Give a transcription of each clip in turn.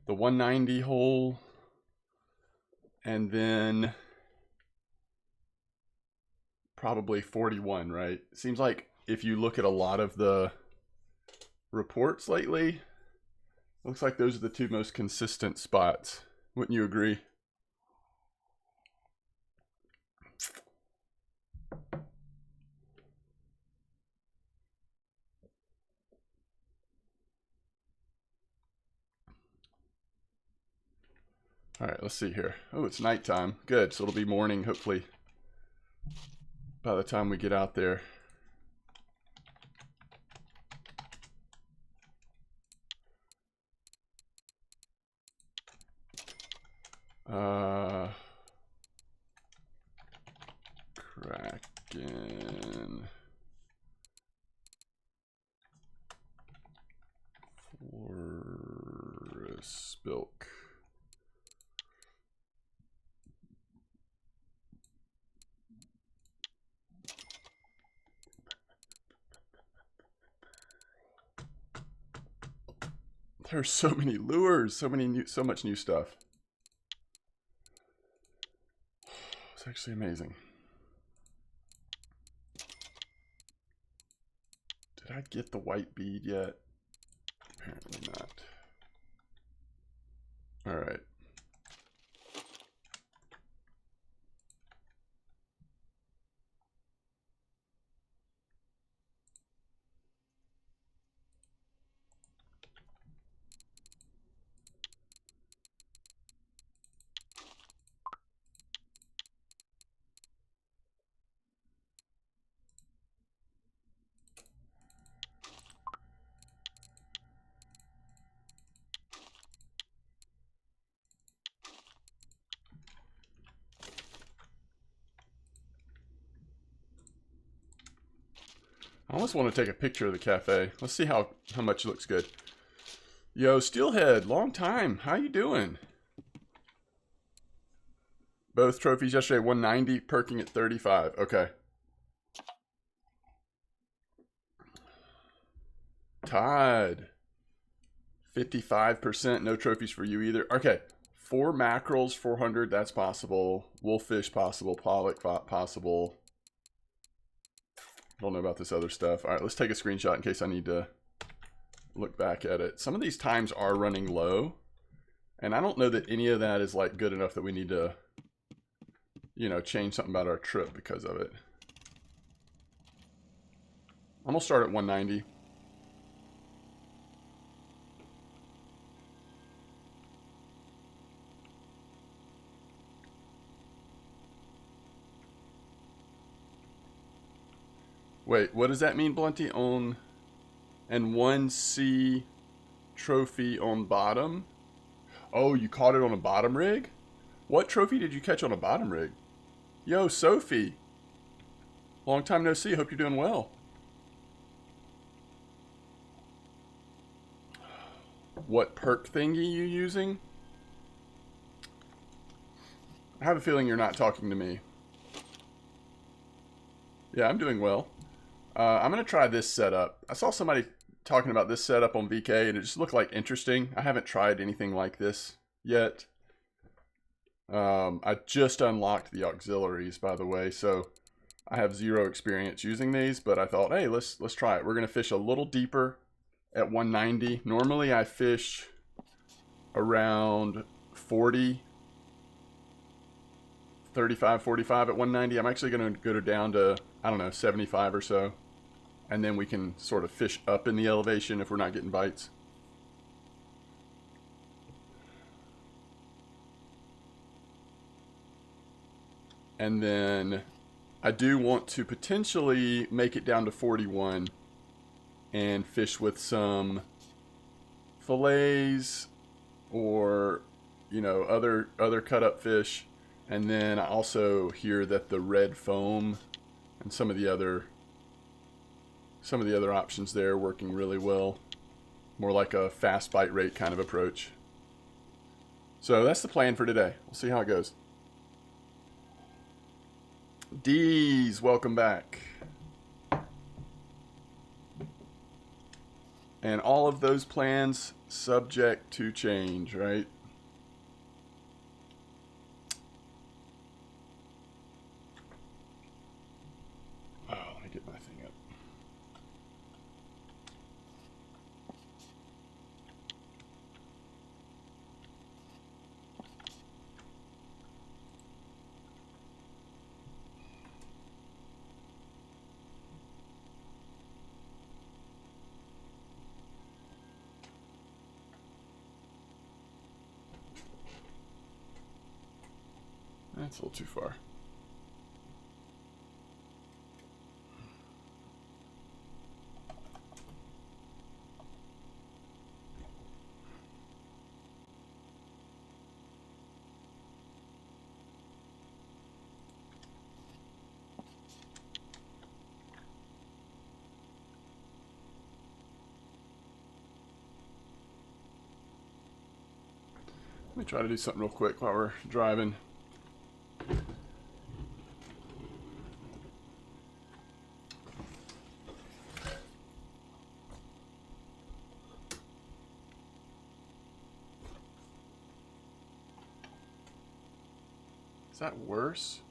the 190 hole, and then probably 41, right? It seems like if you look at a lot of the reports lately, looks like those are the two most consistent spots. Wouldn't you agree? All right, let's see here. Oh, it's nighttime. Good. So it'll be morning, hopefully, by the time we get out there. Kraken. Forest Bilk. There's so many lures, so much new stuff. It's actually amazing. Did I get the white bead yet? Apparently not. All right. I almost want to take a picture of the cafe. Let's see how much it looks good. Yo, Steelhead, long time. How you doing? Both trophies yesterday, 190, perking at 35. Okay. Todd, 55%. No trophies for you either. Okay. 4 mackerels, 400. That's possible. Wolffish possible. Pollock possible. Don't know about this other stuff. All right, let's take a screenshot in case I need to look back at it. Some of these times are running low, and I don't know that any of that is like good enough that we need to, you know, change something about our trip because of it. I'm gonna start at 190. Wait, what does that mean, Blunty? On and 1C trophy on bottom? Oh, you caught it on a bottom rig? What trophy did you catch on a bottom rig? Yo, Sophie. Long time no see. Hope you're doing well. What perk thingy you using? I have a feeling you're not talking to me. Yeah, I'm doing well. I'm going to try this setup. I saw somebody talking about this setup on VK, and it just looked like interesting. I haven't tried anything like this yet. I just unlocked the auxiliaries, by the way, so I have 0 experience using these, but I thought, hey, let's try it. We're going to fish a little deeper at 190. Normally I fish around 40, 35, 45 at 190. I'm actually going to go down to, I don't know, 75 or so. And then we can sort of fish up in the elevation if we're not getting bites. And then I do want to potentially make it down to 41 and fish with some fillets or, you know, other cut up fish. And then I also hear that the red foam and some of the other options there are working really well. More like a fast bite rate kind of approach. So that's the plan for today. We'll see how it goes. D's, welcome back. And all of those plans subject to change, right? Oh, let me get my thing up. That's a little too far. Let me try to do something real quick while we're driving. Is that worse?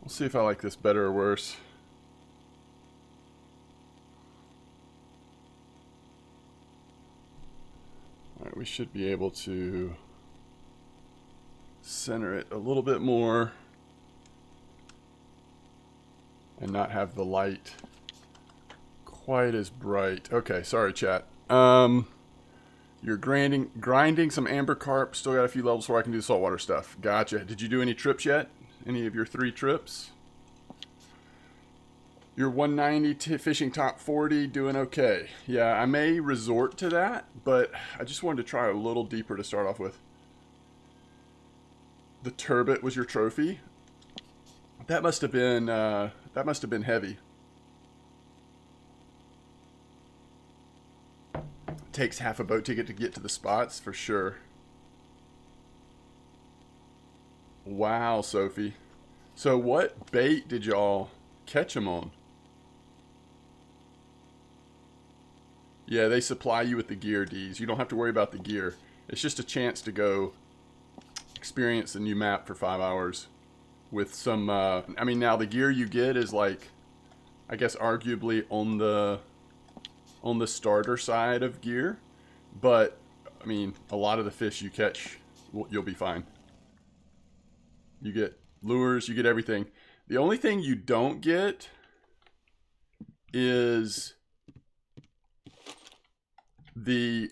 We'll see if I like this better or worse. All right, we should be able to center it a little bit more and not have the light quite as bright. Okay, sorry chat. You're grinding some amber carp. Still got a few levels where I can do the saltwater stuff. Gotcha. Did you do any trips yet? Any of your 3 trips? You're 190 fishing top 40, doing okay. Yeah, I may resort to that, but I just wanted to try a little deeper to start off with. The turbot was your trophy. That must have been heavy. Takes half a boat ticket to get to the spots for sure. Wow, Sophie. So what bait did y'all catch them on? Yeah, they supply you with the gear, D's. You don't have to worry about the gear. It's just a chance to go experience a new map for 5 hours with some, I mean, now the gear you get is like, I guess arguably on the starter side of gear, but I mean, a lot of the fish you catch, you'll be fine. You get lures, you get everything. The only thing you don't get is the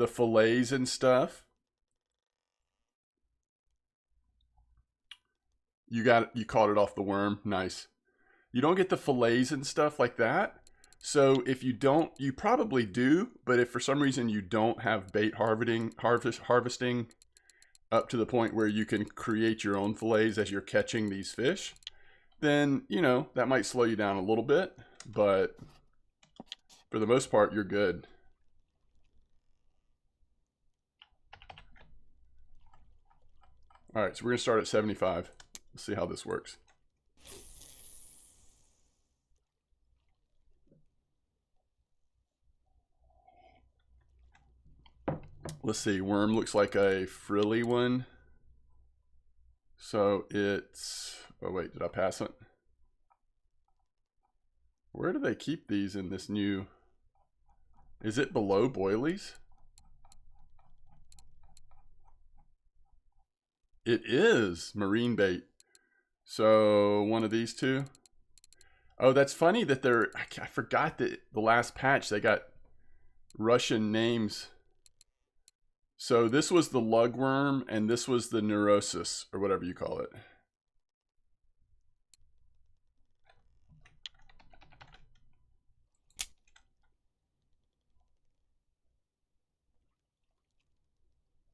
fillets and stuff. You caught it off the worm. Nice. You don't get the fillets and stuff like that. So if you don't, you probably do, but if for some reason you don't have bait harvesting up to the point where you can create your own fillets as you're catching these fish, then, you know, that might slow you down a little bit, but for the most part, you're good. All right, so we're gonna start at 75. Let's see how this works. Let's see, worm looks like a frilly one. So it's, oh wait, did I pass it? Where do they keep these in this new, is it below boilies? It is marine bait. So one of these two. Oh, that's funny that I forgot that the last patch they got Russian names. So this was the lugworm and this was the neurosis or whatever you call it.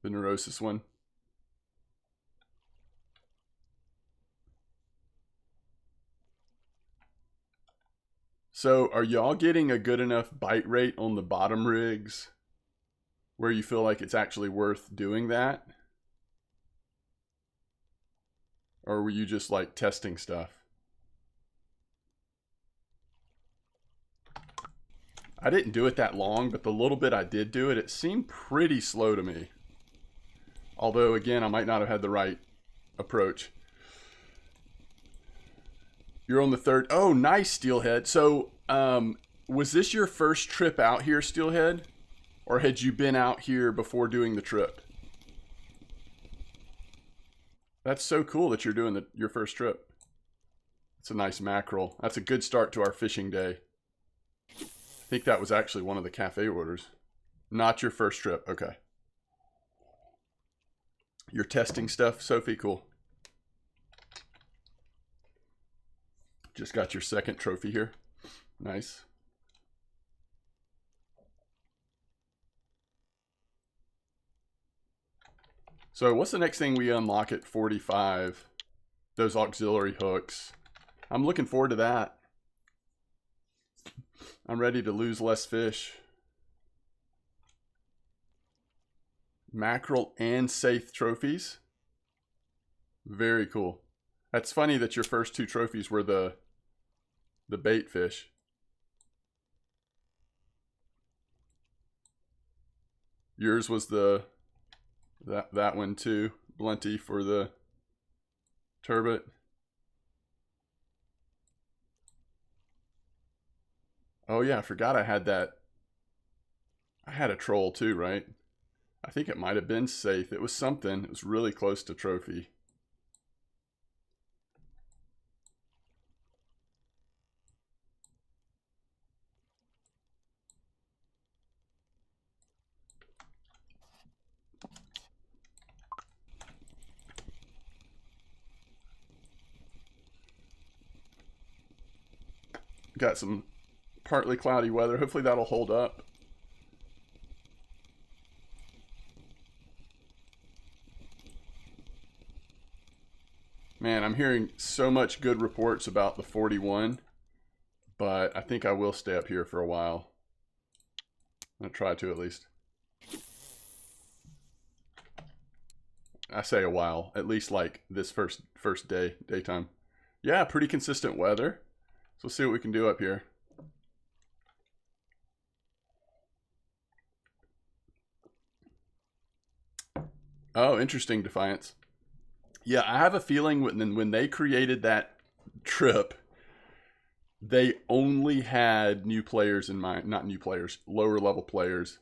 The neurosis one. So are y'all getting a good enough bite rate on the bottom rigs where you feel like it's actually worth doing that? Or were you just like testing stuff? I didn't do it that long, but the little bit I did do it, it seemed pretty slow to me. Although, again, I might not have had the right approach. You're on the third. Oh, nice, Steelhead. So, was this your first trip out here, Steelhead? Or had you been out here before doing the trip? That's so cool that you're doing your first trip. It's a nice mackerel. That's a good start to our fishing day. I think that was actually one of the cafe orders. Not your first trip. Okay. You're testing stuff, Sophie? Cool. Just got your second trophy here. Nice. So what's the next thing we unlock at 45? Those auxiliary hooks. I'm looking forward to that. I'm ready to lose less fish. Mackerel and saithe trophies. Very cool. That's funny that your first two trophies were the bait fish. Yours was that one too, Blunty, for the turbot. Oh yeah, I forgot I had that. I had a troll too, right? I think it might have been saithe. It was something. It was really close to trophy. Got some partly cloudy weather. Hopefully that'll hold up. Man, I'm hearing so much good reports about the 41, but I think I will stay up here for a while. I'm gonna try to at least. I say a while, at least like this first daytime. Yeah, pretty consistent weather. So we'll see what we can do up here. Oh, interesting, Defiance. Yeah, I have a feeling when they created that trip, they only had new players in mind. Not new players, lower level players.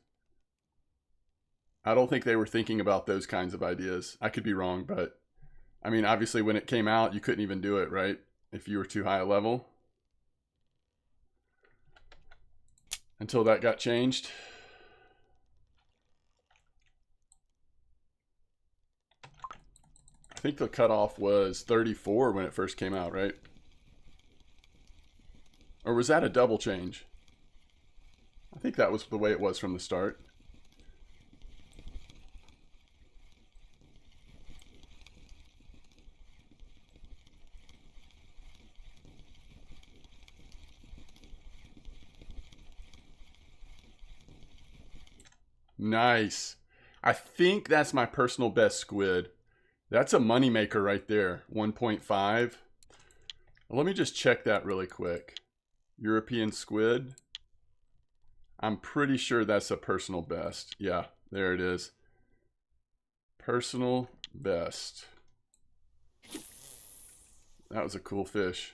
I don't think they were thinking about those kinds of ideas. I could be wrong, but I mean, obviously when it came out, you couldn't even do it, right? If you were too high a level. Until that got changed. I think the cutoff was 34 when it first came out, right? Or was that a double change? I think that was the way it was from the start. Nice. I think that's my personal best squid. That's a moneymaker right there. 1.5. Let me just check that really quick. European squid. I'm pretty sure that's a personal best. Yeah, there it is. Personal best. That was a cool fish.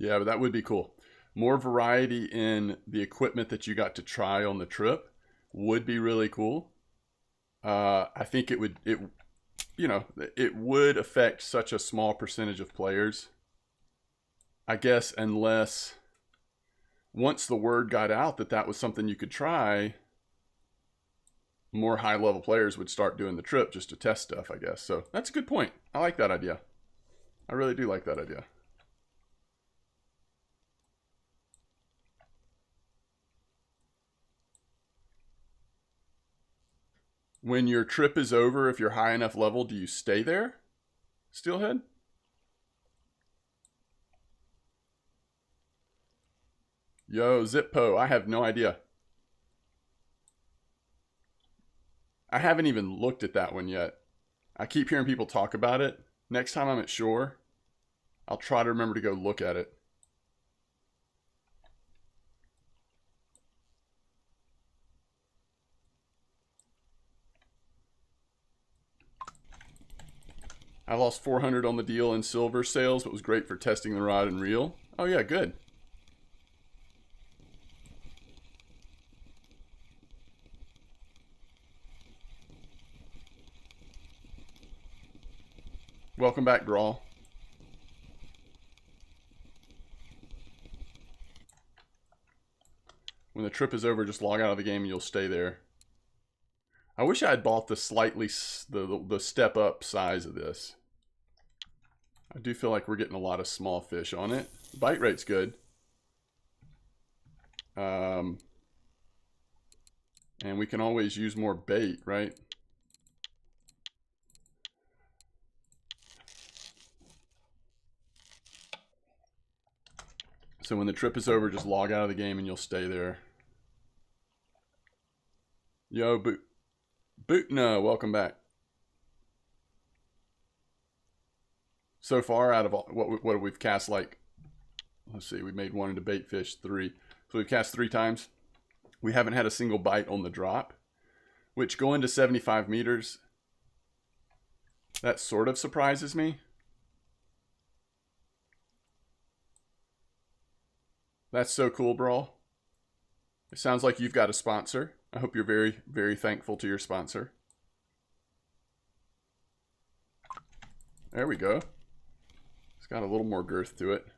Yeah, but that would be cool. More variety in the equipment that you got to try on the trip would be really cool. I think it would you know, it would affect such a small percentage of players. I guess unless once the word got out that that was something you could try, more high level players would start doing the trip just to test stuff, I guess. So that's a good point. I like that idea. I really do like that idea. When your trip is over, if you're high enough level, do you stay there, Steelhead? Yo, Zippo, I have no idea. I haven't even looked at that one yet. I keep hearing people talk about it. Next time I'm at shore, I'll try to remember to go look at it. I lost 400 on the deal in silver sales, but was great for testing the rod and reel. Oh yeah, good. Welcome back, Grawl. When the trip is over, just log out of the game and you'll stay there. I wish I had bought the slightly, the step up size of this. I do feel like we're getting a lot of small fish on it. Bite rate's good. And we can always use more bait, right? So when the trip is over, just log out of the game and you'll stay there. Yo, Bootna, welcome back. So far, out of all, what we've cast, like, let's see, we made one into bait fish, 3. So we've cast 3 times. We haven't had a single bite on the drop, which going to 75 meters, that sort of surprises me. That's so cool, Brawl. It sounds like you've got a sponsor. I hope you're very, very thankful to your sponsor. There we go. It's got a little more girth to it.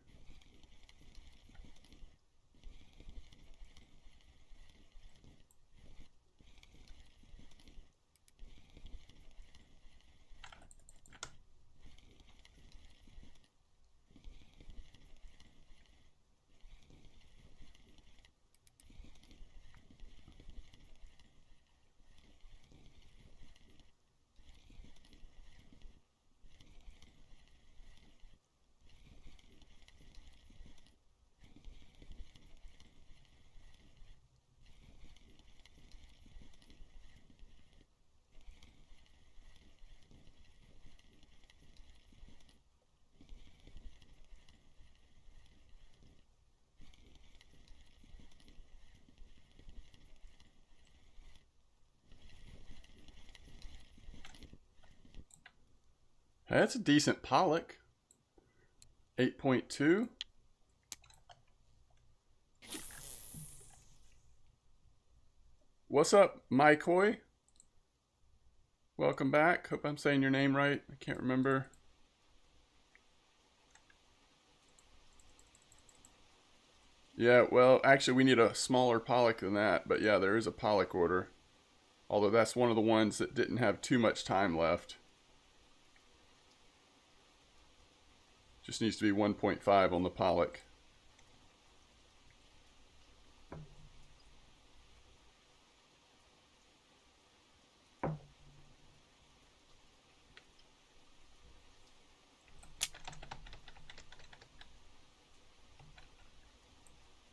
That's a decent pollock. 8.2. What's up, Mycoy? Welcome back. Hope I'm saying your name right. I can't remember. Yeah, well, actually, we need a smaller pollock than that. But yeah, there is a pollock order. Although that's one of the ones that didn't have too much time left. Just needs to be 1.5 on the pollock.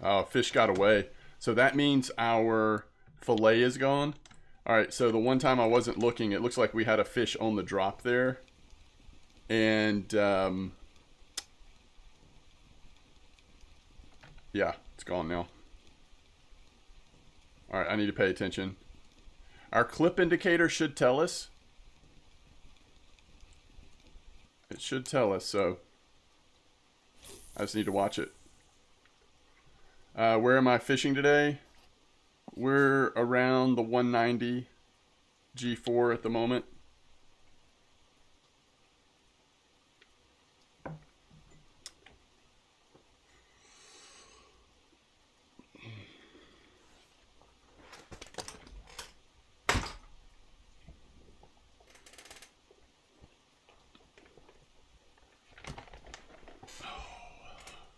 Oh, fish got away. So that means our fillet is gone. All right, so the one time I wasn't looking, it looks like we had a fish on the drop there. And yeah, it's gone now. All right, I need to pay attention. Our clip indicator should tell us. It should tell us, so I just need to watch it. Where am I fishing today? We're around the 190 G4 at the moment.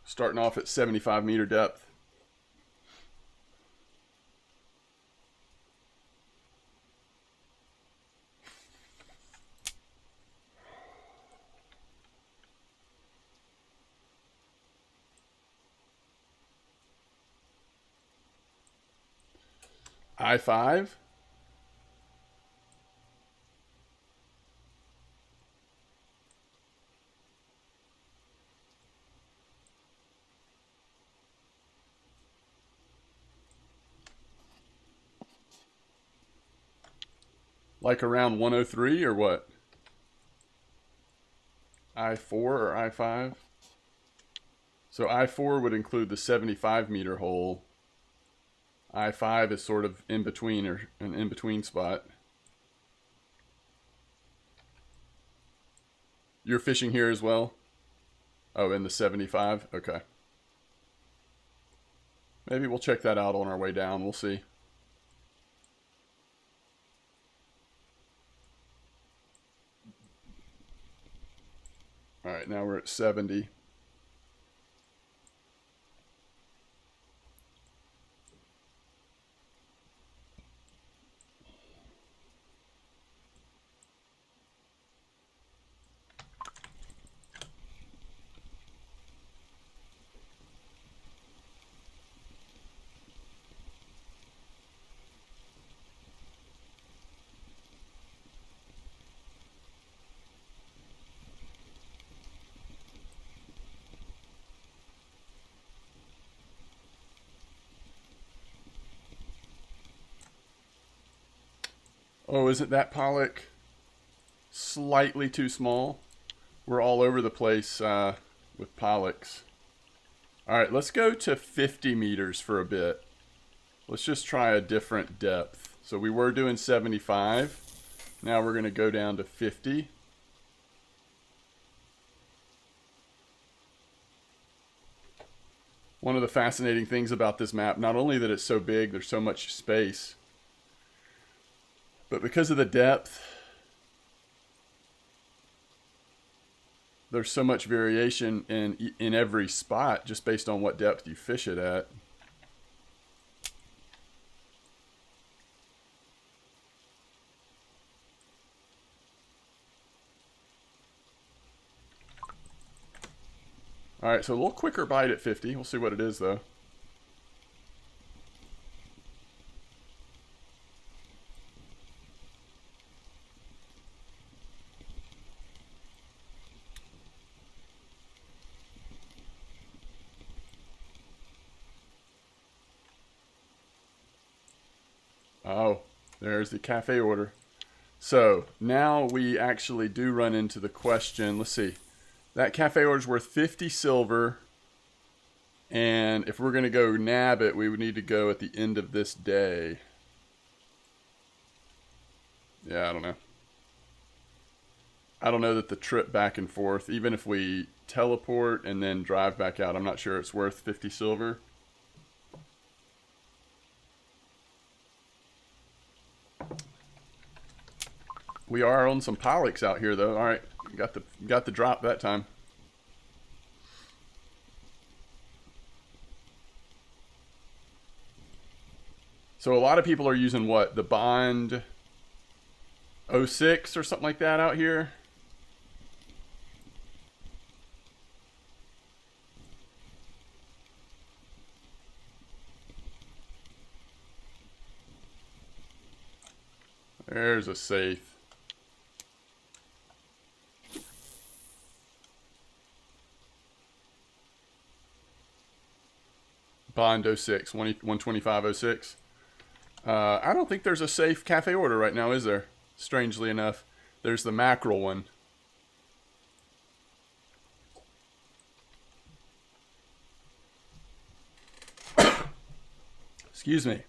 Starting off at 75-meter depth. I-5. Like around 103 or what? I-4 or I-5? So I-4 would include the 75-meter hole. I-5 is sort of in between, or an in-between spot. You're fishing here as well? Oh, in the 75? Okay. Maybe we'll check that out on our way down. We'll see. All right, now we're at 70. Oh, isn't that pollock slightly too small? We're all over the place with pollocks. All right, let's go to 50 meters for a bit. Let's just try a different depth. So we were doing 75. Now we're going to go down to 50. One of the fascinating things about this map, not only that it's so big, there's so much space, but because of the depth, there's so much variation in every spot just based on what depth you fish it at. All right, so a little quicker bite at 50. We'll see what it is, though. Oh, there's the cafe order. So now we actually do run into the question. Let's see. That cafe order is worth 50 silver. And if we're going to go nab it, we would need to go at the end of this day. Yeah, I don't know. I don't know that the trip back and forth, even if we teleport and then drive back out, I'm not sure it's worth 50 silver. We are on some pollocks out here, though. All right, got the drop that time. So a lot of people are using what? The Bond 06 or something like that out here. There's a safe. Bond 06, 125.06. I don't think there's a safe cafe order right now, is there? Strangely enough. There's the mackerel one. Excuse me.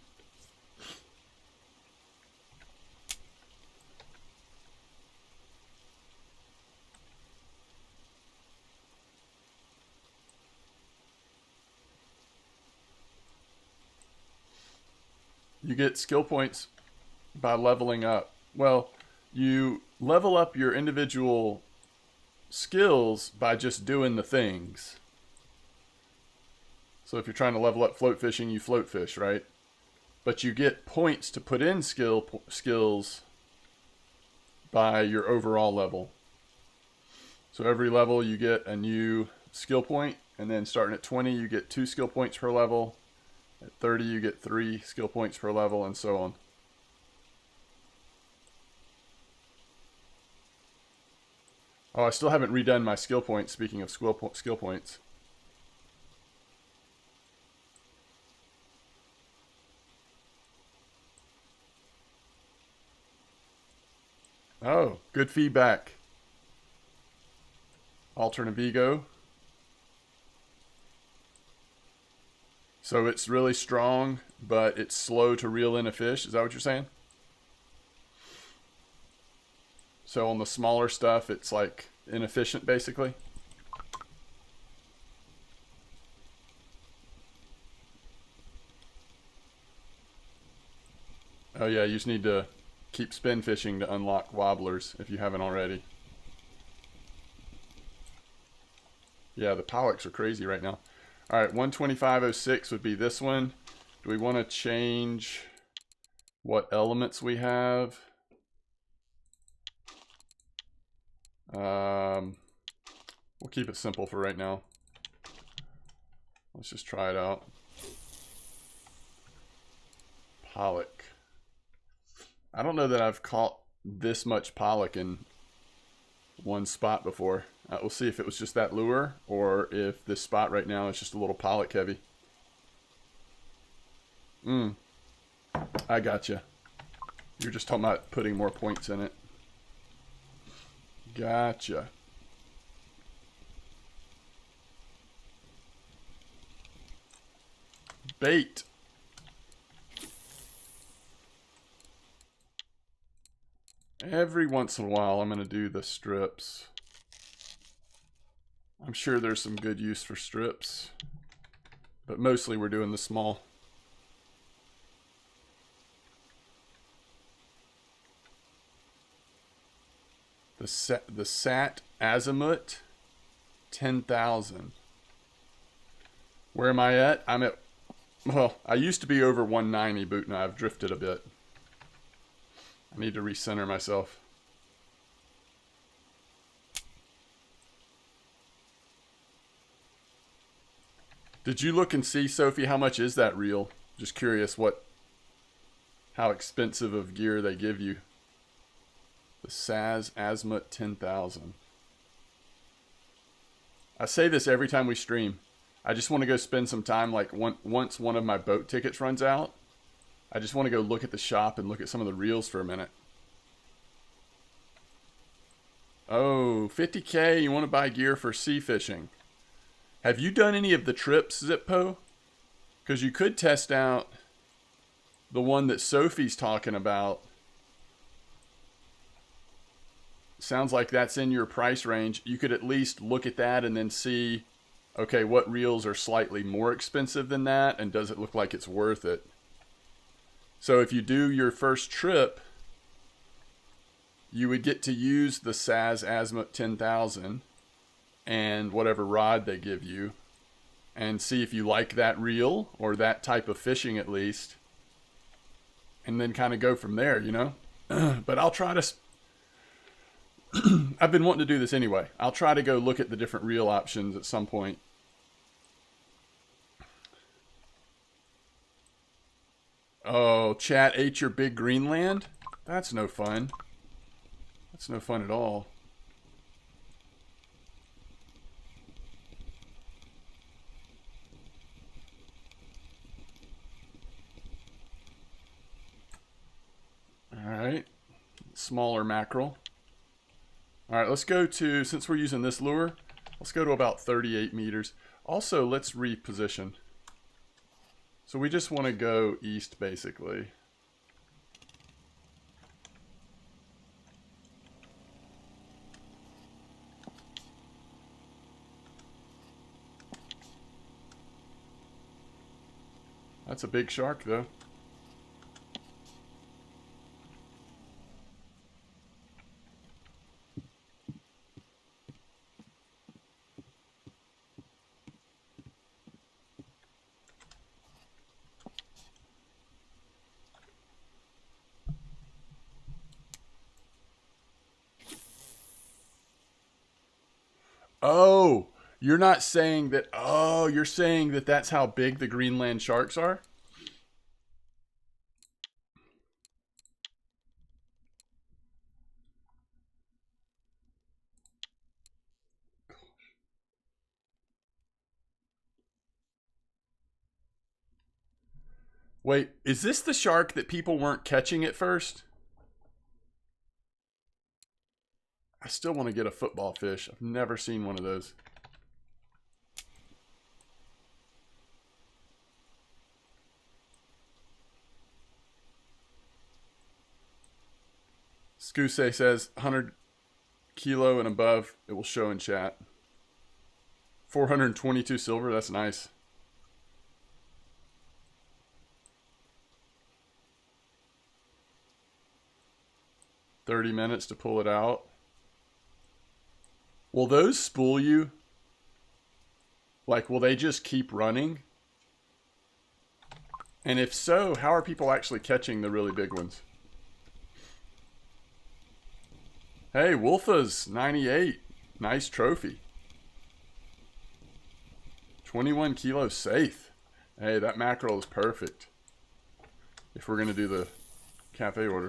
You get skill points by leveling up. Well, you level up your individual skills by just doing the things. So if you're trying to level up float fishing, you float fish, right? But you get points to put in skills by your overall level. So every level you get a new skill point, and then starting at 20 you get 2 skill points per level. At 30 you get 3 skill points per level, and so on. Oh, I still haven't redone my skill points, speaking of skill points. Oh, good feedback. Alternate Vigo. So it's really strong, but it's slow to reel in a fish. Is that what you're saying? So on the smaller stuff, it's like inefficient, basically. Oh yeah, you just need to keep spin fishing to unlock wobblers if you haven't already. Yeah, the pollocs are crazy right now. All right, 125.06 would be this one. Do we want to change what elements we have? We'll keep it simple for right now. Let's just try it out. Pollock. I don't know that I've caught this much pollock in one spot before. We'll see if it was just that lure or if this spot right now is just a little pollock heavy. I gotcha. You're just talking about putting more points in it. Gotcha. Bait. Every once in a while I'm going to do the strips. I'm sure there's some good use for strips, but mostly we're doing the small. The Sat Azimuth 10,000. Where am I at? I'm at, well, I used to be over 190 boot, and I've drifted a bit. I need to recenter myself. Did you look and see, Sophie, how much is that reel? Just curious how expensive of gear they give you. The Saz Azimuth 10,000. I say this every time we stream. I just want to go spend some time, like once one of my boat tickets runs out. I just want to go look at the shop and look at some of the reels for a minute. Oh, 50K, you want to buy gear for sea fishing. Have you done any of the trips, Zippo? Because you could test out the one that Sophie's talking about. Sounds like that's in your price range. You could at least look at that and then see, okay, what reels are slightly more expensive than that, and does it look like it's worth it? So if you do your first trip, you would get to use the Saz Azimuth 10,000 and whatever rod they give you, and see if you like that reel or that type of fishing at least, and then kind of go from there, you know. But I'll try to I've been wanting to do this anyway. I'll try to go look at the different reel options at some point. Oh, chat ate your big Greenland? That's no fun. That's no fun at all. Alright, smaller mackerel. Alright, let's go to, since we're using this lure, let's go to about 38 meters. Also, let's reposition. So we just want to go east, basically. That's a big shark, though. Oh, you're not saying that. Oh, you're saying that that's how big the Greenland sharks are? Wait, is this the shark that people weren't catching at first? I still want to get a football fish. I've never seen one of those. Skuse says 100 kilo and above. It will show in chat. 422 silver. That's nice. $30 to pull it out. Will those spool you? Like, will they just keep running? And if so, how are people actually catching the really big ones? Hey, Wolfa's 98. Nice trophy. 21 kilos safe. Hey, that mackerel is perfect. If we're going to do the cafe order.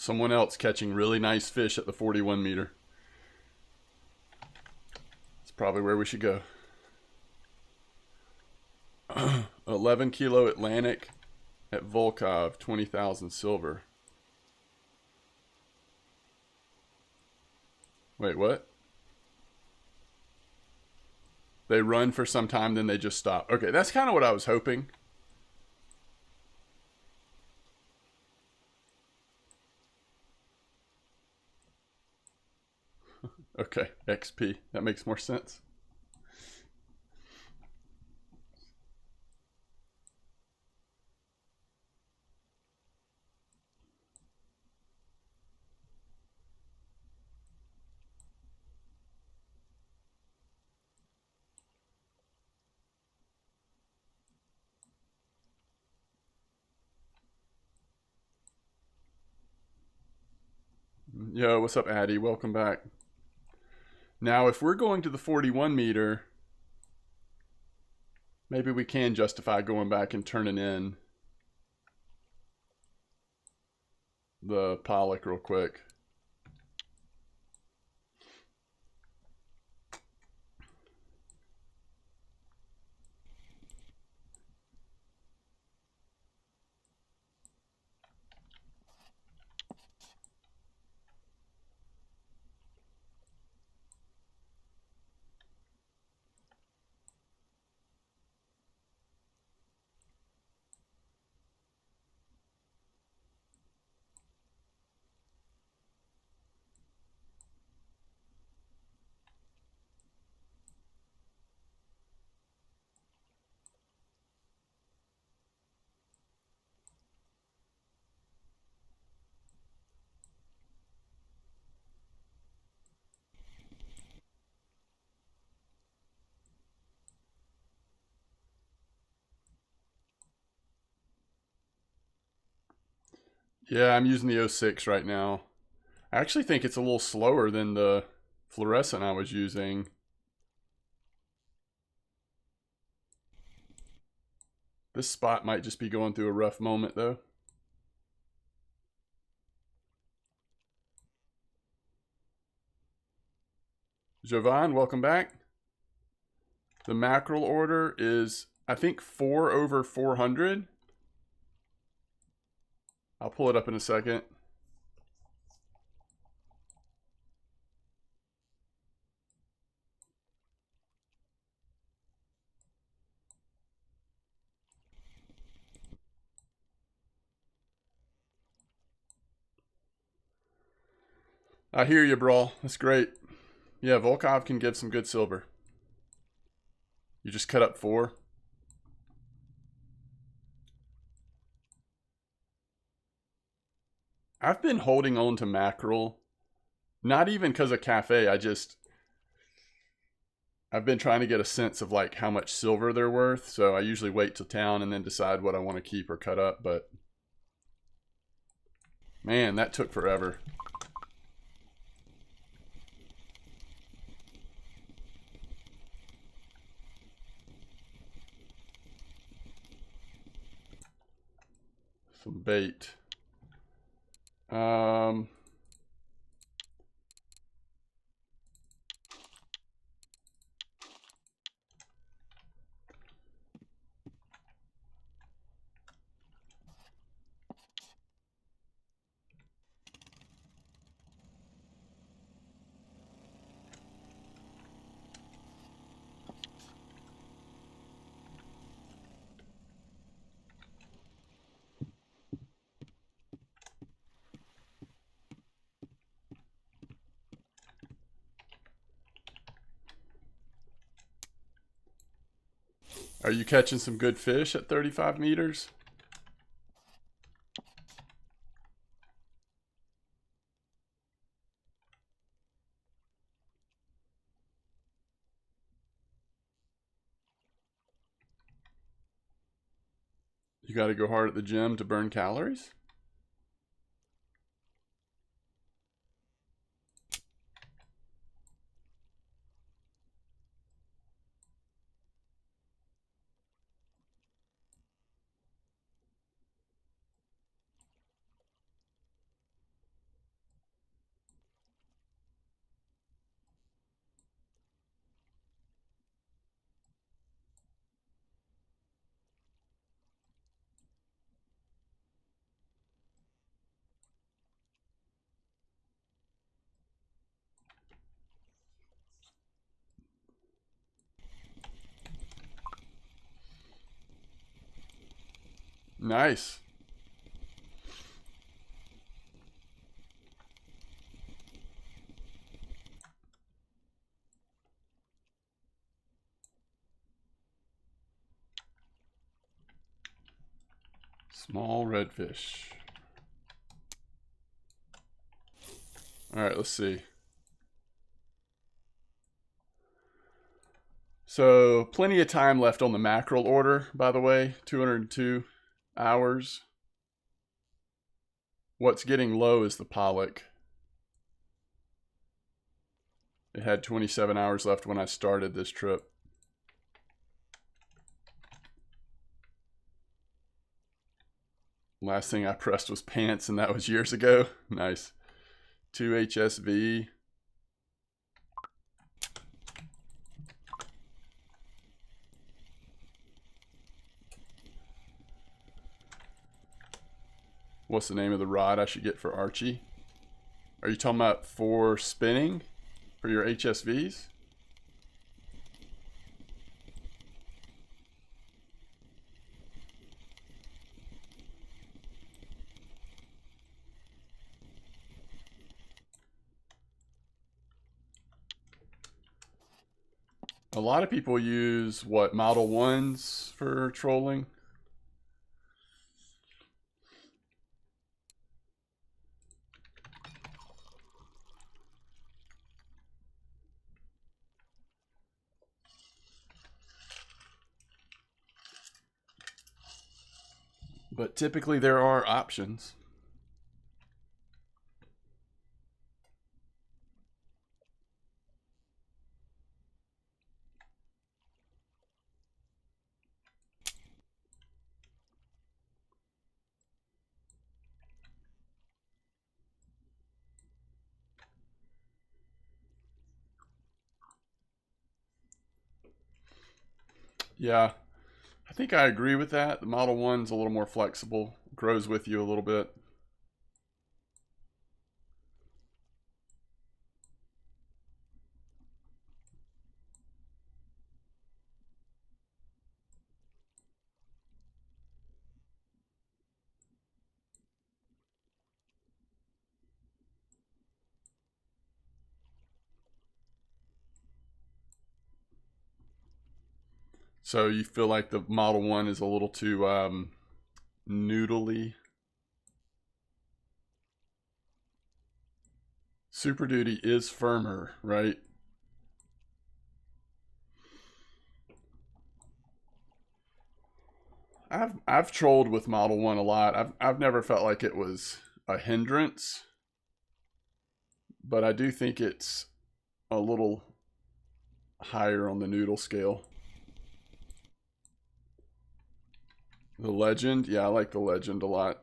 Someone else catching really nice fish at the 41 meter. That's probably where we should go. 11 kilo Atlantic at Volkov, 20,000 silver. Wait, what? They run for some time, then they just stop. Okay, that's kind of what I was hoping. Okay, XP. That makes more sense. Yo, what's up, Addy? Welcome back. Now, if we're going to the 41 meter, maybe we can justify going back and turning in the pollock real quick. Yeah, I'm using the 06 right now. I actually think it's a little slower than the fluorescent I was using. This spot might just be going through a rough moment, though. Jovan, welcome back. The mackerel order is, I think, 4 over 400. I'll pull it up in a second. I hear you, Brawl. That's great. Yeah, Volkov can give some good silver. You just cut up 4. I've been holding on to mackerel, not even because of cafe. I've been trying to get a sense of like how much silver they're worth. So I usually wait till town and then decide what I want to keep or cut up. But man, that took forever. Some bait. Um, are you catching some good fish at 35 meters? You got to go hard at the gym to burn calories? Nice. Small redfish. All right, let's see. So, plenty of time left on the mackerel order, by the way, 202 hours. What's getting low is the pollock. It had 27 hours left when I started this trip. Last thing I pressed was pants, and that was years ago. Nice. 2 HSV. What's the name of the rod I should get for Archie? Are you talking about for spinning for your HSVs? A lot of people use what, Model 1s for trolling? But typically there are options. Yeah, I think I agree with that. The Model 1's a little more flexible, grows with you a little bit. So you feel like the Model 1 is a little too noodly? Super Duty is firmer, right? I've trolled with Model 1 a lot. I've never felt like it was a hindrance, but I do think it's a little higher on the noodle scale. The Legend, yeah, I like the Legend a lot.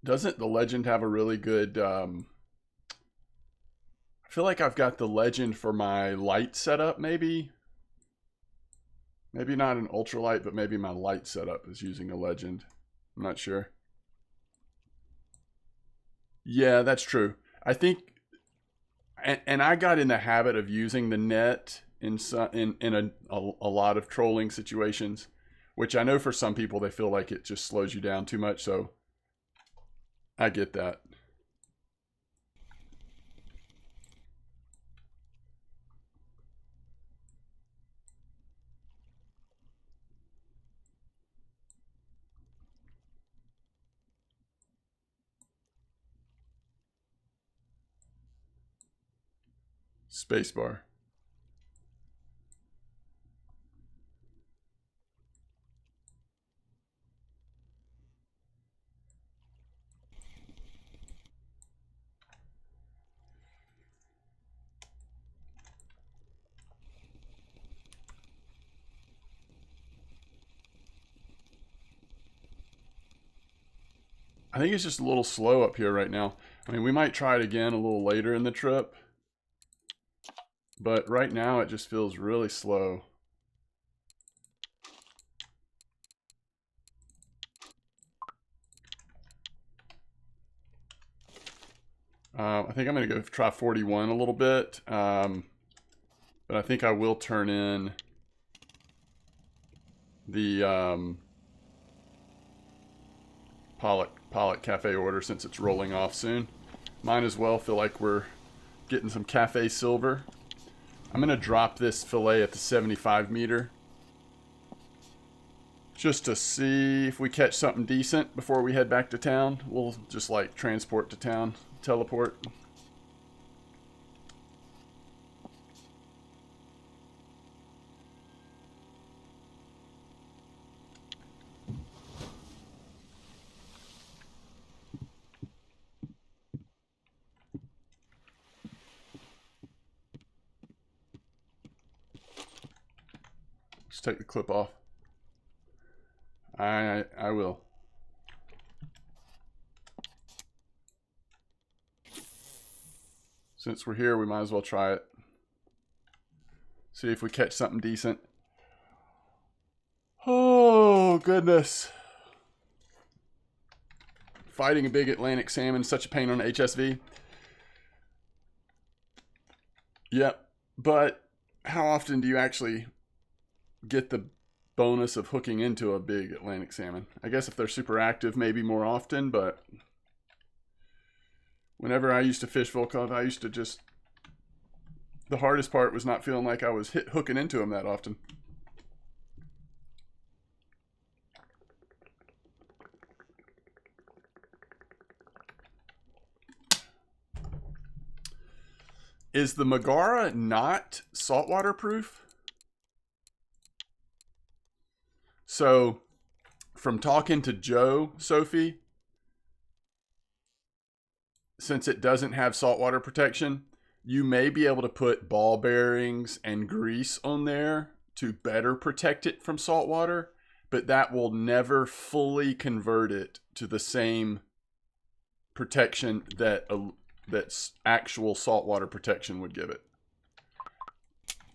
Doesn't the Legend have a really good I feel like I've got the Legend for my light setup, maybe. Maybe not an ultralight, but maybe my light setup is using a Legend. I'm not sure. Yeah, that's true. I think, and I got in the habit of using the net in a lot of trolling situations, which I know for some people they feel like it just slows you down too much. So I get that. Spacebar. I think it's just a little slow up here right now. I mean, we might try it again a little later in the trip, but right now it just feels really slow. I think I'm going to go try 41 a little bit, but I think I will turn in the Pollock Cafe order since it's rolling off soon. Might as well feel like we're getting some cafe silver. I'm going to drop this fillet at the 75 meter just to see if we catch something decent before we head back to town. We'll just like transport to town, teleport. Just take the clip off. I will. Since we're here, we might as well try it. See if we catch something decent. Oh, goodness. Fighting a big Atlantic salmon is such a pain on HSV. Yep, but how often do you actually get the bonus of hooking into a big Atlantic salmon? I guess if they're super active, maybe more often, but whenever I used to fish Volkov, I used to just... The hardest part was not feeling like I was hooking into them that often. Is the Megara not saltwater proof? So, from talking to Joe, Sophie, since it doesn't have saltwater protection, you may be able to put ball bearings and grease on there to better protect it from saltwater, but that will never fully convert it to the same protection that that's actual saltwater protection would give it.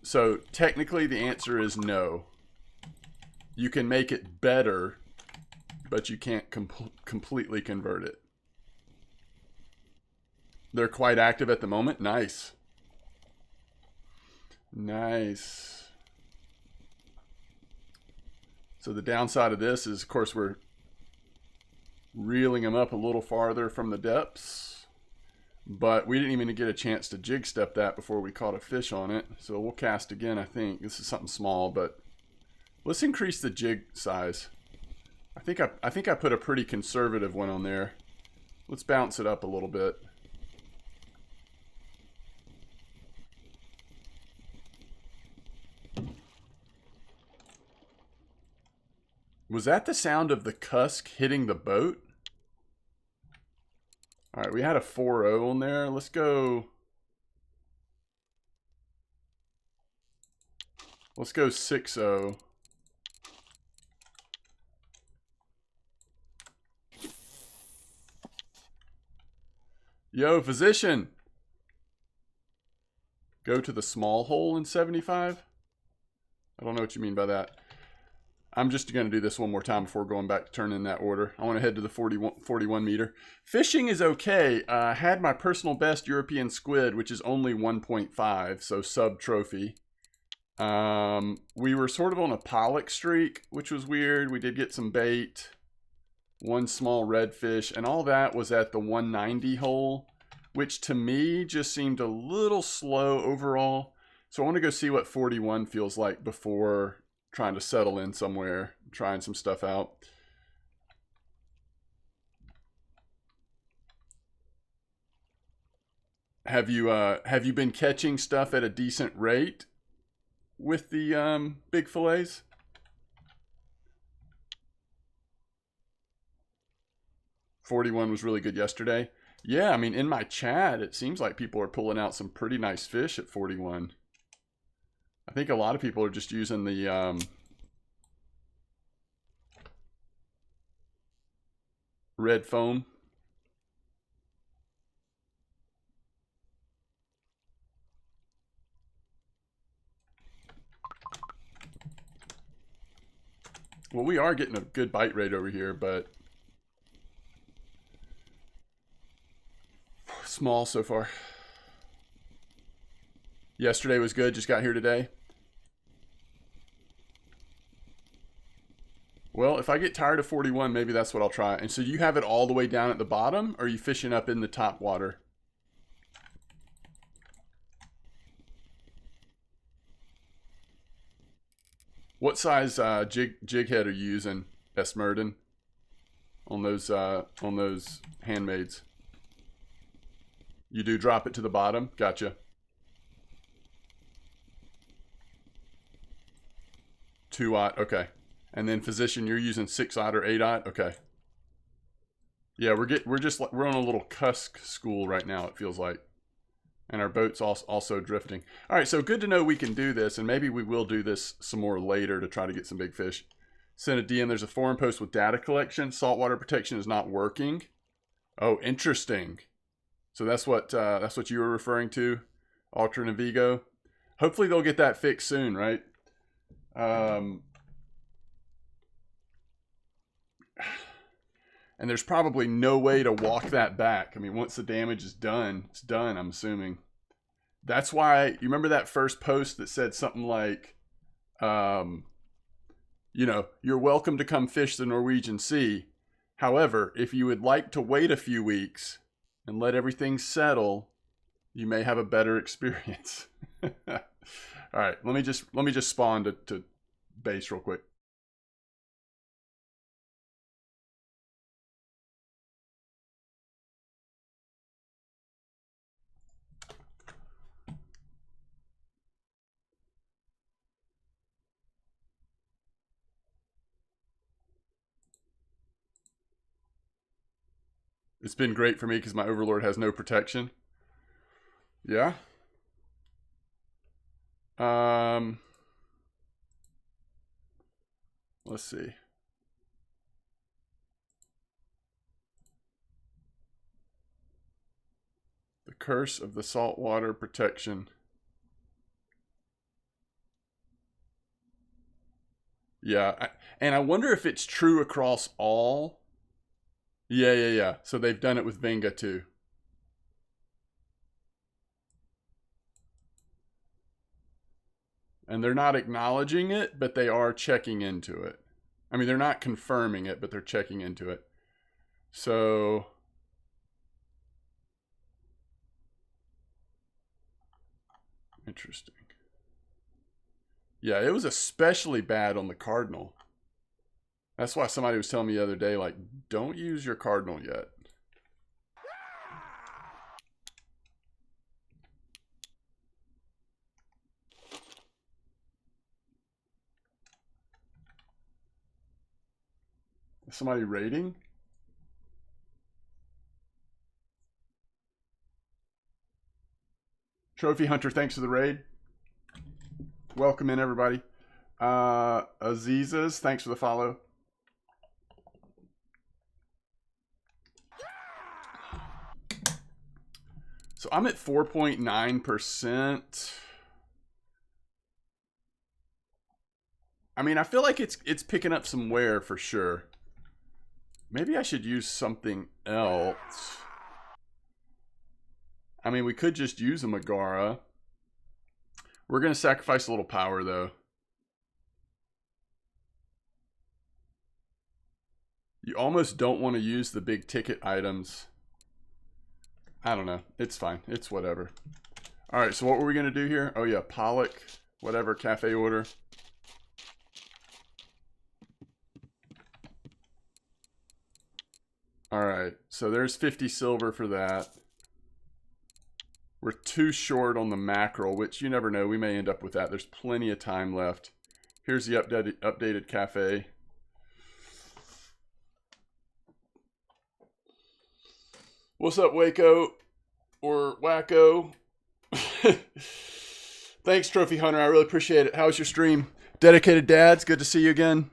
So technically the answer is no. You can make it better, but you can't completely convert it. They're quite active at the moment. Nice. Nice. So the downside of this is, of course, we're reeling them up a little farther from the depths. but we didn't even get a chance to jig step that before we caught a fish on it. So we'll cast again, I think. This is something small, but let's increase the jig size. I think I put a pretty conservative one on there. Let's bounce it up a little bit. Was that the sound of the cusk hitting the boat? All right, we had a 4.0 on there. Let's go 6.0. Yo, physician! Go to the small hole in 75? I don't know what you mean by that. I'm just going to do this one more time before going back to turn in that order. I want to head to the 41 meter. Fishing is okay. I had my personal best European squid, which is only 1.5, so sub-trophy. We were sort of on a pollock streak, which was weird. We did get some bait, one small redfish, and all that was at the 190 hole, which to me just seemed a little slow overall. So I want to go see what 41 feels like before trying to settle in somewhere, trying some stuff out. Have you been catching stuff at a decent rate with the big fillets? $41 was really good yesterday. Yeah, I mean, in my chat, it seems like people are pulling out some pretty nice fish at 41. I think a lot of people are just using the red foam. Well, we are getting a good bite rate over here, but small so far. Yesterday was good, just got here today. Well, if I get tired of 41, maybe that's what I'll try. And so you have it all the way down at the bottom, or are you fishing up in the top water? What size jig head are you using, Esmerden, on those handmaids? You do drop it to the bottom? Gotcha. 2-aught, okay. And then physician, you're using 6-aught or 8-aught? Okay. Yeah, we're on a little cusk school right now, it feels like. And our boat's also drifting. All right, so good to know we can do this, and maybe we will do this some more later to try to get some big fish. Send a DM, there's a forum post with data collection. Saltwater protection is not working. Oh, interesting. So that's what you were referring to, Ultra Navigo. Hopefully they'll get that fixed soon, right? And there's probably no way to walk that back. I mean, once the damage is done, it's done, I'm assuming. That's why, you remember that first post that said something like, you know, you're welcome to come fish the Norwegian Sea. However, if you would like to wait a few weeks and let everything settle, you may have a better experience. All right, let me just spawn to base real quick. It's been great for me because my overlord has no protection. Yeah. Let's see. The curse of the saltwater protection. Yeah, and I wonder if it's true across all. Yeah. So they've done it with Venga too. And they're not acknowledging it, but they are checking into it. I mean, they're not confirming it, but they're checking into it. So Interesting. Yeah, it was especially bad on the cardinal. That's why somebody was telling me the other day, like, don't use your cardinal yet. Is somebody raiding? Trophy Hunter, thanks for the raid. Welcome in, everybody. Azizas, thanks for the follow. So I'm at 4.9%. I mean, I feel like it's picking up some wear for sure. Maybe I should use something else. I mean, we could just use a Megara. We're going to sacrifice a little power, though. You almost don't want to use the big ticket items. I don't know. It's fine. It's whatever. All right, so what were we going to do here? Oh, yeah, Pollock, whatever, cafe order. All right, so there's 50 silver for that. We're too short on the mackerel, which you never know. We may end up with that. There's plenty of time left. Here's the updated cafe. What's up, Waco? Or Wacko? Thanks, Trophy Hunter. I really appreciate it. How's your stream? Dedicated Dads, good to see you again.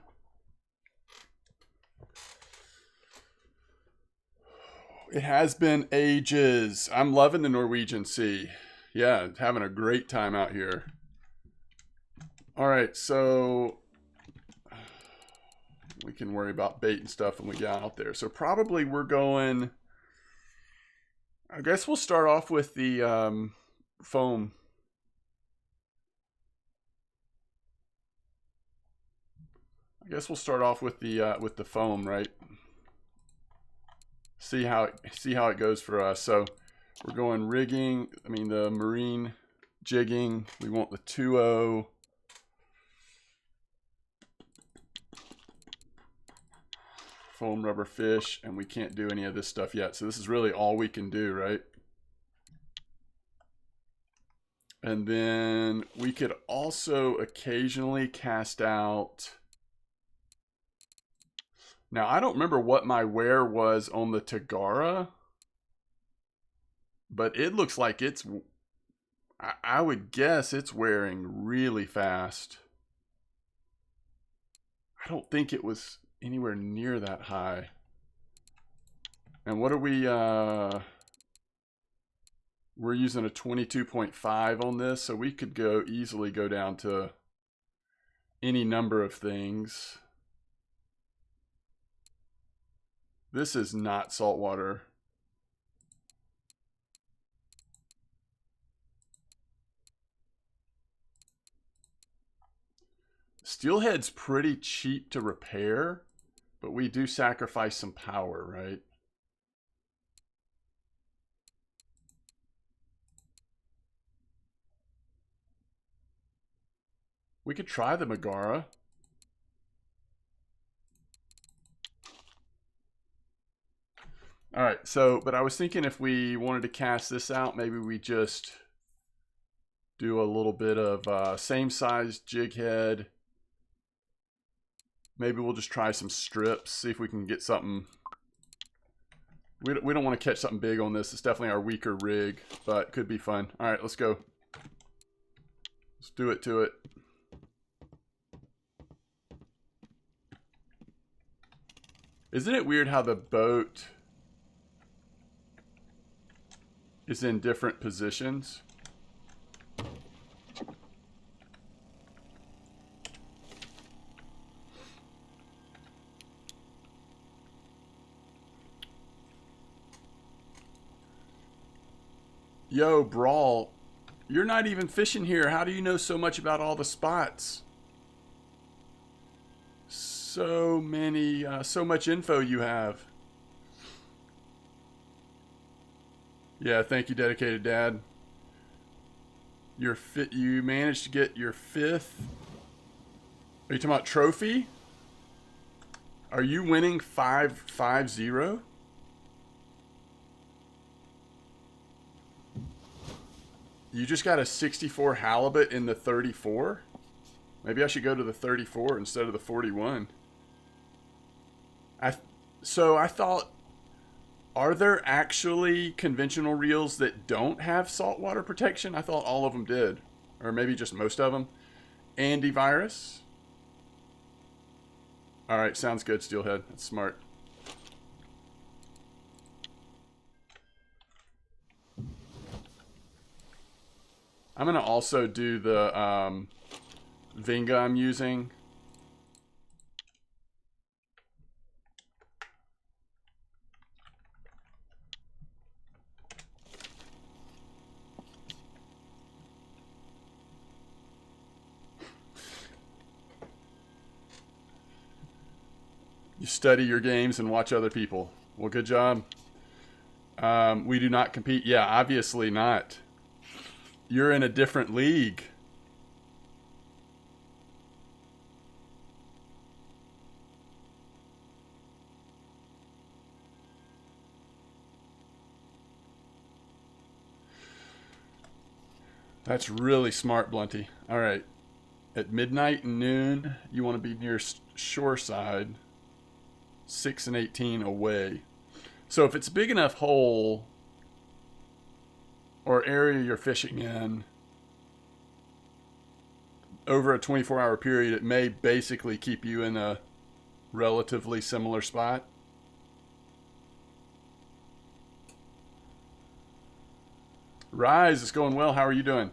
It has been ages. I'm loving the Norwegian Sea. Yeah, having a great time out here. All right, so we can worry about bait and stuff when we get out there. So probably we're going... I guess we'll start off with the foam. I guess we'll start off with the foam, right? See how it goes for us. So we're going rigging. I mean the marine jigging. We want the 2.0. Foam rubber fish, and we can't do any of this stuff yet. So this is really all we can do, right? And then we could also occasionally cast out. Now, I don't remember what my wear was on the Tagara, but it looks like it's, I would guess it's wearing really fast. I don't think it was anywhere near that high. And what are we, we're using a 22.5 on this, so we could easily go down to any number of things. This is not saltwater. Steelhead's pretty cheap to repair, but we do sacrifice some power, right? We could try the Megara. All right, so, but I was thinking if we wanted to cast this out, maybe we just do a little bit of same size jig head. Maybe we'll just try some strips, see if we can get something. We don't want to catch something big on this. It's definitely our weaker rig, but could be fun. All right, let's go. Let's do it to it. Isn't it weird how the boat is in different positions? Yo, Brawl, you're not even fishing here. How do you know so much about all the spots? So many, so much info you have. Yeah, thank you, Dedicated Dad. You managed to get your 5th. Are you talking about trophy? Are you winning 5-0? You just got a 64 halibut in the 34? Maybe I should go to the 34 instead of the 41. So I thought, are there actually conventional reels that don't have saltwater protection? I thought all of them did. Or maybe just most of them. Antivirus? Alright, sounds good, Steelhead. That's smart. I'm going to also do the Vinga I'm using. You study your games and watch other people. Well, good job. We do not compete. Yeah, obviously not. You're in a different league. That's really smart, Blunty. All right. At midnight and noon, you want to be near shore side. 6 and 18 away. So if it's a big enough hole or area you're fishing in over a 24-hour period, it may basically keep you in a relatively similar spot. Rise, it's going well. How are you doing?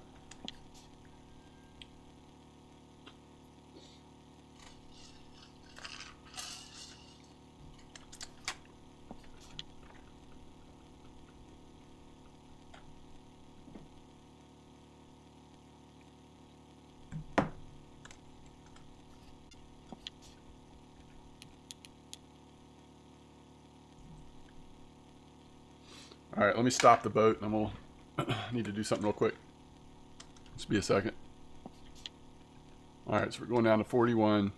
All right, let me stop the boat and then we'll need to do something real quick. Just be a second. All right, so we're going down to 41.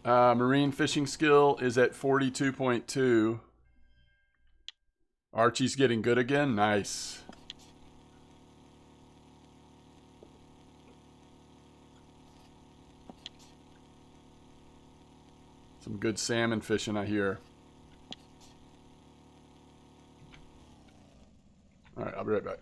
Marine fishing skill is at 42.2. Archie's getting good again. Nice. Some good salmon fishing, I hear. All right, I'll be right back.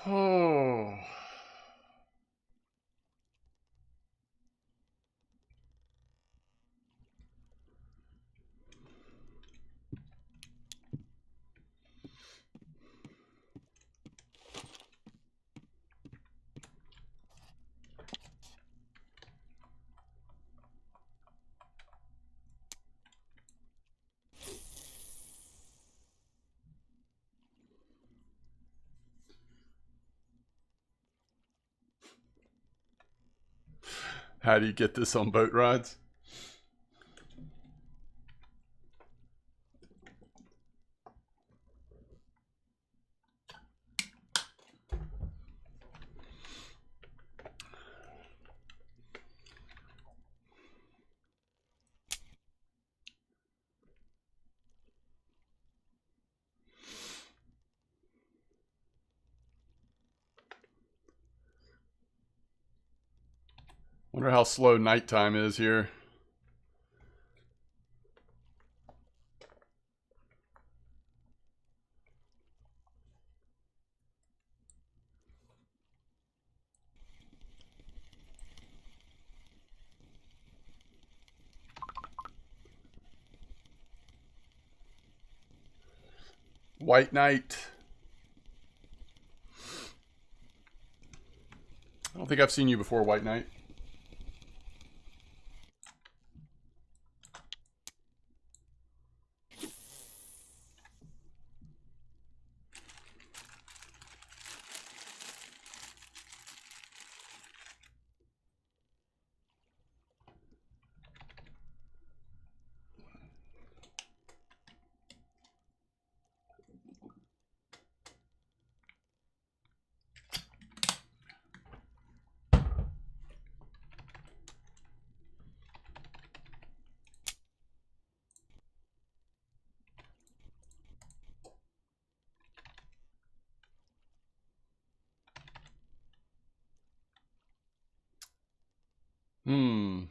Oh. How do you get this on boat rides? Wonder how slow nighttime is here. White Knight. I don't think I've seen you before, White Knight. Hmm.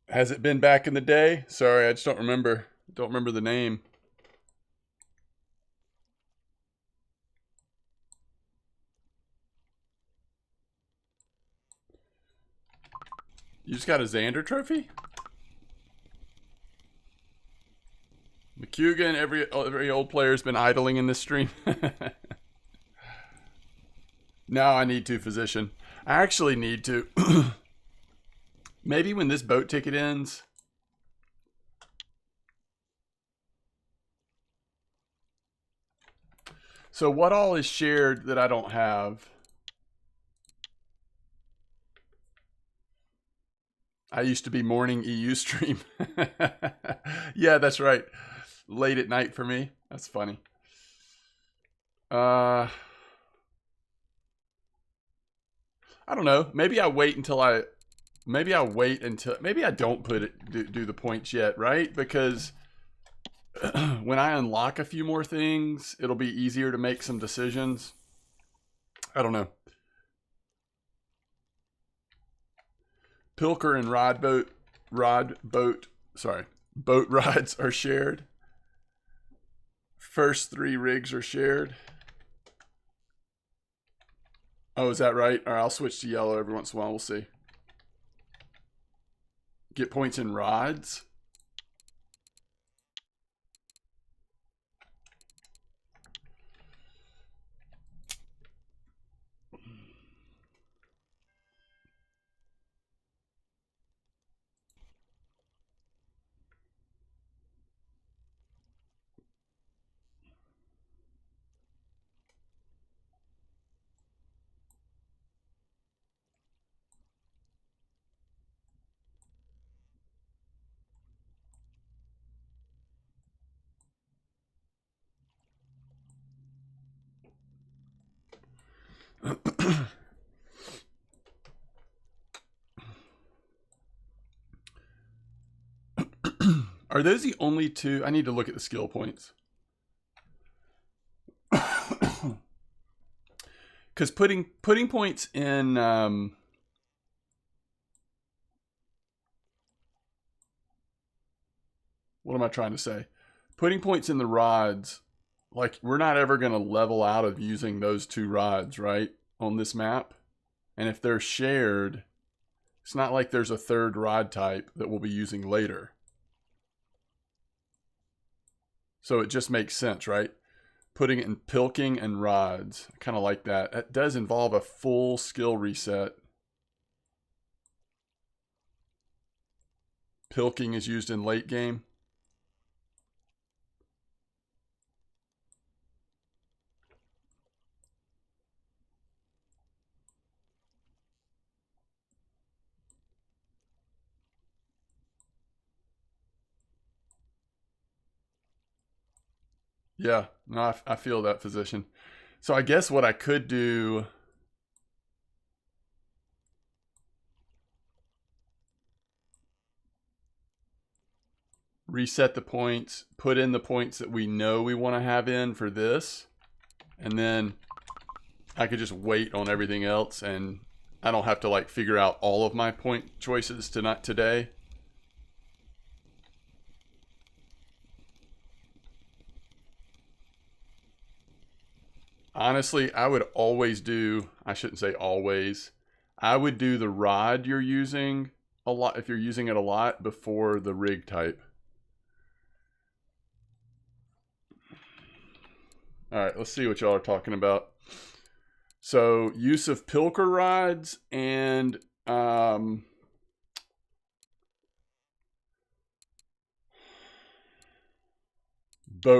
Has it been back in the day? Sorry, I just don't remember. Don't remember the name. You just got a Xander trophy? McCugan, every old player's been idling in this stream. Now I need to, physician. I actually need to. Maybe when this boat ticket ends. So what all is shared that I don't have? I used to be morning EU stream. Yeah, that's right. Late at night for me. That's funny. I don't know. Maybe I wait until maybe I don't put it do the points yet, right? Because when I unlock a few more things, it'll be easier to make some decisions. I don't know. Pilker and boat rides are shared. First 3 rigs are shared. Oh, is that right? All right, I'll switch to yellow every once in a while. We'll see. Get points in rods. Are those the only 2? I need to look at the skill points. Because putting points in what am I trying to say? Putting points in the rods, like we're not ever going to level out of using those 2 rods, right, on this map. And if they're shared, it's not like there's a 3rd rod type that we'll be using later. So it just makes sense, right? Putting it in pilking and rods. I kind of like that. It does involve a full skill reset. Pilking is used in late game. Yeah, no, I feel that, physician. So I guess what I could do... reset the points, put in the points that we know we want to have in for this, and then I could just wait on everything else, and I don't have to like figure out all of my point choices today. Honestly, I would always do, I shouldn't say always, I would do the rod you're using a lot, if you're using it a lot, before the rig type. All right, let's see what y'all are talking about. So, use of pilker rods and boat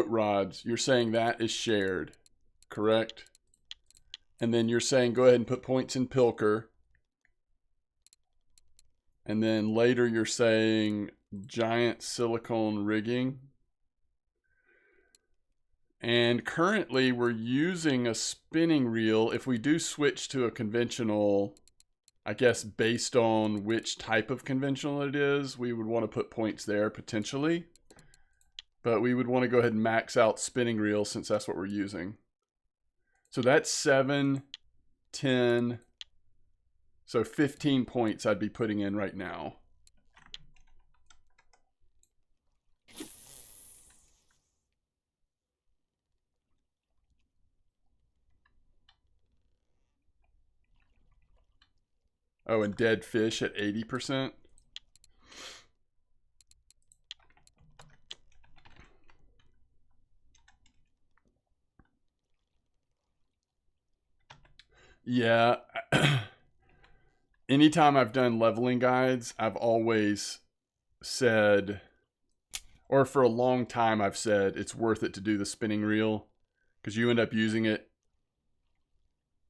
rods. You're saying that is shared, correct? And then you're saying go ahead and put points in pilker. And then later you're saying giant silicone rigging. And currently we're using a spinning reel. If we do switch to a conventional, I guess based on which type of conventional it is, we would want to put points there potentially. But we would want to go ahead and max out spinning reel since that's what we're using. So that's 7, 10, so 15 points I'd be putting in right now. Oh, and dead fish at 80%. Yeah. Anytime I've done leveling guides, I've always said, or for a long time I've said, it's worth it to do the spinning reel because you end up using it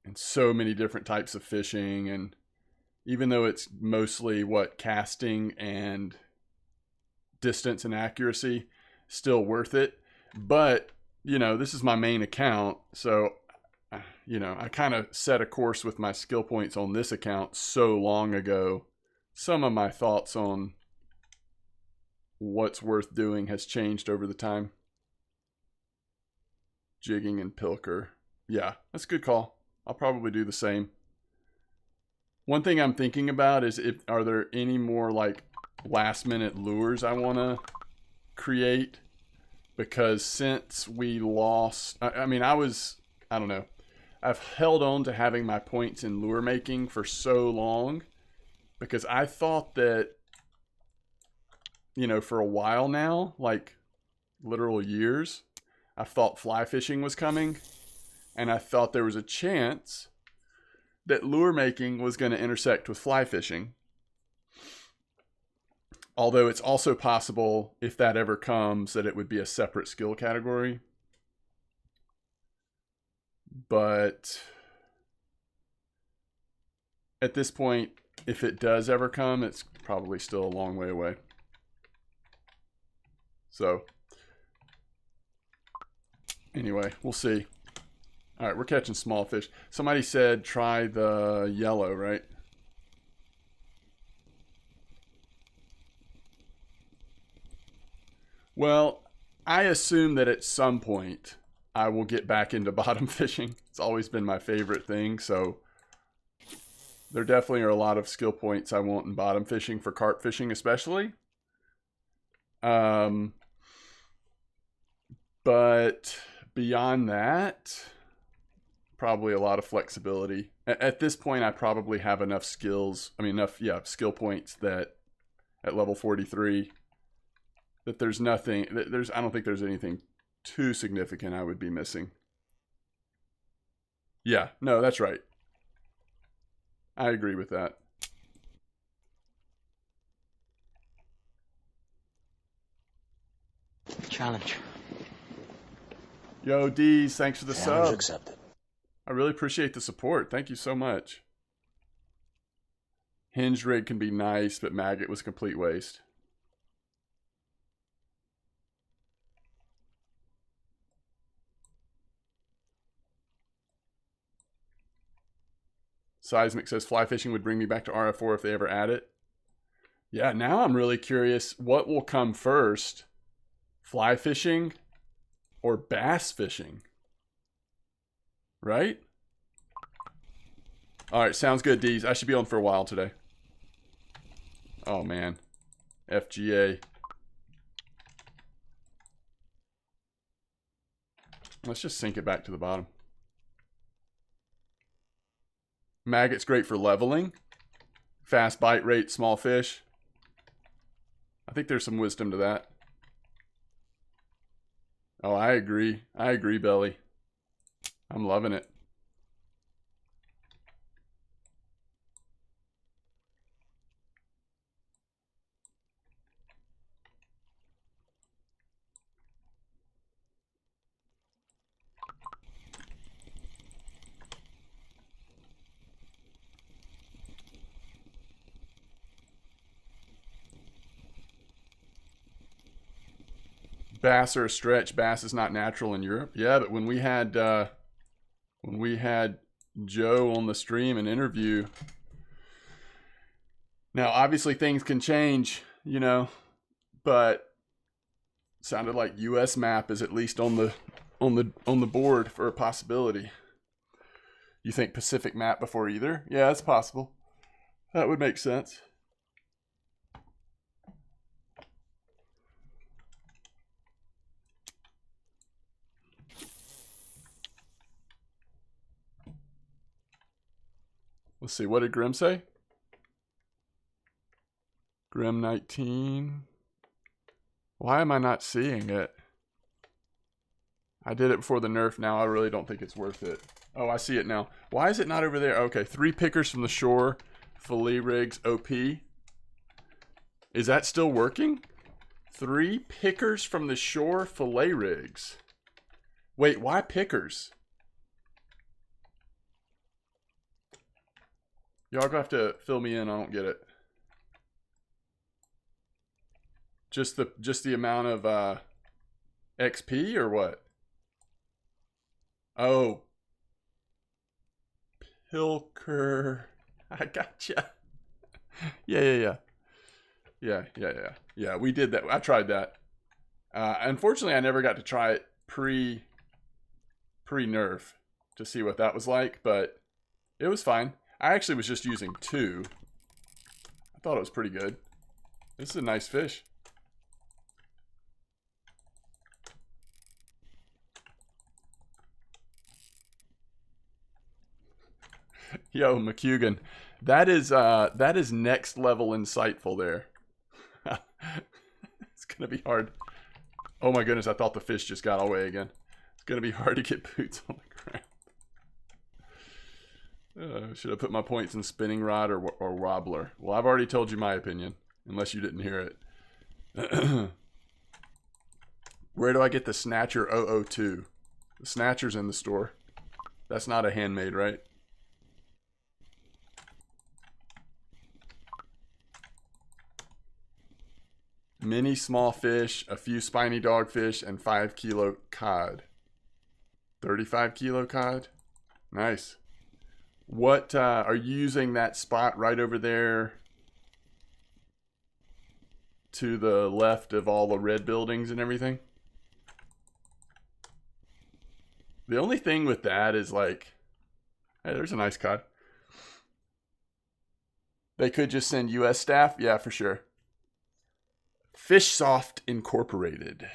in so many different types of fishing. And even though it's mostly casting and distance and accuracy, still worth it. But, you know, this is my main account. So, you know, I kind of set a course with my skill points on this account so long ago. Some of my thoughts on what's worth doing has changed over the time. Jigging and pilker. Yeah, that's a good call. I'll probably do the same. One thing I'm thinking about is are there any more like last minute lures I want to create? Because since we lost, I don't know. I've held on to having my points in lure making for so long because I thought that, you know, for a while now, like literal years, I thought fly fishing was coming, and I thought there was a chance that lure making was going to intersect with fly fishing. Although it's also possible, if that ever comes, that it would be a separate skill category. But at this point, if it does ever come, it's probably still a long way away. So anyway, we'll see. All right, we're catching small fish. Somebody said try the yellow, right? Well, I assume that at some point I will get back into bottom fishing. It's always been my favorite thing, so there definitely are a lot of skill points I want in bottom fishing for carp fishing especially. But beyond that, probably a lot of flexibility. At this point, I probably have enough skills. I mean, skill points that at level 43 that there's nothing. I don't think there's anything too significant I would be missing. Yeah, no, that's right. I agree with that. Challenge. Yo, D's, thanks for the Challenge sub. accepted. I really appreciate the support. Thank you so much. Hinge rig can be nice, but maggot was a complete waste. Seismic says fly fishing would bring me back to RF4 if they ever add it. Yeah, now I'm really curious what will come first. Fly fishing or bass fishing, right? All right, sounds good, D's. I should be on for a while today. Oh, man. FGA. Let's just sink it back to the bottom. Maggot's great for leveling. Fast bite rate, small fish. I think there's some wisdom to that. Oh, I agree. I agree, Belly. I'm loving it. Bass are a stretch. Bass is not natural in Europe. Yeah, but when we had Joe on the stream and interview, now obviously things can change, you know, but sounded like US map is at least on the board for a possibility. You think Pacific map before either? Yeah, that's possible. That would make sense. Let's see, what did Grim say? Grim 19. Why am I not seeing it? I did it before the nerf. Now I really don't think it's worth it. Oh, I see it now. Why is it not over there? Okay, 3 pickers from the shore. Fillet rigs OP. Is that still working? 3 pickers from the shore fillet rigs. Wait, why pickers? Y'all gonna have to fill me in. I don't get it. Just the amount of XP or what? Oh, Pilker. I gotcha. Yeah. Yeah, we did that. I tried that. Unfortunately, I never got to try it pre-nerf to see what that was like, but it was fine. I actually was just using 2. I thought it was pretty good. This is a nice fish. Yo, McCugan, that is next level insightful there. It's gonna be hard. Oh my goodness, I thought the fish just got away again. It's gonna be hard to get boots on the ground. Should I put my points in spinning rod or wobbler? Well, I've already told you my opinion, unless you didn't hear it. Where do I get the Snatcher 002? The Snatcher's in the store. That's not a handmade, right? Mini small fish, a few spiny dogfish, and 5 kilo cod. 35 kilo cod? Nice. What, are you using that spot right over there to the left of all the red buildings and everything? The only thing with that is like, hey, there's a nice cod. They could just send US staff? Yeah, for sure. Fish Soft Incorporated.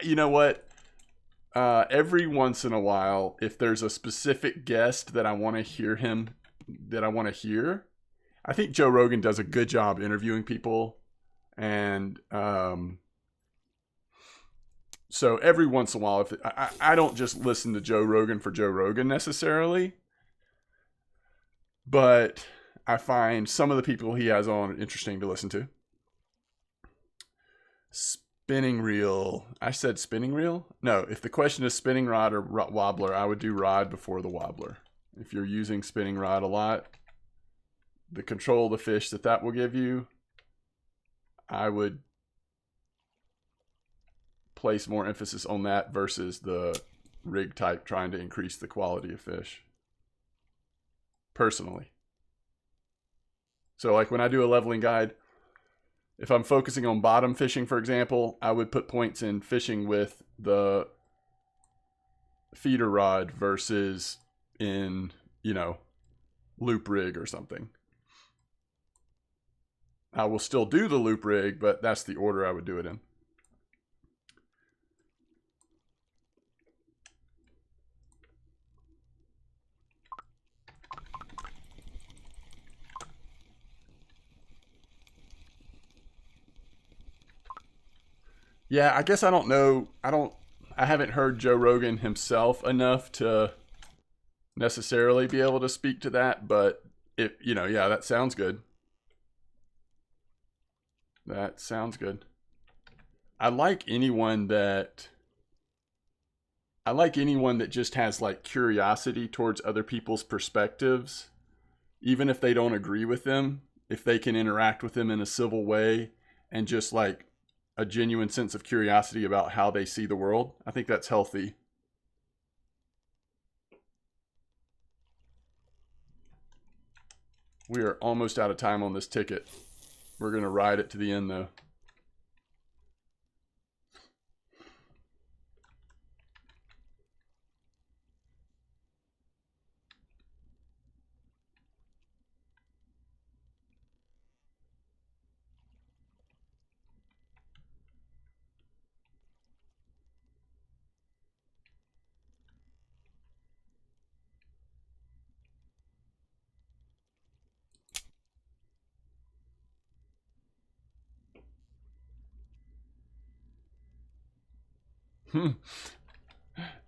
You know what? Every once in a while, if there's a specific guest that I want to hear I think Joe Rogan does a good job interviewing people, and so every once in a while, if I don't just listen to Joe Rogan for Joe Rogan necessarily, but I find some of the people he has on interesting to listen to. Spinning reel. I said spinning reel? No, if the question is spinning rod or wobbler, I would do rod before the wobbler. If you're using spinning rod a lot, the control of the fish that will give you, I would place more emphasis on that versus the rig type trying to increase the quality of fish. Personally. So like when I do a leveling guide, if I'm focusing on bottom fishing, for example, I would put points in fishing with the feeder rod versus in, loop rig or something. I will still do the loop rig, but that's the order I would do it in. Yeah, I guess I don't know. I haven't heard Joe Rogan himself enough to necessarily be able to speak to that, but yeah, that sounds good. That sounds good. I like anyone that just has like curiosity towards other people's perspectives, even if they don't agree with them, if they can interact with them in a civil way and just like a genuine sense of curiosity about how they see the world. I think that's healthy. We are almost out of time on this ticket. We're going to ride it to the end though.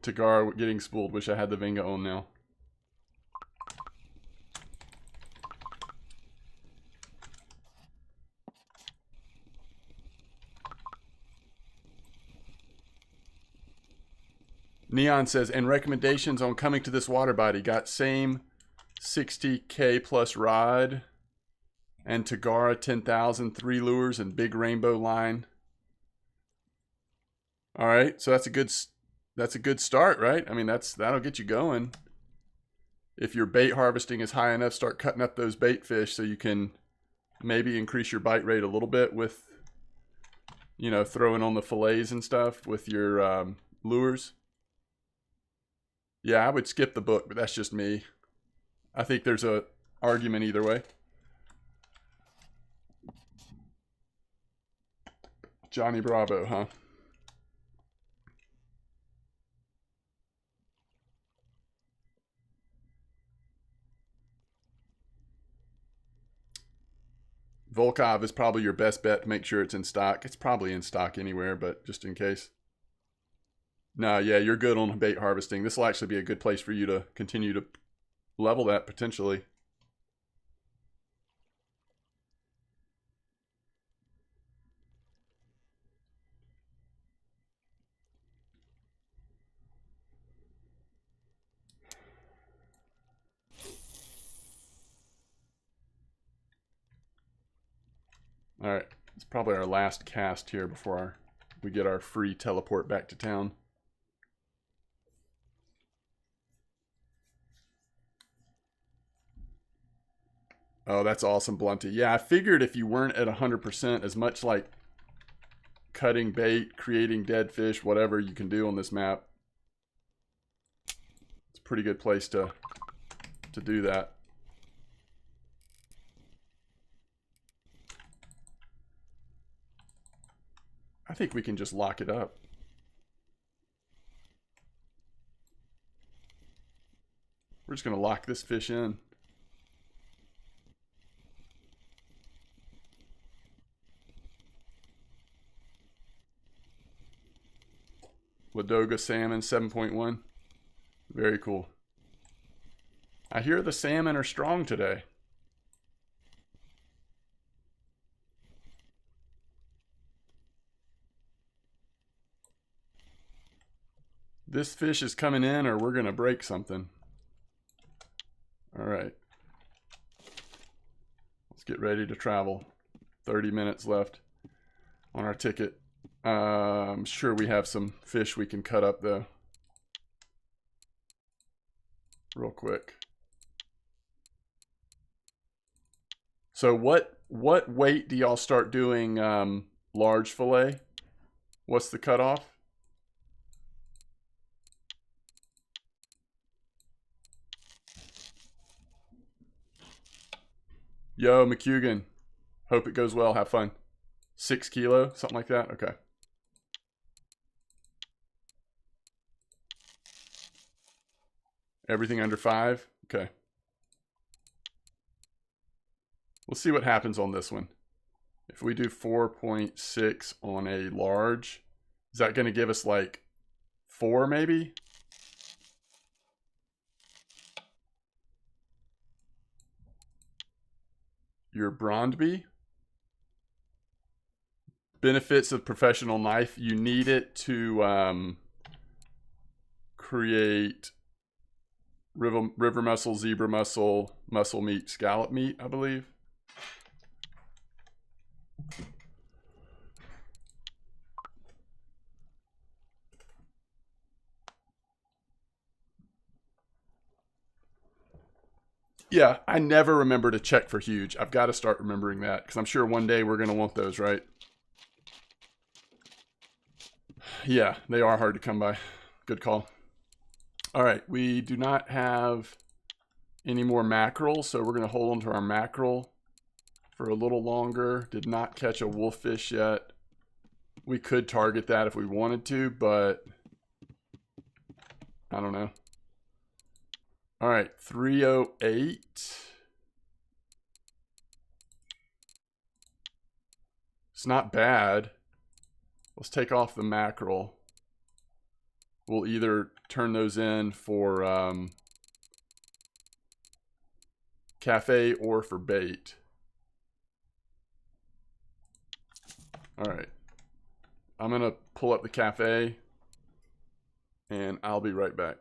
Tagar getting spooled. Wish I had the Venga on now. Neon says, and recommendations on coming to this water body. Got same 60K plus rod and Tagara 10,000, 3 lures and big rainbow line. All right, so that's a good start, right? I mean, that'll get you going. If your bait harvesting is high enough, start cutting up those bait fish so you can maybe increase your bite rate a little bit with, throwing on the fillets and stuff with your lures. Yeah, I would skip the book, but that's just me. I think there's a argument either way. Johnny Bravo, huh? Volkov is probably your best bet to make sure it's in stock. It's probably in stock anywhere, but just in case. No, yeah, you're good on bait harvesting. This will actually be a good place for you to continue to level that potentially. All right, it's probably our last cast here before we get our free teleport back to town. Oh, that's awesome, Blunty. Yeah, I figured if you weren't at 100%, as much like cutting bait, creating dead fish, whatever you can do on this map, it's a pretty good place to do that. I think we can just lock it up. We're just going to lock this fish in. Ladoga salmon 7.1. Very cool. I hear the salmon are strong today. This fish is coming in or we're going to break something. All right. Let's get ready to travel. 30 minutes left on our ticket. I'm sure we have some fish we can cut up though. Real quick. So what weight do y'all start doing large fillet? What's the cutoff? Yo, McCugan. Hope it goes well. Have fun. 6 kilo, something like that. Okay. Everything under 5. Okay. We'll see what happens on this one. If we do 4.6 on a large, is that going to give us like 4 maybe? Your Brondby. Benefits of professional knife. You need it to create river mussel, zebra mussel, mussel meat, scallop meat, I believe. Yeah, I never remember to check for huge. I've got to start remembering that because I'm sure one day we're going to want those, right? Yeah, they are hard to come by. Good call. All right, we do not have any more mackerel, so we're going to hold on to our mackerel for a little longer. Did not catch a wolffish yet. We could target that if we wanted to, but I don't know. All right, 308. It's not bad. Let's take off the mackerel. We'll either turn those in for cafe or for bait. All right. I'm going to pull up the cafe and I'll be right back.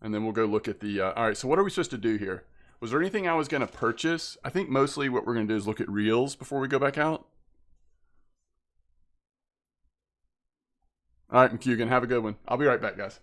And then we'll go look at the, all right, so what are we supposed to do here? Was there anything I was going to purchase? I think mostly what we're going to do is look at reels before we go back out. All right, McCugan, have a good one. I'll be right back, guys.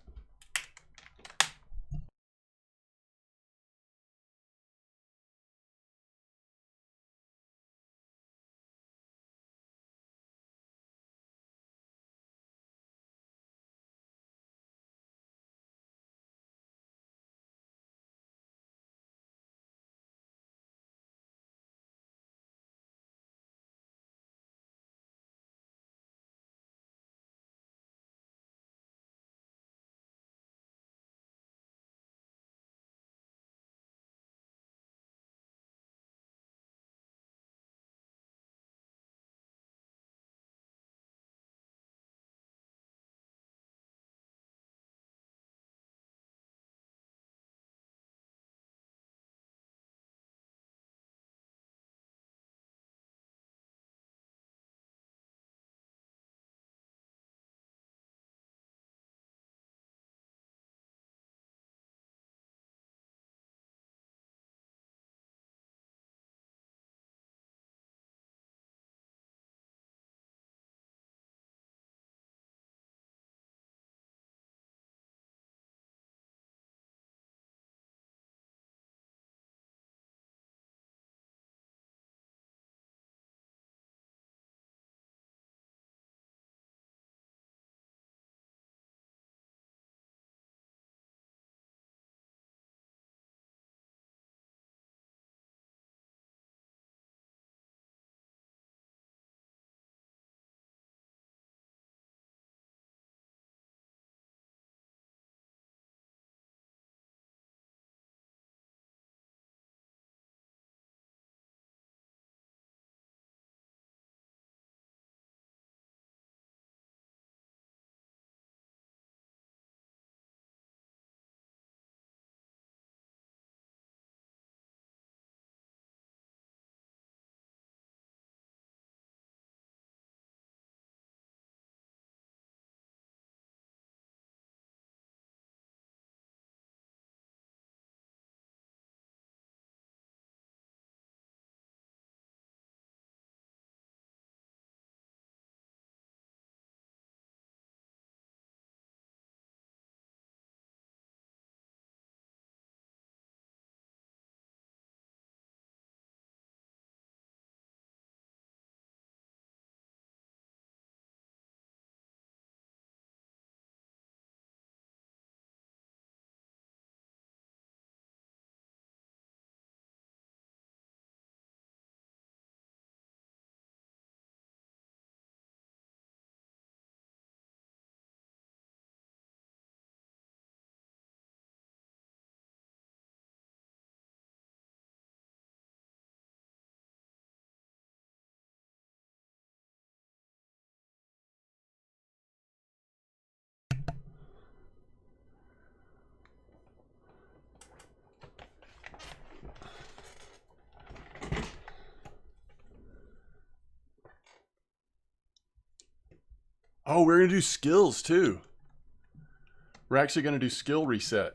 Oh, we're going to do skills too. We're actually going to do skill reset.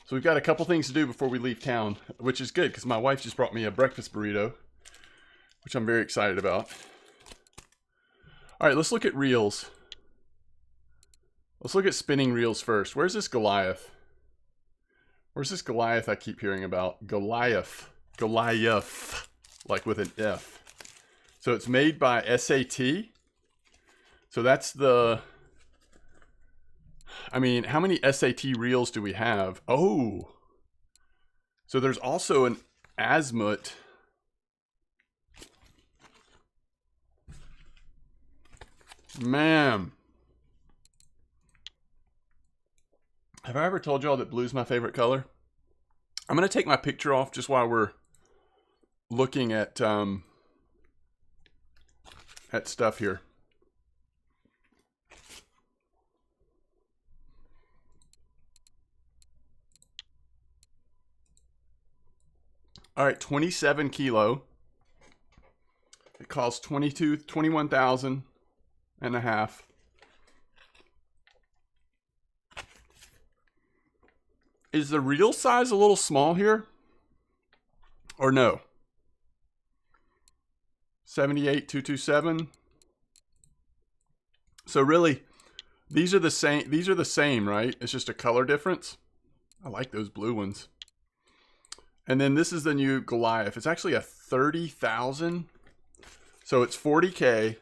So we've got a couple things to do before we leave town, which is good because my wife just brought me a breakfast burrito, which I'm very excited about. All right, let's look at reels. Let's look at spinning reels first. Where's this Goliath? Where's this Goliath I keep hearing about? Goliath. Goliath. Like with an F. So it's made by SAT. So that's the... I mean, how many SAT reels do we have? Oh! So there's also an Azimuth. Man. Have I ever told y'all that blue's my favorite color? I'm going to take my picture off just while we're looking at stuff here. All right, 27 kilo. It costs 21,000 and a half. Is the reel size a little small here? Or no? 78,227. So really, these are the same, right? It's just a color difference. I like those blue ones. And then this is the new Goliath. It's actually a 30,000. So it's 40K.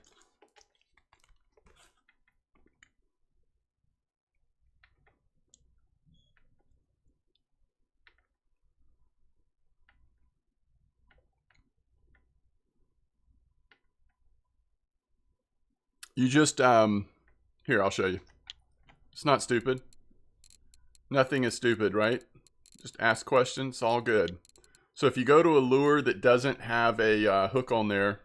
You just, here, I'll show you. It's not stupid. Nothing is stupid, right? Just ask questions, all good. So if you go to a lure that doesn't have a hook on there,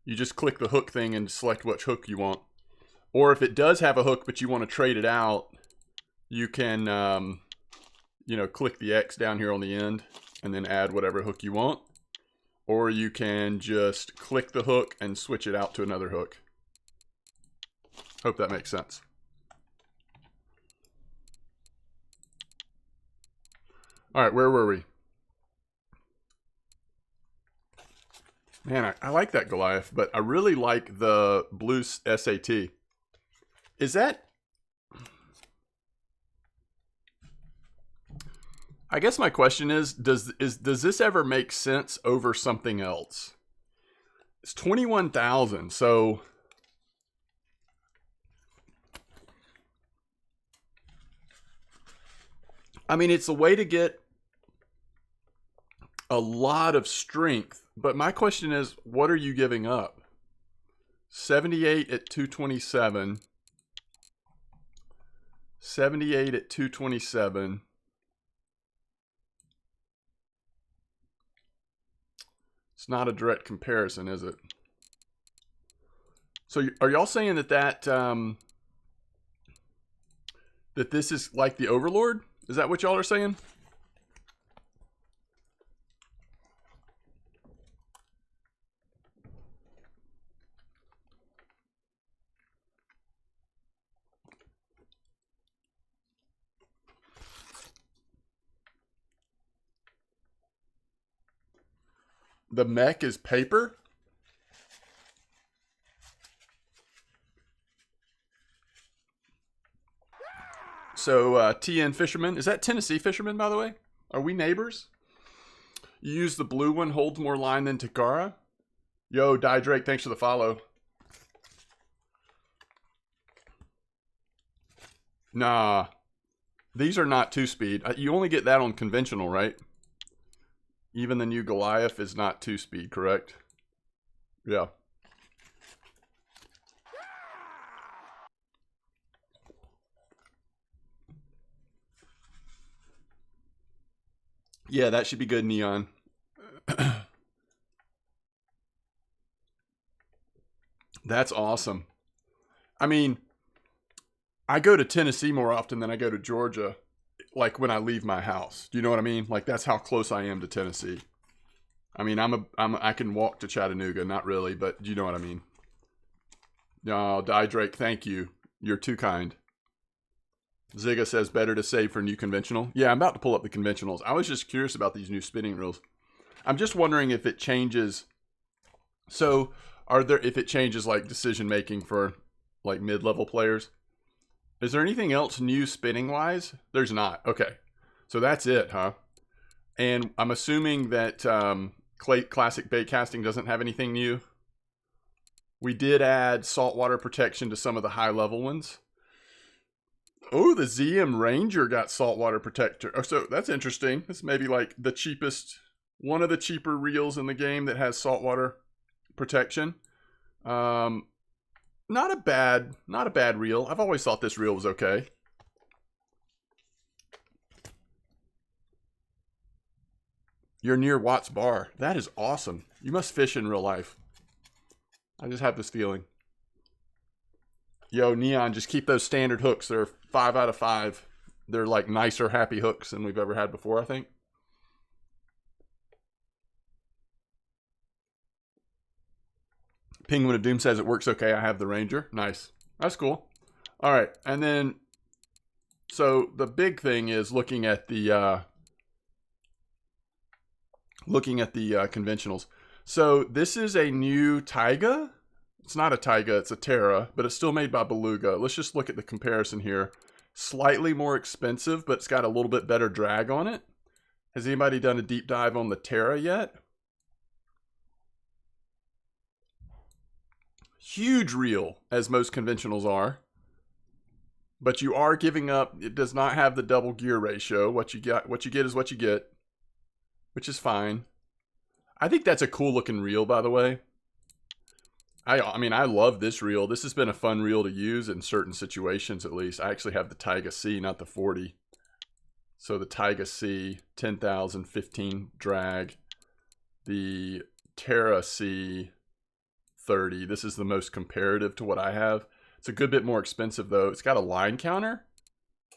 you just click the hook thing and select which hook you want. Or if it does have a hook but you want to trade it out, you can, you know, click the X down here on the end and then add whatever hook you want. Or you can just click the hook and switch it out to another hook. Hope that makes sense. All right, where were we? Man, I like that Goliath, but I really like the blue SAT. Is that... I guess my question is, does this ever make sense over something else? It's 21,000, so... I mean, it's a way to get a lot of strength, but my question is, what are you giving up? 78 at 227. 78 at 227. It's not a direct comparison, is it? So are y'all saying that that this is like the Overlord? Is that what y'all are saying? The mech is paper? So, TN Fisherman. Is that Tennessee Fisherman, by the way? Are we neighbors? You use the blue one, holds more line than Takara? Yo, Die Drake, thanks for the follow. Nah. These are not 2-speed. You only get that on conventional, right? Even the new Goliath is not 2-speed, correct? Yeah. Yeah, that should be good, Neon. That's awesome. I mean, I go to Tennessee more often than I go to Georgia, like when I leave my house. Do you know what I mean? Like, that's how close I am to Tennessee. I mean, I can walk to Chattanooga, not really, but you know what I mean. No, Die Drake, thank you. You're too kind. Ziga says better to save for new conventional. Yeah, I'm about to pull up the conventionals. I was just curious about these new spinning reels. I'm just wondering if it changes. So, if it changes like decision making for like mid-level players? Is there anything else new spinning wise? There's not. Okay. So that's it, huh? And I'm assuming that classic bait casting doesn't have anything new. We did add saltwater protection to some of the high level ones. Oh, the ZM Ranger got saltwater protector. Oh, so that's interesting. This may be like the cheapest, one of the cheaper reels in the game that has saltwater protection. Not a bad reel. I've always thought this reel was okay. You're near Watts Bar. That is awesome. You must fish in real life. I just have this feeling. Yo, Neon, just keep those standard hooks. They're 5 out of 5. They're like nicer, happy hooks than we've ever had before, I think. Penguin of Doom says it works okay. I have the Ranger. Nice. That's cool. All right. And then, so the big thing is looking at the conventionals. So this is a new Taiga. It's not a Taiga, it's a Terra, but it's still made by Beluga. Let's just look at the comparison here. Slightly more expensive, but it's got a little bit better drag on it. Has anybody done a deep dive on the Terra yet? Huge reel, as most conventionals are. But you are giving up, it does not have the double gear ratio. What you get is what you get, which is fine. I think that's a cool looking reel, by the way. I mean, I love this reel. This has been a fun reel to use in certain situations, at least. I actually have the Taiga C, not the 40. So the Taiga C, 10,000, 15 drag. The Terra C, 30. This is the most comparative to what I have. It's a good bit more expensive, though. It's got a line counter.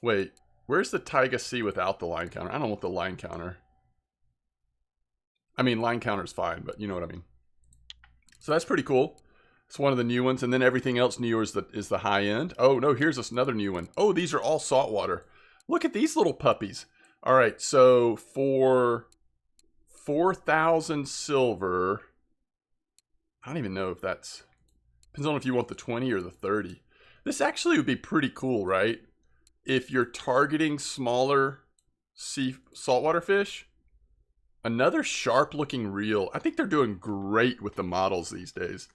Wait, where's the Taiga C without the line counter? I don't want the line counter. I mean, line counter is fine, but you know what I mean. So that's pretty cool. It's one of the new ones, and then everything else new is the high end. Oh, no, here's another new one. Oh, these are all saltwater. Look at these little puppies. All right, so for 4,000 silver, I don't even know if that's... Depends on if you want the 20 or the 30. This actually would be pretty cool, right? If you're targeting smaller saltwater fish. Another sharp-looking reel. I think they're doing great with the models these days.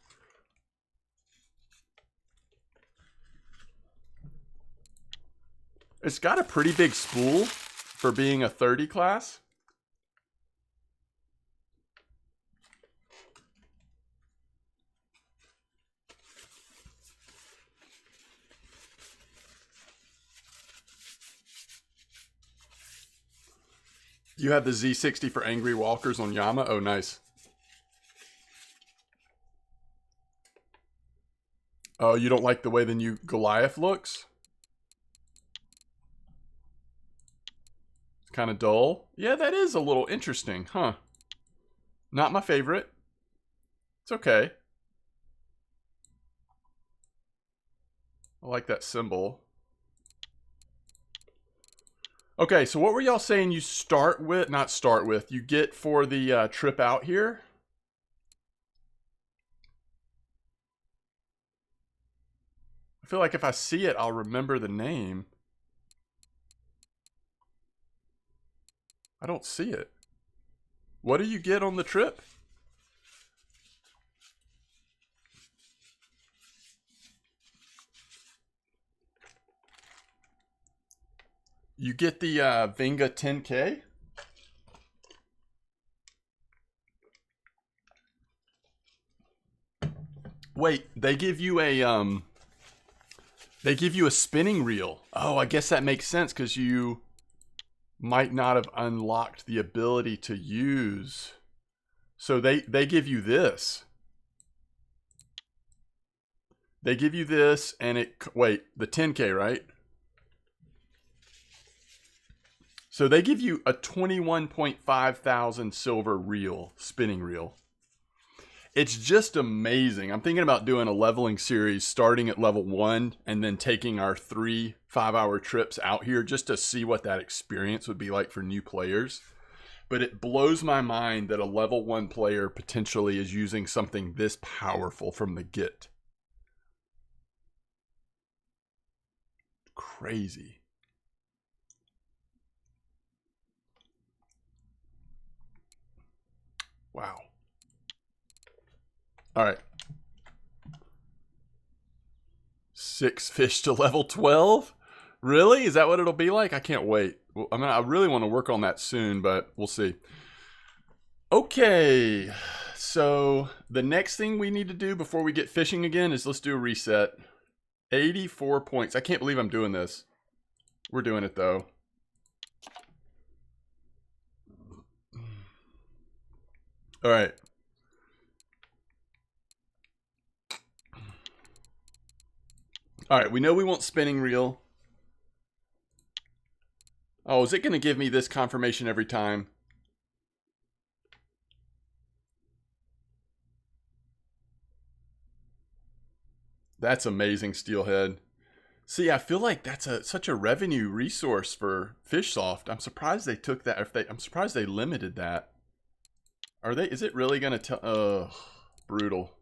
It's got a pretty big spool for being a 30 class. You have the Z60 for Angry Walkers on Yama? Oh, nice. Oh, you don't like the way the new Goliath looks? It's kind of dull. Yeah, that is a little interesting, huh? Not my favorite. It's okay. I like that symbol. Okay, so what were y'all saying you start with, not start with, you get for the trip out here? I feel like if I see it, I'll remember the name. I don't see it. What do you get on the trip? You get the Venga 10K? Wait, they give you a spinning reel. Oh, I guess that makes sense because you might not have unlocked the ability to use. So they give you this. They give you this and wait, the 10K, right? So they give you a 21.5 thousand silver reel, spinning reel. It's just amazing. I'm thinking about doing a leveling series starting at level 1 and then taking our 3 5-hour trips out here just to see what that experience would be like for new players. But it blows my mind that a level 1 player potentially is using something this powerful from the get. Crazy. Wow. All right. 6 fish to level 12? Really? Is that what it'll be like? I can't wait. Well, I mean, I really want to work on that soon, but we'll see. Okay. So the next thing we need to do before we get fishing again is let's do a reset. 84 points. I can't believe I'm doing this. We're doing it though. All right. All right, we know we want spinning reel. Oh, is it going to give me this confirmation every time? That's amazing, Steelhead. See, I feel like that's such a revenue resource for FishSoft. I'm surprised they took that. I'm surprised they limited that. Are they? Is it really going to tell? Ugh, brutal.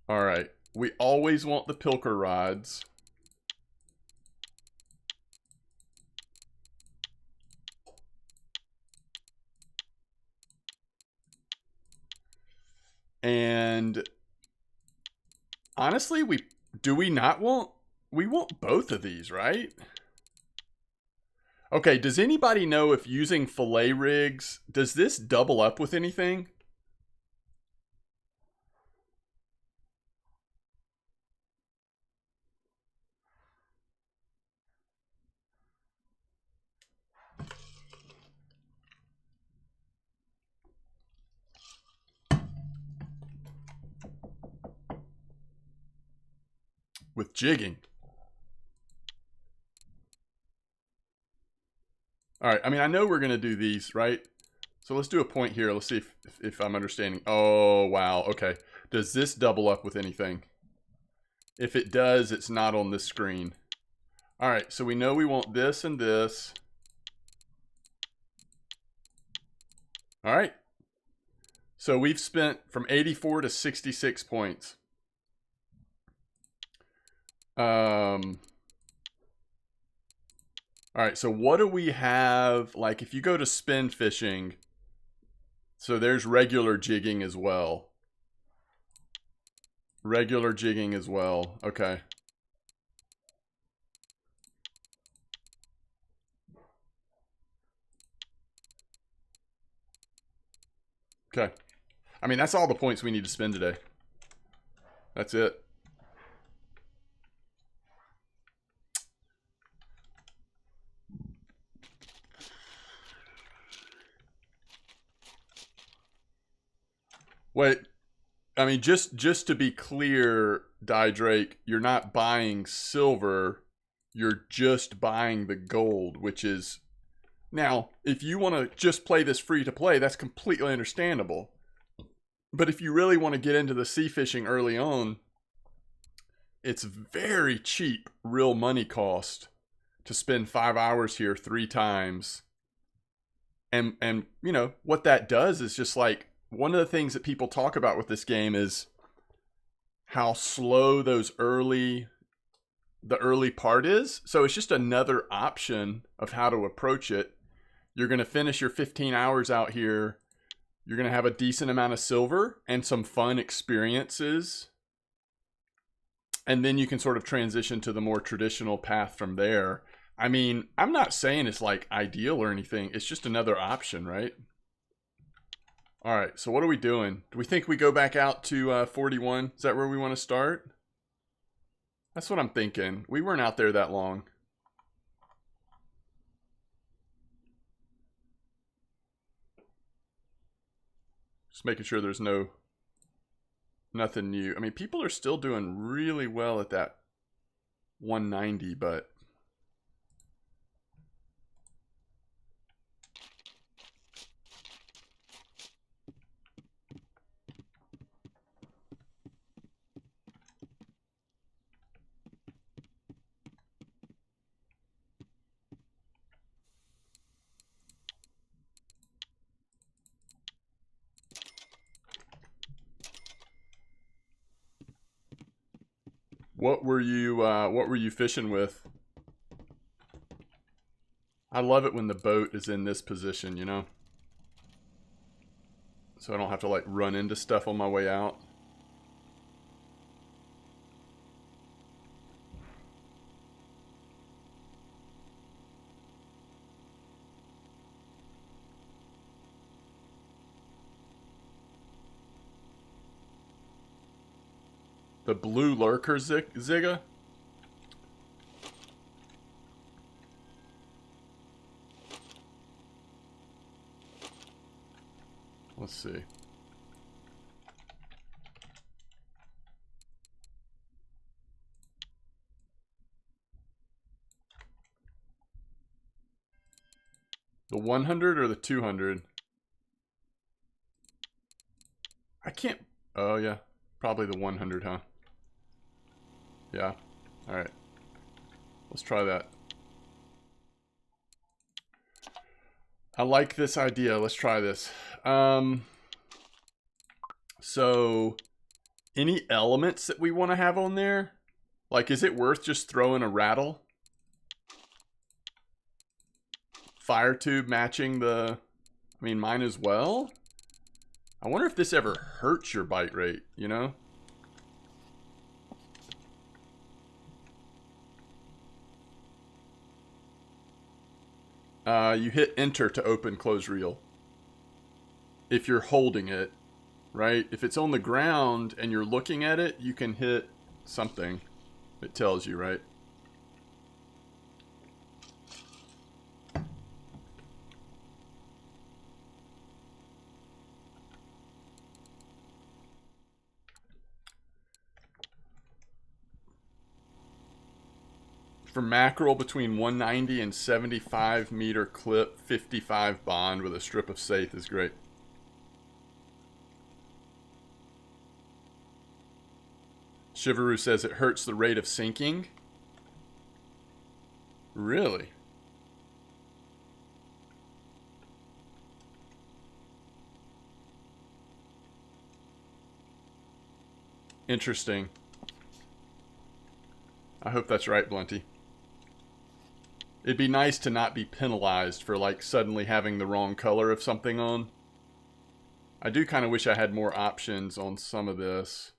All right. We always want the pilker rods. And honestly, we want both of these, right? Okay, does anybody know if using fillet rigs, does this double up with anything? With jigging. All right, I mean, I know we're going to do these, right? So let's do a point here. Let's see if I'm understanding. Oh, wow. Okay. Does this double up with anything? If it does, it's not on this screen. All right, so we know we want this and this. All right. So we've spent from 84 to 66 points. All right, so what do we have? Like, if you go to spin fishing, so there's regular jigging as well. Regular jigging as well. Okay. Okay. I mean, that's all the points we need to spend today. That's it. Wait, I mean, just to be clear, Drake, you're not buying silver. You're just buying the gold, which is... Now, if you want to just play this free to play, that's completely understandable. But if you really want to get into the sea fishing early on, it's very cheap, real money cost to spend 5 hours here 3 times. And you know, what that does is just like, one of the things that people talk about with this game is how slow the early part is. So it's just another option of how to approach it. You're going to finish your 15 hours out here. You're going to have a decent amount of silver and some fun experiences. And then you can sort of transition to the more traditional path from there. I mean, I'm not saying it's like ideal or anything. It's just another option, right? All right, so what are we doing? Do we think we go back out to 41? Is that where we want to start? That's what I'm thinking. We weren't out there that long. Just making sure there's nothing new. I mean, people are still doing really well at that 190, but... what were you fishing with? I love it when the boat is in this position, you know? So I don't have to like run into stuff on my way out. The blue lurker Zigga? Let's see. The 100 or the 200? I can't... Oh, yeah. Probably the 100, huh? Yeah. Alright. Let's try that. I like this idea. Let's try this. So, any elements that we want to have on there? Like, is it worth just throwing a rattle? Fire tube matching the... I mean, mine as well? I wonder if this ever hurts your bite rate, you know? You hit enter to open close reel. If you're holding it, right? If it's on the ground and you're looking at it, you can hit something. It tells you, right? For mackerel, between 190 and 75 meter clip, 55 bond with a strip of saith is great. Shivaru says it hurts the rate of sinking. Really? Interesting. I hope that's right, Blunty. It'd be nice to not be penalized for like suddenly having the wrong color of something on. I do kind of wish I had more options on some of this.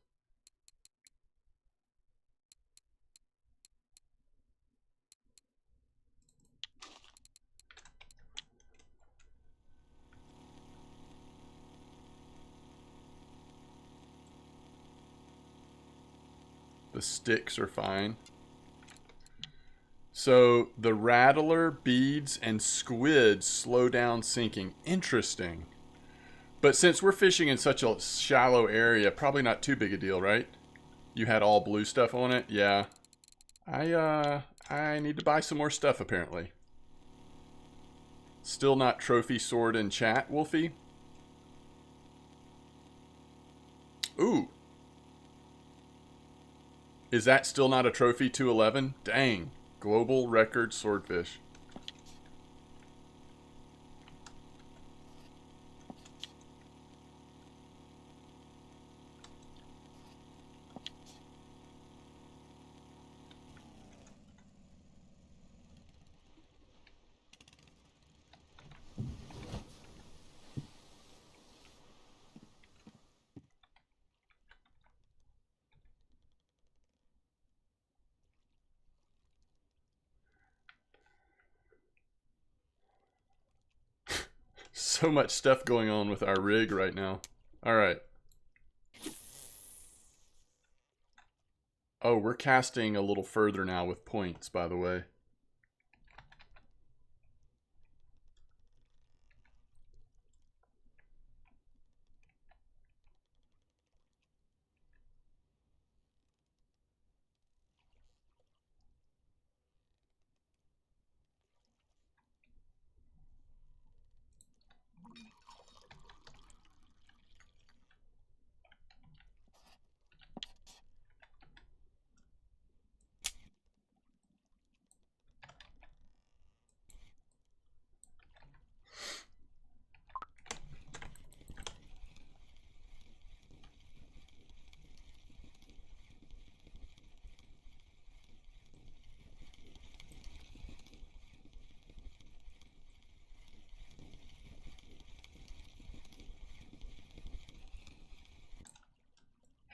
The sticks are fine. So the rattler, beads, and squid slow down sinking. Interesting. But since we're fishing in such a shallow area, probably not too big a deal, right? You had all blue stuff on it? Yeah. I need to buy some more stuff, apparently. Still not trophy sword in chat, Wolfie? Ooh. Is that still not a trophy 211? Dang. Global record swordfish. So much stuff going on with our rig right now. Alright. Oh, we're casting a little further now with points, by the way.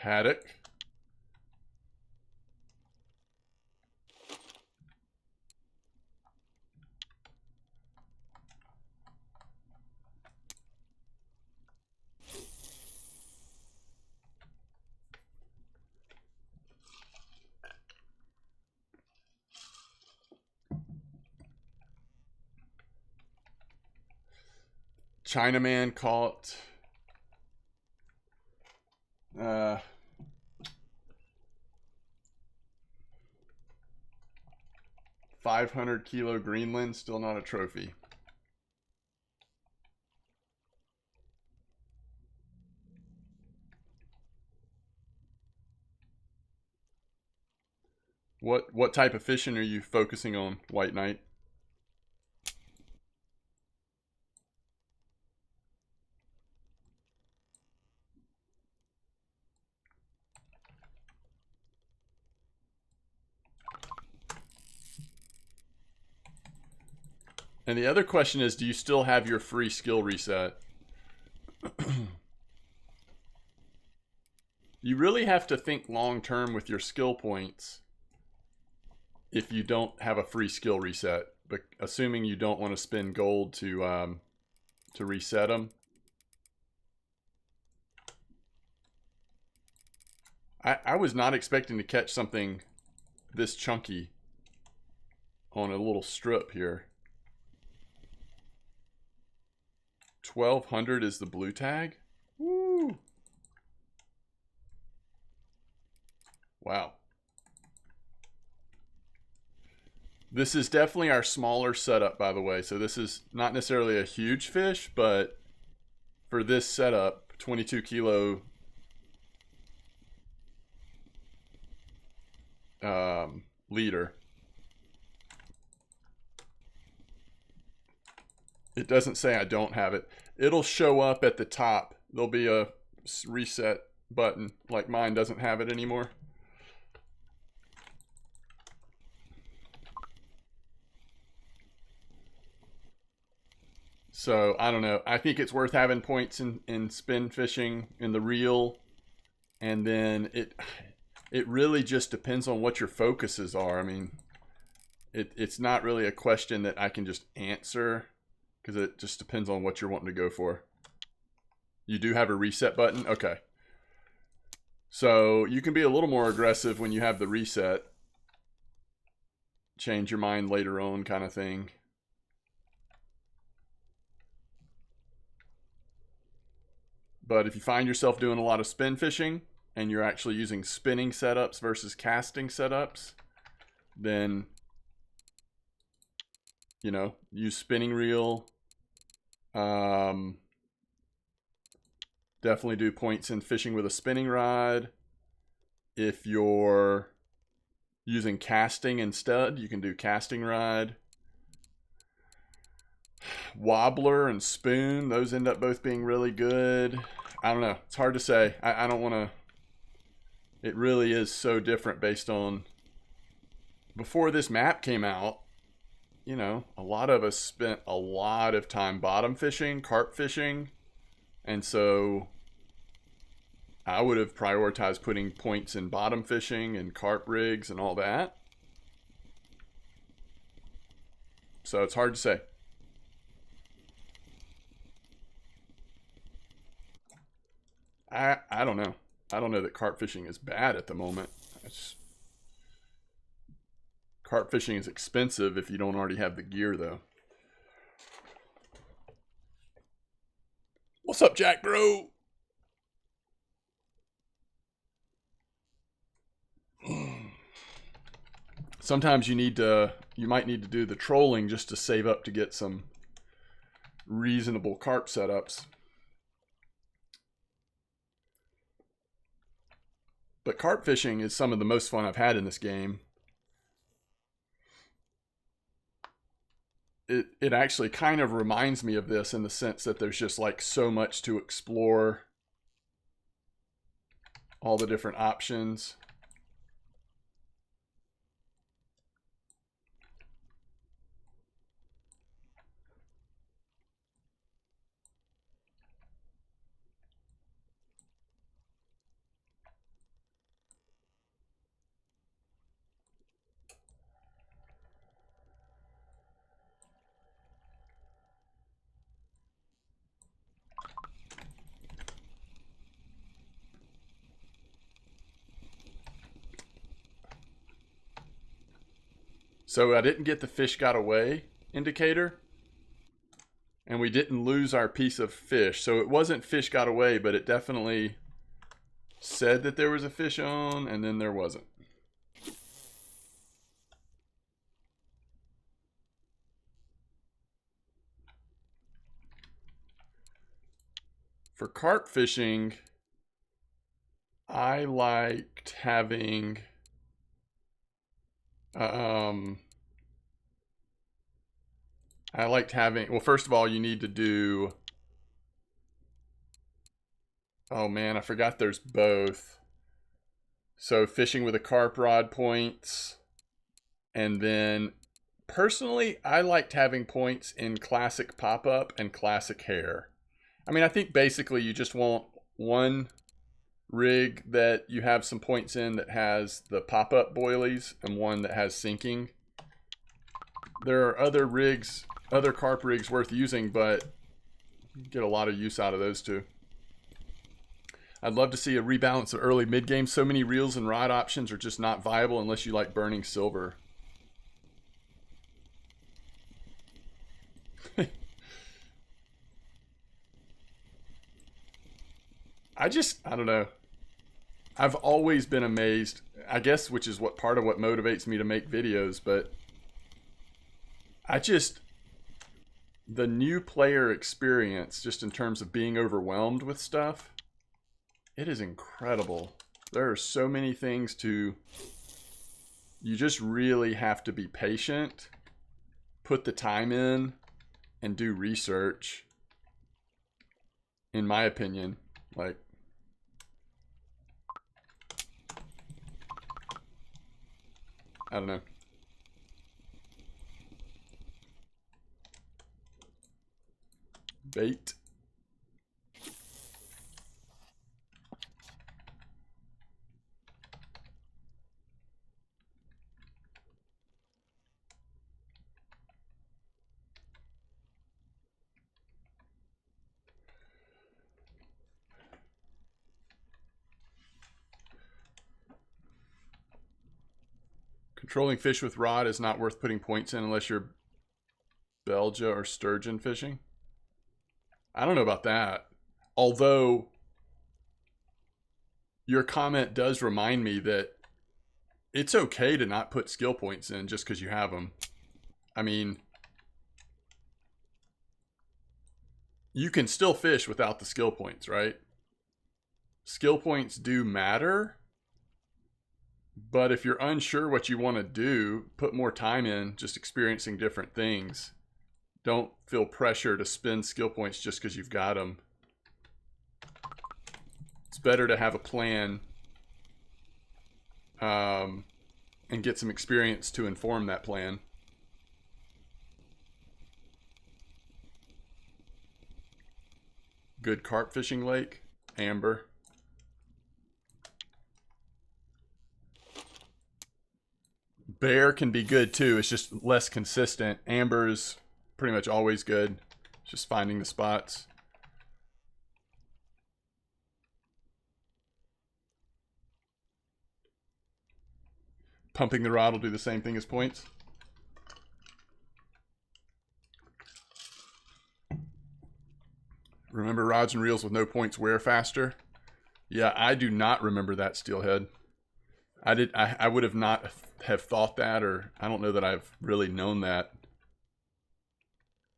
Haddock. Chinaman caught 500 kilo Greenland, still not a trophy. What type of fishing are you focusing on, White Knight? And the other question is, do you still have your free skill reset? You really have to think long term with your skill points if you don't have a free skill reset, but assuming you don't want to spend gold to reset them. I was not expecting to catch something this chunky on a little strip here. 1200 is the blue tag. Woo! Wow. This is definitely our smaller setup, by the way. So this is not necessarily a huge fish, but for this setup, 22 kilo leader. It doesn't say I don't have it. It'll show up at the top. There'll be a reset button, like mine doesn't have it anymore. So I don't know. I think it's worth having points in spin fishing in the reel, and then it really just depends on what your focuses are. I mean, it's not really a question that I can just answer because it just depends on what you're wanting to go for. You do have a reset button? Okay. So you can be a little more aggressive when you have the reset. Change your mind later on kind of thing. But if you find yourself doing a lot of spin fishing and you're actually using spinning setups versus casting setups, then, you know, use spinning reel. Definitely do points in fishing with a spinning rod. If you're using casting instead, you can do casting rod. Wobbler and spoon, those end up both being really good. I don't know. It's hard to say. I don't want to... It really is so different based on... Before this map came out, you know, a lot of us spent a lot of time bottom fishing, carp fishing, and so I would have prioritized putting points in bottom fishing and carp rigs and all that. So it's hard to say. I don't know. I don't know that carp fishing is bad at the moment. Carp fishing is expensive if you don't already have the gear, though. What's up, Jack Bro? Sometimes you might need to do the trolling just to save up to get some reasonable carp setups. But carp fishing is some of the most fun I've had in this game. It actually kind of reminds me of this in the sense that there's just like so much to explore. All the different options. So I didn't get the fish got away indicator, and we didn't lose our piece of fish. So it wasn't fish got away, but it definitely said that there was a fish on, and then there wasn't. For carp fishing, I liked having well, first of all, you need to do, oh man, I forgot there's both. So fishing with a carp rod points, and then personally, I liked having points in classic pop-up and classic hair. I mean, I think basically you just want one rig that you have some points in that has the pop-up boilies and one that has sinking. There are other rigs, other carp rigs worth using, but you get a lot of use out of those too. I'd love to see a rebalance of early mid-game. So many reels and rod options are just not viable unless you like burning silver. I don't know. I've always been amazed, I guess, which is what part of what motivates me to make videos, but the new player experience, just in terms of being overwhelmed with stuff, it is incredible. There are so many things you just really have to be patient, put the time in, and do research, in my opinion. Like, I don't know. Bait. Controlling fish with rod is not worth putting points in unless you're Belgia or sturgeon fishing. I don't know about that. Although your comment does remind me that it's okay to not put skill points in just because you have them. I mean, you can still fish without the skill points, right? Skill points do matter. But if you're unsure what you want to do, put more time in just experiencing different things. Don't feel pressure to spend skill points just because you've got them. It's better to have a plan and get some experience to inform that plan. Good carp fishing lake, amber. Bear can be good too. It's just less consistent. Amber's pretty much always good. It's just finding the spots. Pumping the rod will do the same thing as points. Remember rods and reels with no points wear faster? Yeah, I do not remember that, Steelhead. I would have not have thought that, or I don't know that I've really known that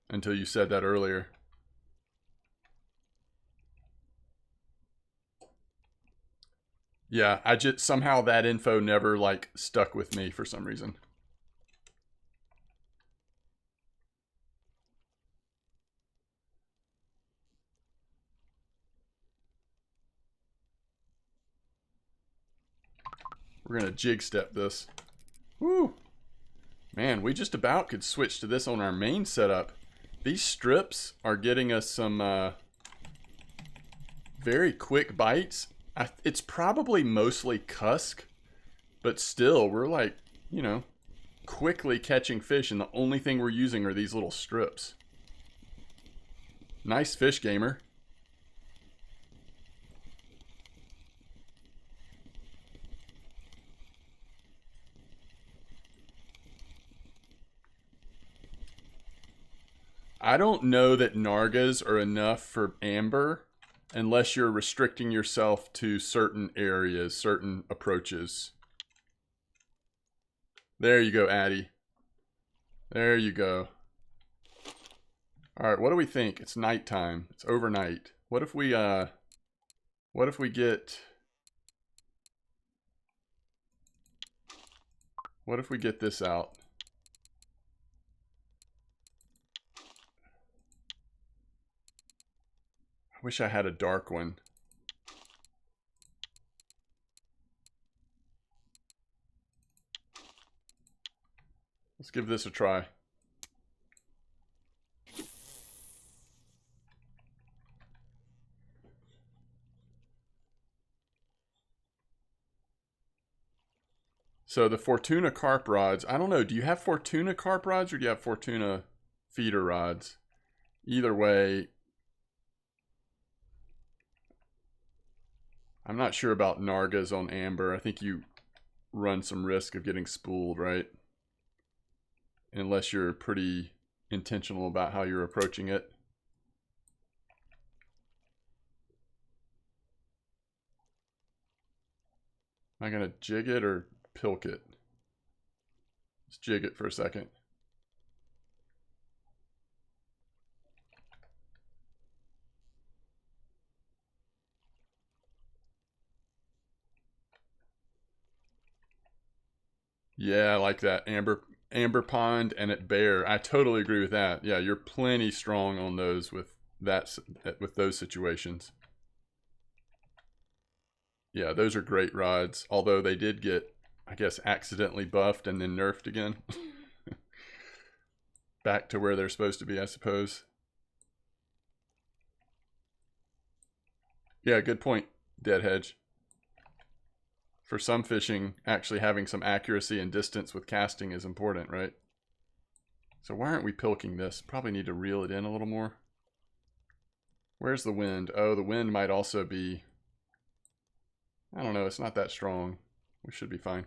until you said that earlier. Yeah, I just somehow that info never like stuck with me for some reason. We're gonna jig step this. Woo! Man, we just about could switch to this on our main setup. These strips are getting us some very quick bites. It's probably mostly cusk, but still, we're like, you know, quickly catching fish, and the only thing we're using are these little strips. Nice fish, gamer. I don't know that Nargas are enough for amber unless you're restricting yourself to certain areas, certain approaches. There you go, Addy. There you go. All right, what do we think? It's nighttime. It's overnight. What if we get this out? I wish I had a dark one. Let's give this a try. So the Fortuna carp rods, I don't know, do you have Fortuna carp rods or do you have Fortuna feeder rods? Either way, I'm not sure about Nargas on amber. I think you run some risk of getting spooled, right? Unless you're pretty intentional about how you're approaching it. Am I gonna jig it or pilk it? Let's jig it for a second. Yeah, I like that. Amber pond and at bear. I totally agree with that. Yeah, you're plenty strong on those with those situations. Yeah, those are great rods. Although they did get, I guess, accidentally buffed and then nerfed again. Back to where they're supposed to be, I suppose. Yeah, good point, Dead Hedge. For some fishing, actually having some accuracy and distance with casting is important, right? So why aren't we pilking this? Probably need to reel it in a little more. Where's the wind? Oh, the wind might also be... I don't know, it's not that strong. We should be fine.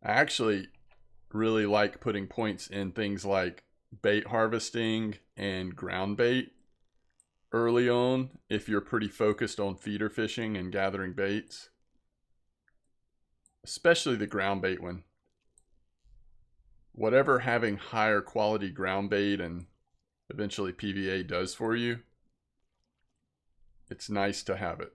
I actually really like putting points in things like bait harvesting and ground bait early on if you're pretty focused on feeder fishing and gathering baits. Especially the ground bait one. Whatever having higher quality ground bait and eventually PVA does for you, it's nice to have it.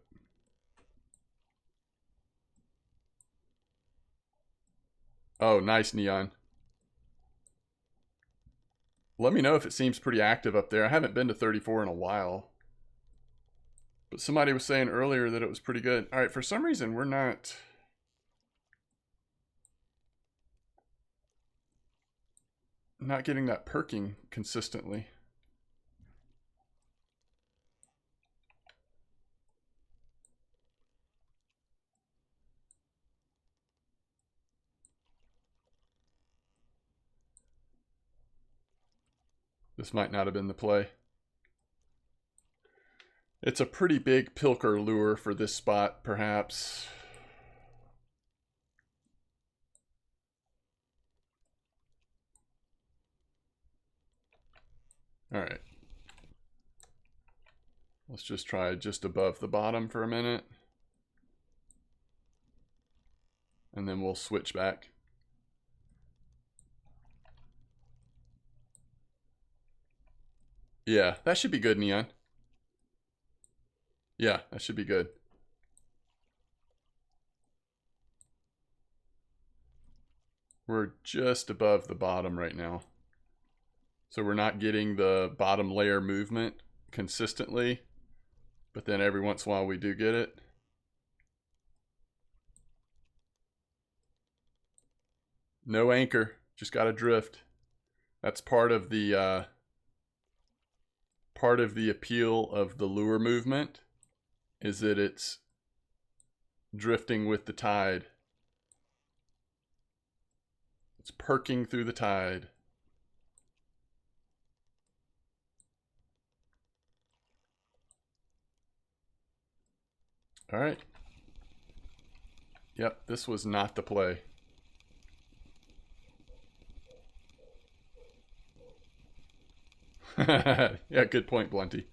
Oh, nice, Neon. Let me know if it seems pretty active up there. I haven't been to 34 in a while. But somebody was saying earlier that it was pretty good. All right, for some reason, we're not getting that perking consistently. This might not have been the play. It's a pretty big pilker lure for this spot, perhaps. All right. Let's just try just above the bottom for a minute. And then we'll switch back. Yeah, that should be good, Neon. Yeah, that should be good. We're just above the bottom right now. So we're not getting the bottom layer movement consistently, but then every once in a while we do get it. No anchor, just got to drift. That's part of the appeal of the lure movement, is that it's drifting with the tide. It's perking through the tide. All right. Yep, this was not the play. Yeah, good point, Blunty.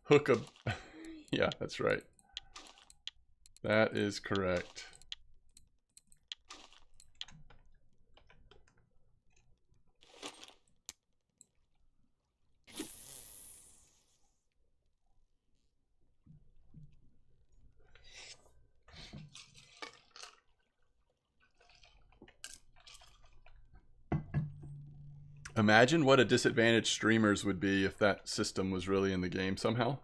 Hook a... Yeah, that's right. That is correct. Imagine what a disadvantaged streamers would be if that system was really in the game somehow.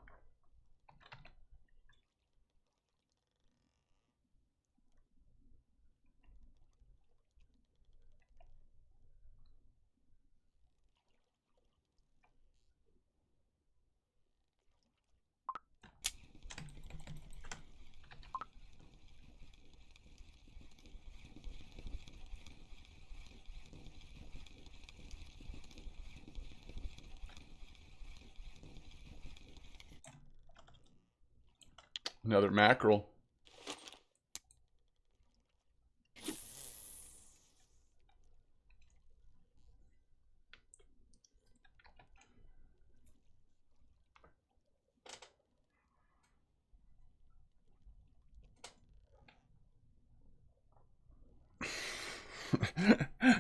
Another mackerel.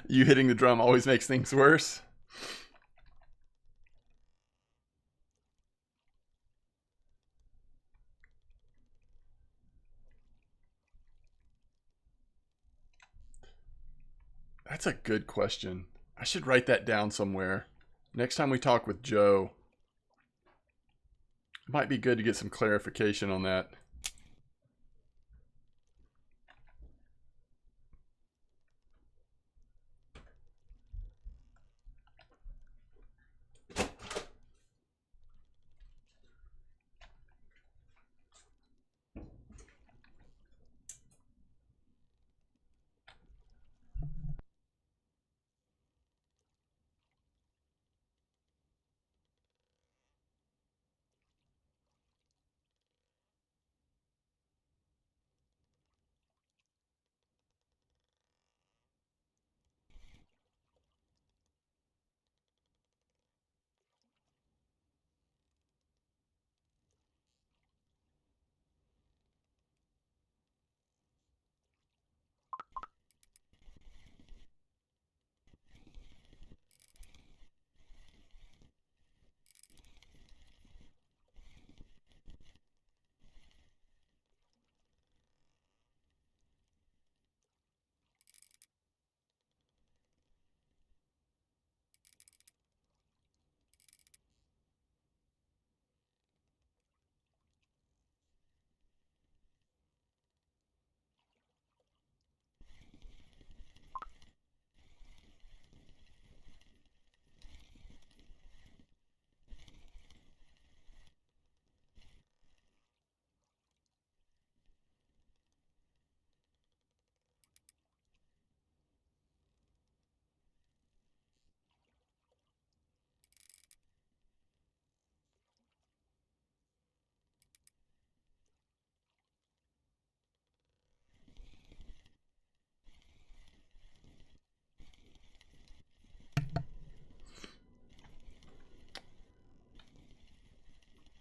You hitting the drum always makes things worse. That's a good question. I should write that down somewhere. Next time we talk with Joe, it might be good to get some clarification on that.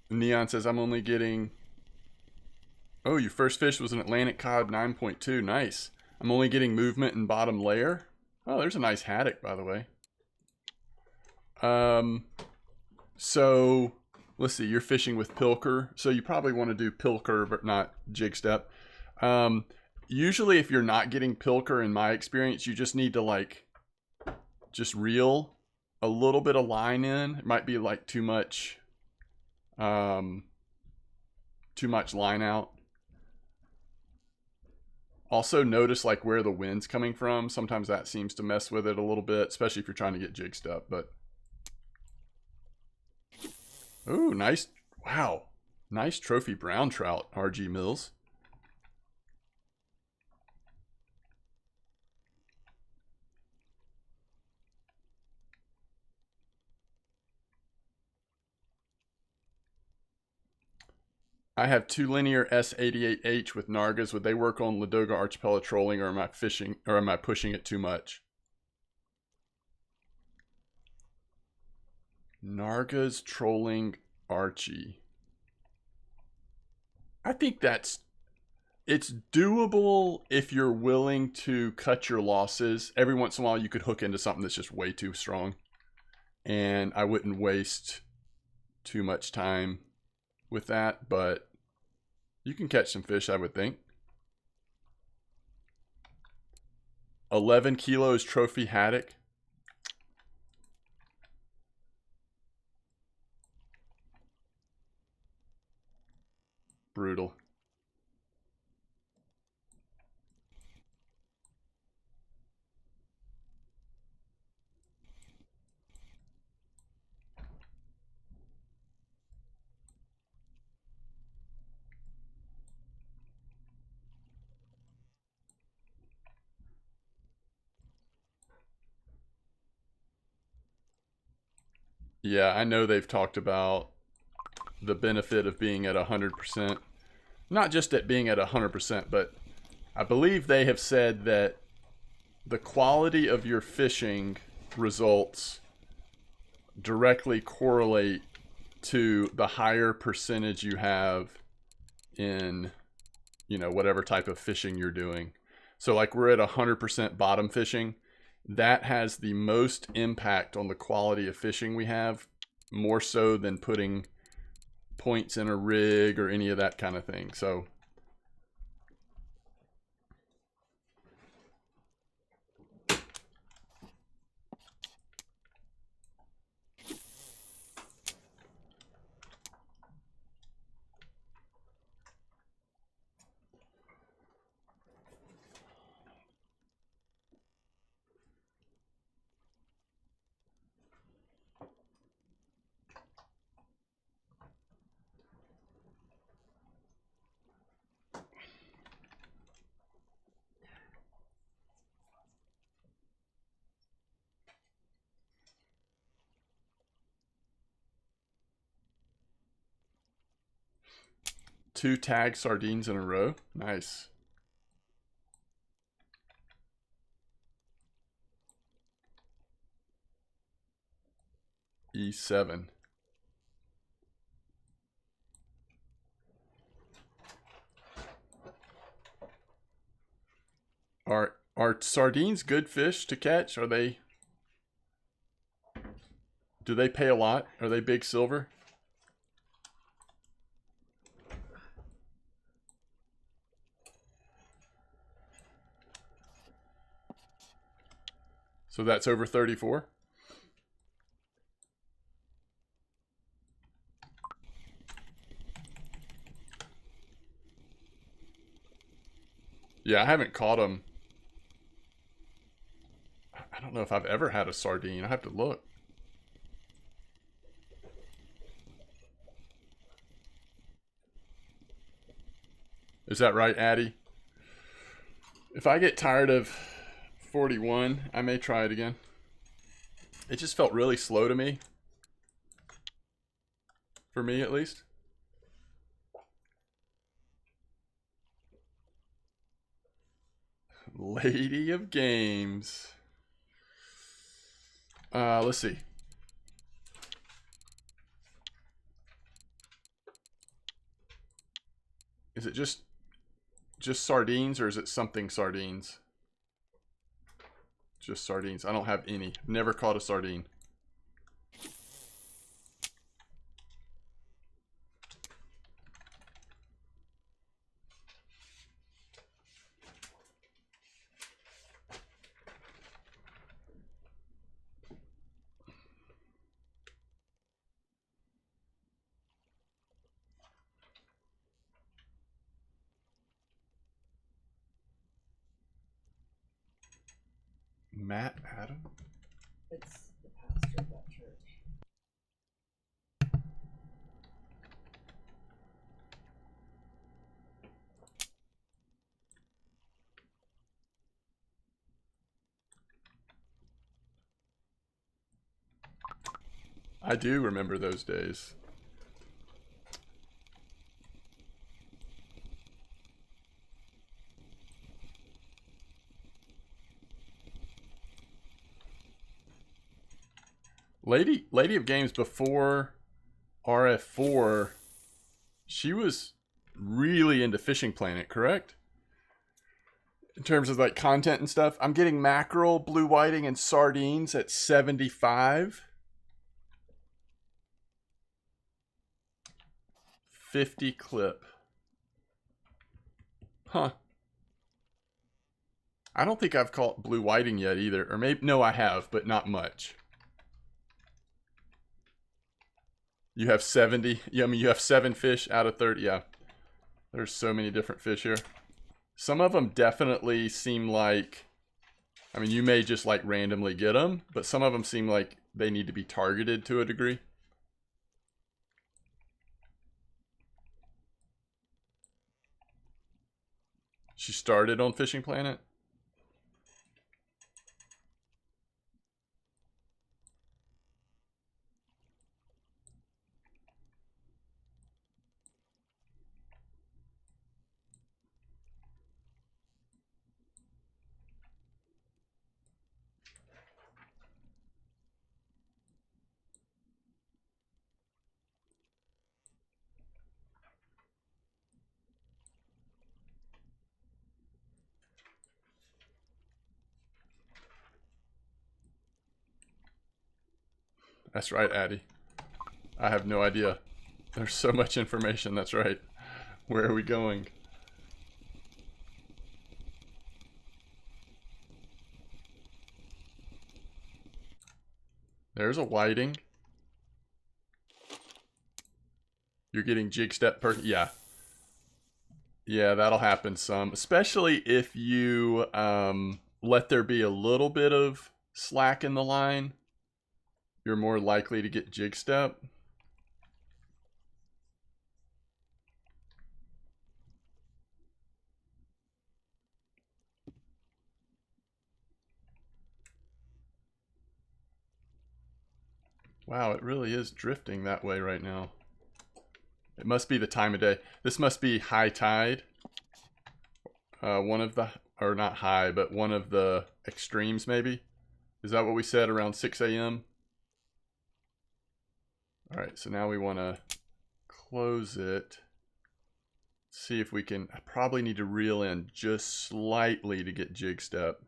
Neon says I'm only getting... Oh, your first fish was an Atlantic cod 9.2. Nice. I'm only getting movement in bottom layer. Oh, there's a nice haddock, by the way. So let's see. You're fishing with pilker, so you probably want to do pilker, but not jig step. Usually, if you're not getting pilker, in my experience, you just need to like just reel a little bit of line in. It might be like too much line out. Also notice like where the wind's coming from. Sometimes that seems to mess with it a little bit, especially if you're trying to get jig step. But ooh, nice! Wow, nice trophy brown trout, RG Mills. I have two linear S88H with Nargas. Would they work on Ladoga Archipelago trolling, or am I fishing, or am I pushing it too much? Nargas trolling Archie. I think it's doable if you're willing to cut your losses. Every once in a while you could hook into something that's just way too strong. And I wouldn't waste too much time with that, but you can catch some fish, I would think. 11 kilos trophy haddock. Brutal. Yeah, I know they've talked about the benefit of being at 100%. Not just at being at 100%, but I believe they have said that the quality of your fishing results directly correlate to the higher percentage you have in, whatever type of fishing you're doing. So like we're at 100% bottom fishing. That has the most impact on the quality of fishing we have, more so than putting points in a rig or any of that kind of thing. So two tag sardines in a row. Nice. E7. Are sardines good fish to catch? Do they pay a lot? Are they big silver? So that's over 34? Yeah, I haven't caught them. I don't know if I've ever had a sardine. I have to look. Is that right, Addy? If I get tired of 41, I may try it again. It just felt really slow to me. For me, at least. Lady of Games. Let's see. Is it just sardines, or is it something sardines? Just sardines. I don't have any. Never caught a sardine. Matt Adam? It's the pastor of that church. I do remember those days. Lady of Games before RF4, she was really into Fishing Planet, correct? In terms of like content and stuff. I'm getting mackerel, blue whiting, and sardines at 75. 50 clip. Huh. I don't think I've caught blue whiting yet either. Or maybe, no, I have, but not much. You have 70. Yeah, I mean, you have 7 fish out of 30. Yeah. There's so many different fish here. Some of them definitely seem like, I mean, you may just like randomly get them, but some of them seem like they need to be targeted to a degree. She started on Fishing Planet. That's right, Addie. I have no idea. There's so much information. That's right. Where are we going? There's a whiting. You're getting jig step per... Yeah. Yeah, that'll happen some. Especially if you let there be a little bit of slack in the line. You're more likely to get jig step. Wow, it really is drifting that way right now. It must be the time of day. This must be high tide. One of the, or not high, but one of the extremes maybe. Is that what we said, around 6 a.m.? All right, so now we want to close it. See if we can, I probably need to reel in just slightly to get jig step.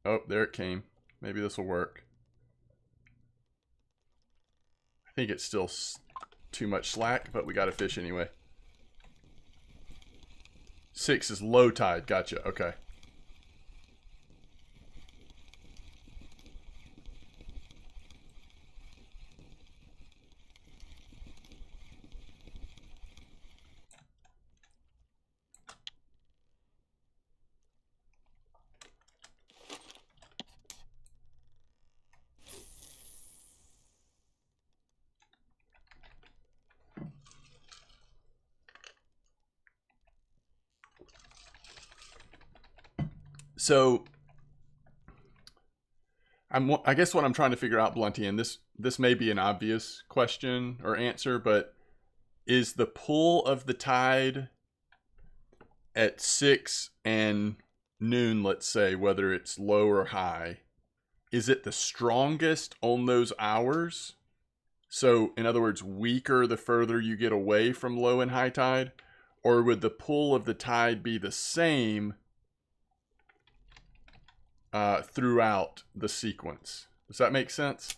Oh, there it came. Maybe this will work. I think it's still too much slack, but we got to fish anyway. 6 is low tide. Gotcha. Okay. So I guess what I'm trying to figure out, Blunty, and this may be an obvious question or answer, but is the pull of the tide at 6 and noon, let's say, whether it's low or high, is it the strongest on those hours? So, in other words, weaker the further you get away from low and high tide? Or would the pull of the tide be the same throughout the sequence? Does that make sense?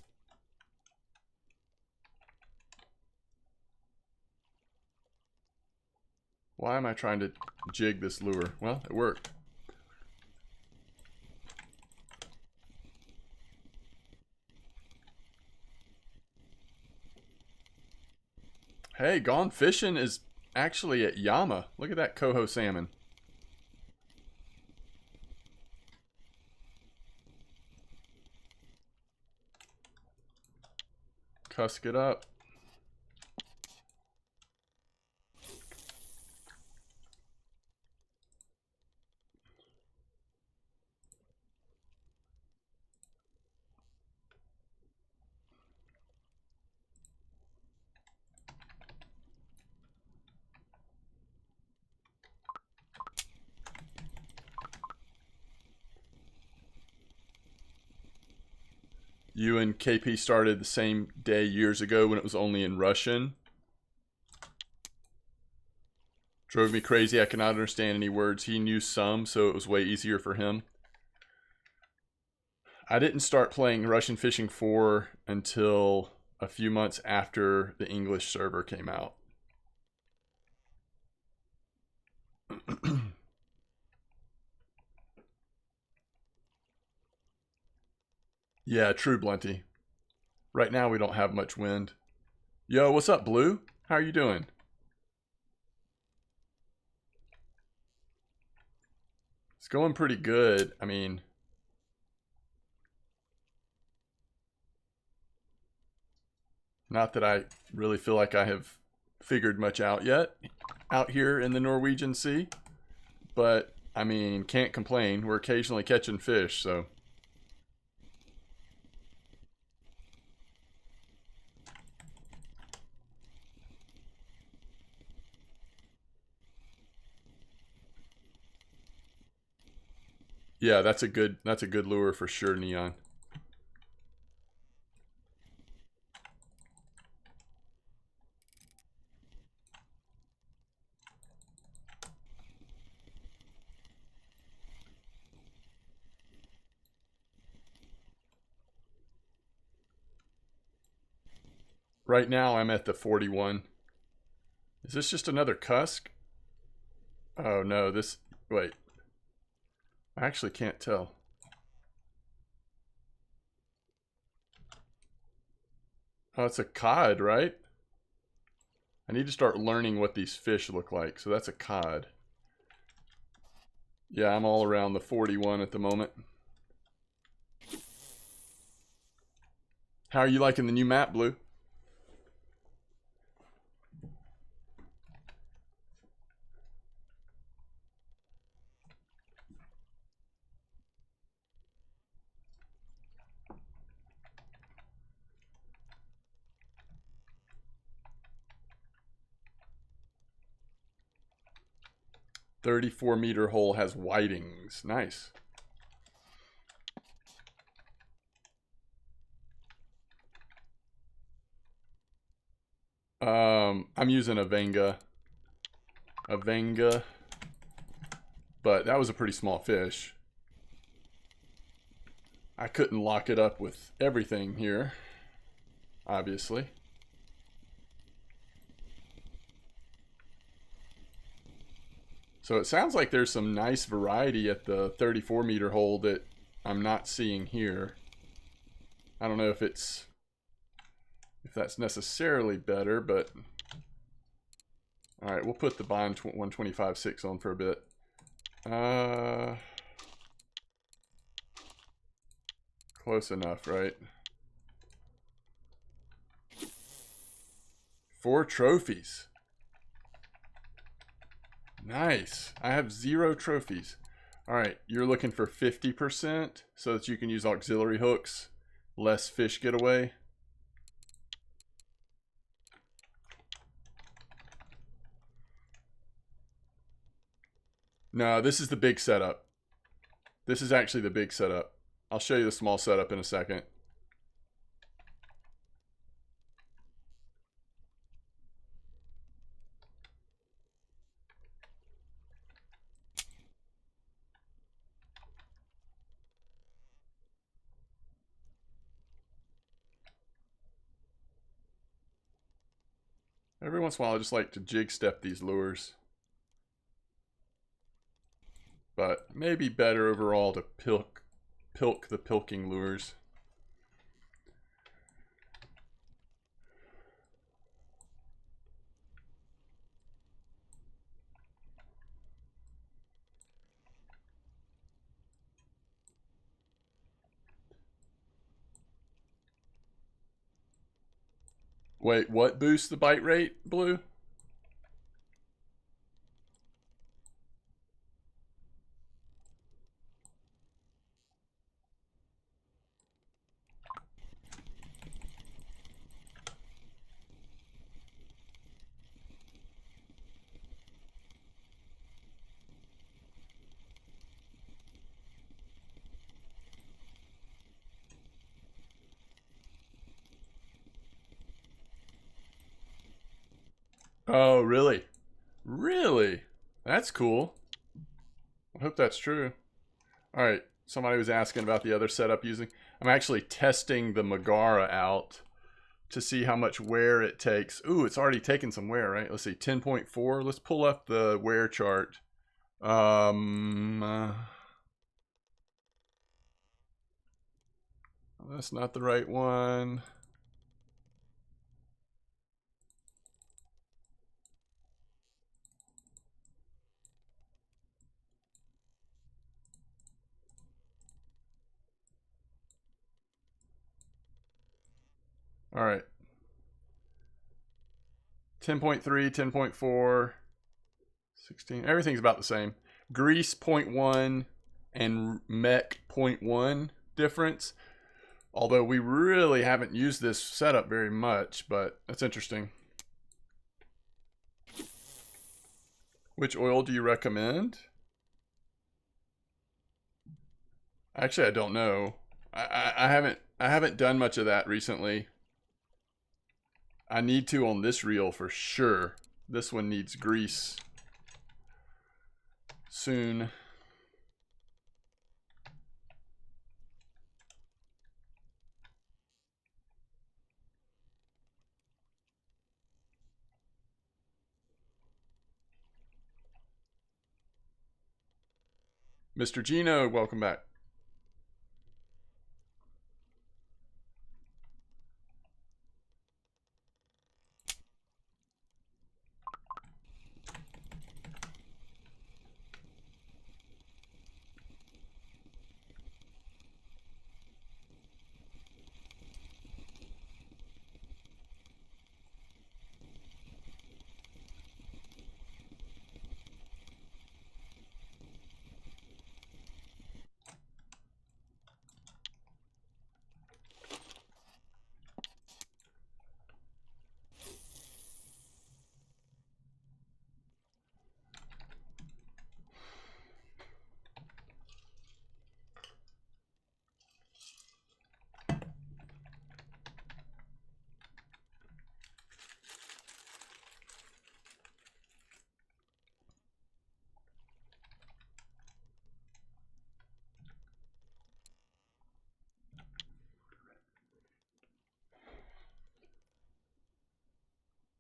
Why am I trying to jig this lure? Well, it worked. Hey, Gone Fishing is actually at Yama. Look at that coho salmon. Cusk it up. You and KP started the same day years ago when it was only in Russian. Drove me crazy. I could not understand any words. He knew some, so it was way easier for him. I didn't start playing Russian Fishing 4 until a few months after the English server came out. Yeah, true, Blunty. Right now we don't have much wind. Yo, what's up, Blue? How are you doing? It's going pretty good. I mean, not that I really feel like I have figured much out yet out here in the Norwegian Sea, but I mean, can't complain. We're occasionally catching fish, so. Yeah, that's a good lure for sure, Neon. Right now I'm at the 41. Is this just another cusk? Oh no, this, wait. I actually can't tell. Oh, it's a cod, right? I need to start learning what these fish look like. So that's a cod. Yeah, I'm all around the 41 at the moment. How are you liking the new map, Blue? .34-meter hole has whitings. Nice. I'm using a Venga. But that was a pretty small fish. I couldn't lock it up with everything here, obviously. So it sounds like there's some nice variety at the 34-meter hole that I'm not seeing here. I don't know if that's necessarily better, but all right, we'll put the bond 125.6 on for a bit. Close enough, right? 4 trophies. Nice. I have 0 trophies. All right, you're looking for 50% so that you can use auxiliary hooks, less fish get away. No, this is the big setup. This is actually the big setup. I'll show you the small setup in a second. Every once in a while I just like to jig step these lures. But maybe better overall to pilk the pilking lures. Wait, what boosts the bite rate, Blue? Oh, really? Really? That's cool. I hope that's true. All right. Somebody was asking about the other setup using. I'm actually testing the Megara out to see how much wear it takes. Ooh, it's already taken some wear, right? Let's see, 10.4. Let's pull up the wear chart. That's not the right one. All right. 10.3, 10.4, 16. Everything's about the same. Grease 0.1 and mech 0.1 difference. Although we really haven't used this setup very much, but that's interesting. Which oil do you recommend? Actually, I don't know. I haven't done much of that recently. I need to on this reel for sure. This one needs grease soon. Mr. Gino, welcome back.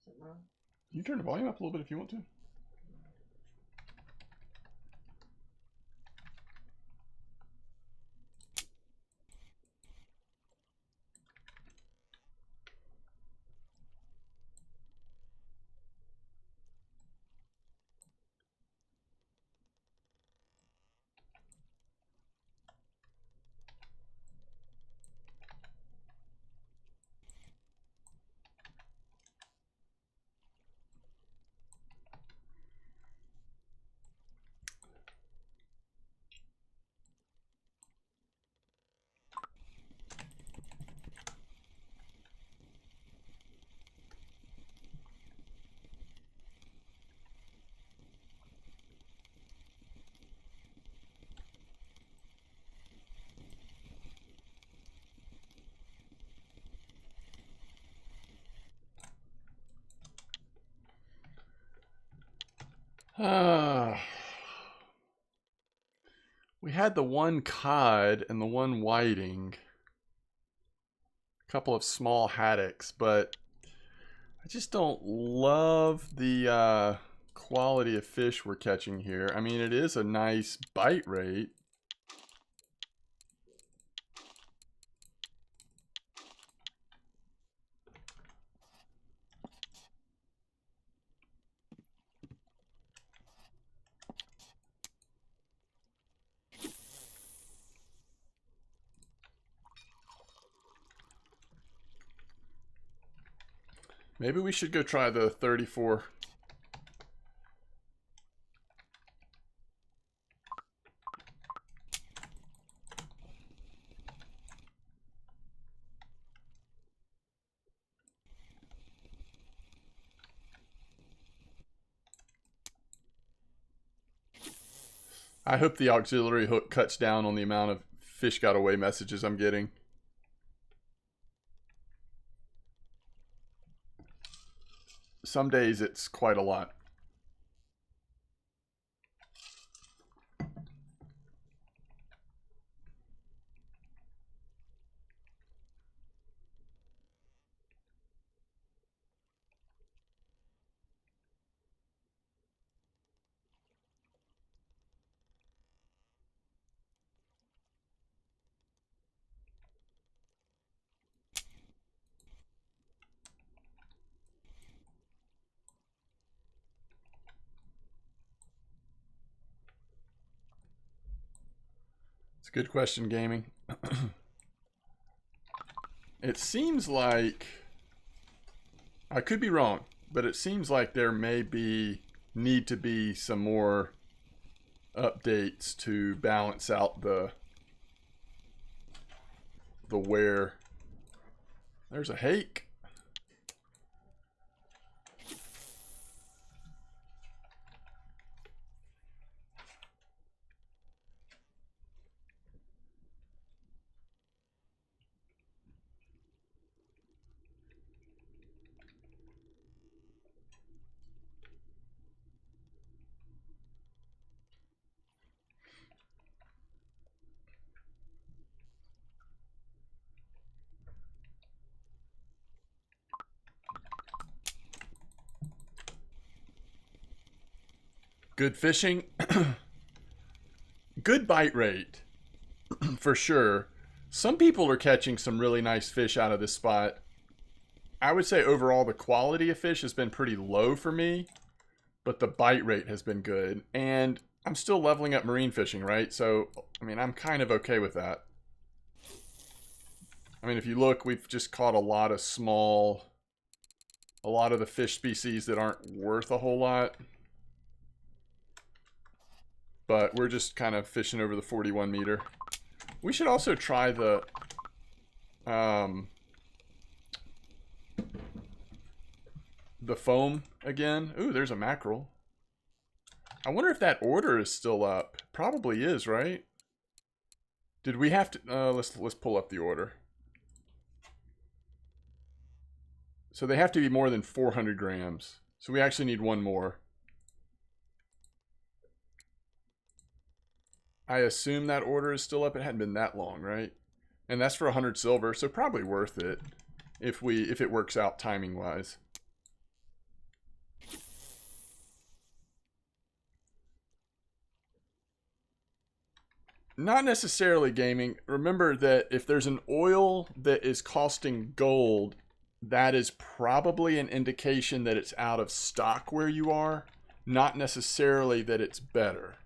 Something wrong? You can turn the volume up a little bit if you want to. We had the one cod and the one whiting. A couple of small haddocks, but I just don't love the quality of fish we're catching here. I mean, it is a nice bite rate. Maybe we should go try the 34. I hope the auxiliary hook cuts down on the amount of fish got away messages I'm getting. some days it's quite a lot. It's a good question, gaming. It seems like, I could be wrong, but it seems like there may be need to be some more updates to balance out the wear. There's a hake. Good fishing. Good bite rate, for sure. Some people are catching some really nice fish out of this spot. I would say overall the quality of fish has been pretty low for me, but the bite rate has been good. And I'm still leveling up marine fishing, right? So, I mean, I'm kind of okay with that. I mean, if you look, we've just caught a lot of a lot of the fish species that aren't worth a whole lot. But we're just kind of fishing over the 41 meter. We should also try the foam again. Ooh, there's a mackerel. I wonder if that order is still up. Probably is, right? Did we have to? Let's pull up the order. So they have to be more than 400 grams. So we actually need one more. I assume that order is still up. It hadn't been that long, right? And that's for 100 silver, so probably worth it if it works out timing wise. Not necessarily gaming. Remember that if there's an oil that is costing gold, that is probably an indication that it's out of stock where you are, not necessarily that it's better.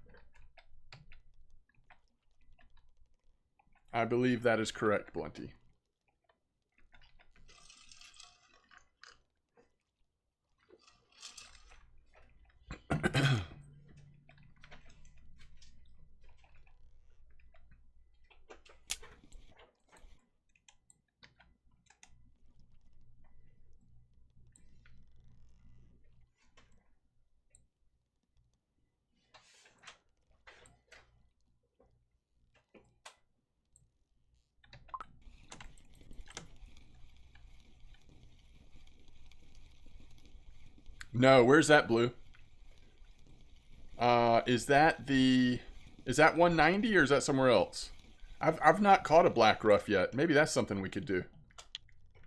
I believe that is correct, Blunty. No, where's that blue? Is that 190 or is that somewhere else? I've not caught a black rough yet. Maybe that's something we could do.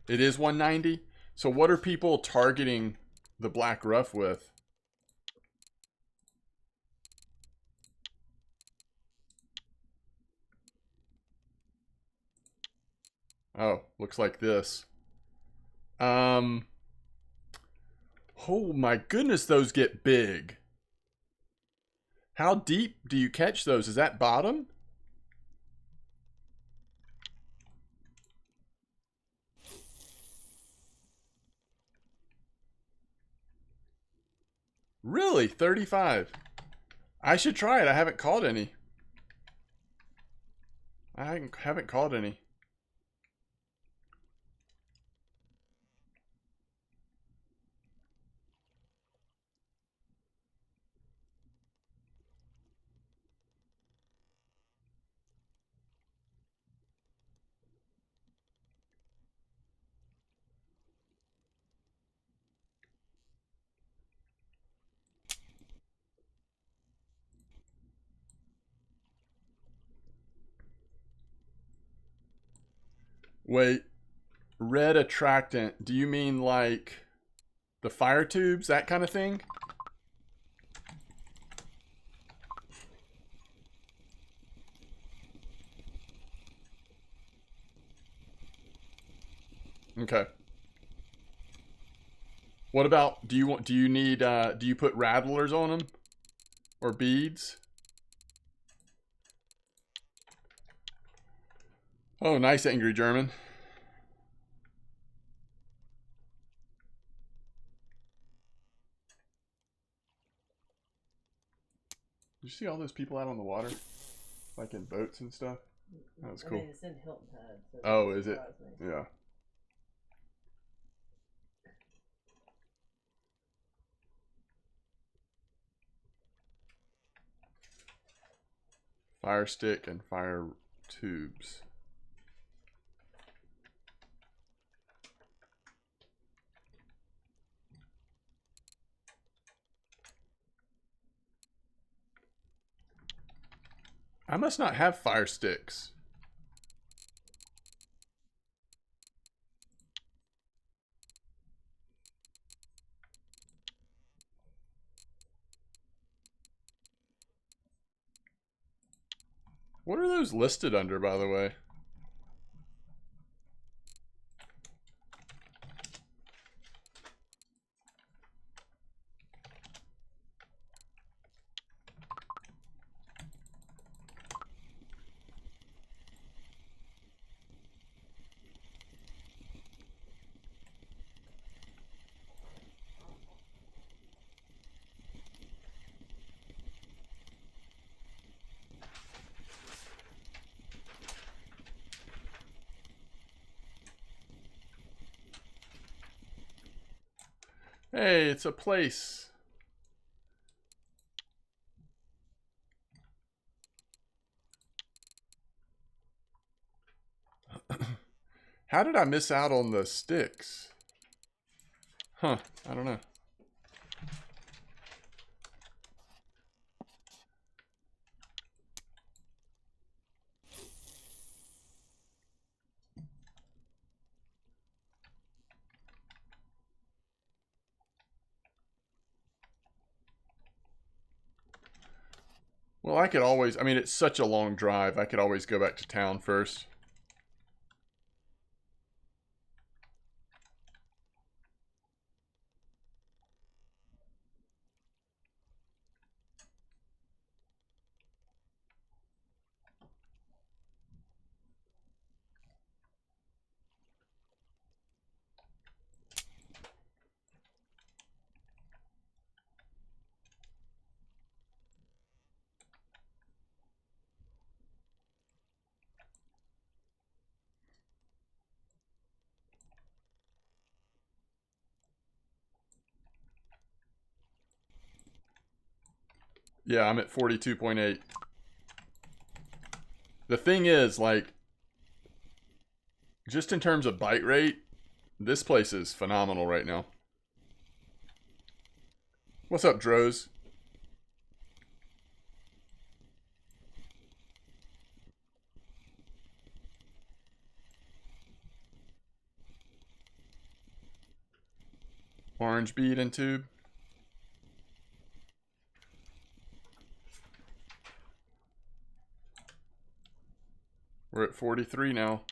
It is 190. So what are people targeting the black rough with? Oh, looks like this. Oh my goodness, those get big. How deep do you catch those? Is that bottom? Really? 35? I should try it. I haven't caught any. I haven't caught any. Wait, red attractant. Do you mean like the fire tubes, that kind of thing? Okay. What about, do you need, do you put rattlers on them? Or beads? Oh, nice, Angry German. Did you see all those people out on the water? Like in boats and stuff? That was cool. I mean, it's in Hilton Head, so it Oh, doesn't is it? surprise me. Yeah. Fire stick and fire tubes. I must not have fire sticks. What are those listed under, by the way? Hey, it's a place. How did I miss out on the sticks? Huh, I don't know. Well, I could always, I mean, it's such a long drive. I could always go back to town first. Yeah, I'm at 42.8. The thing is, like, just in terms of bite rate, this place is phenomenal right now. What's up, Droz? Orange bead and tube. We're at 43 now.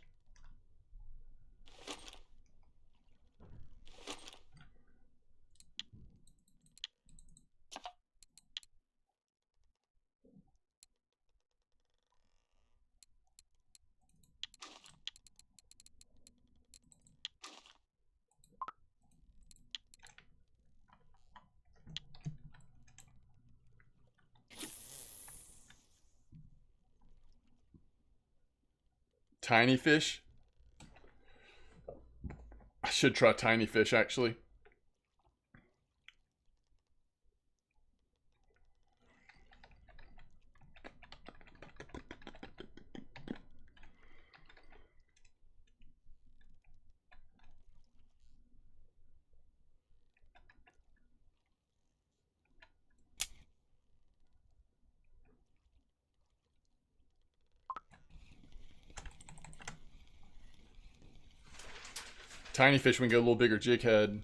Tiny fish. I should try tiny fish, actually. tiny fish, we can get a little bigger jig head.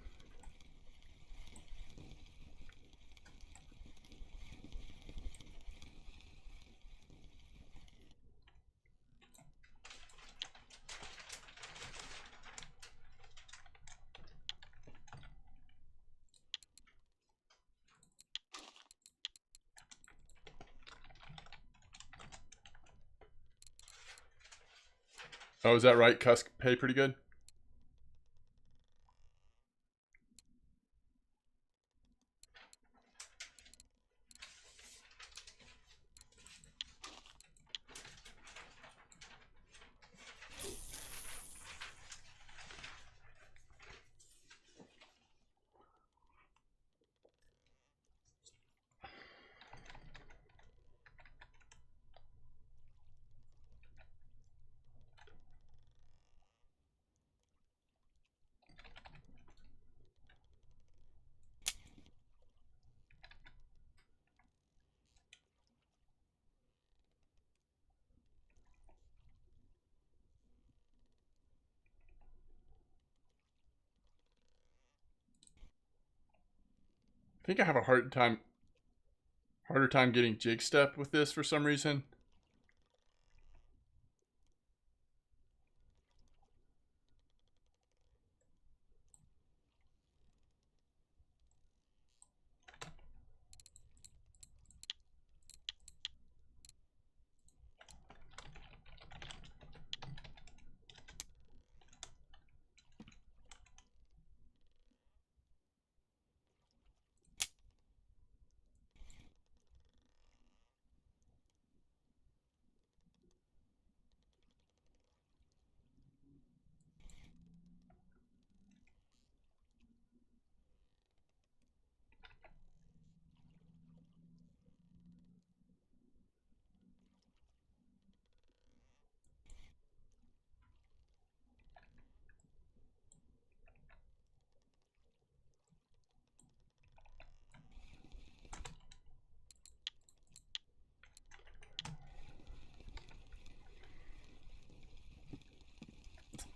Oh, is that right? Cusk pay pretty good? I think I have a harder time getting jig step with this for some reason.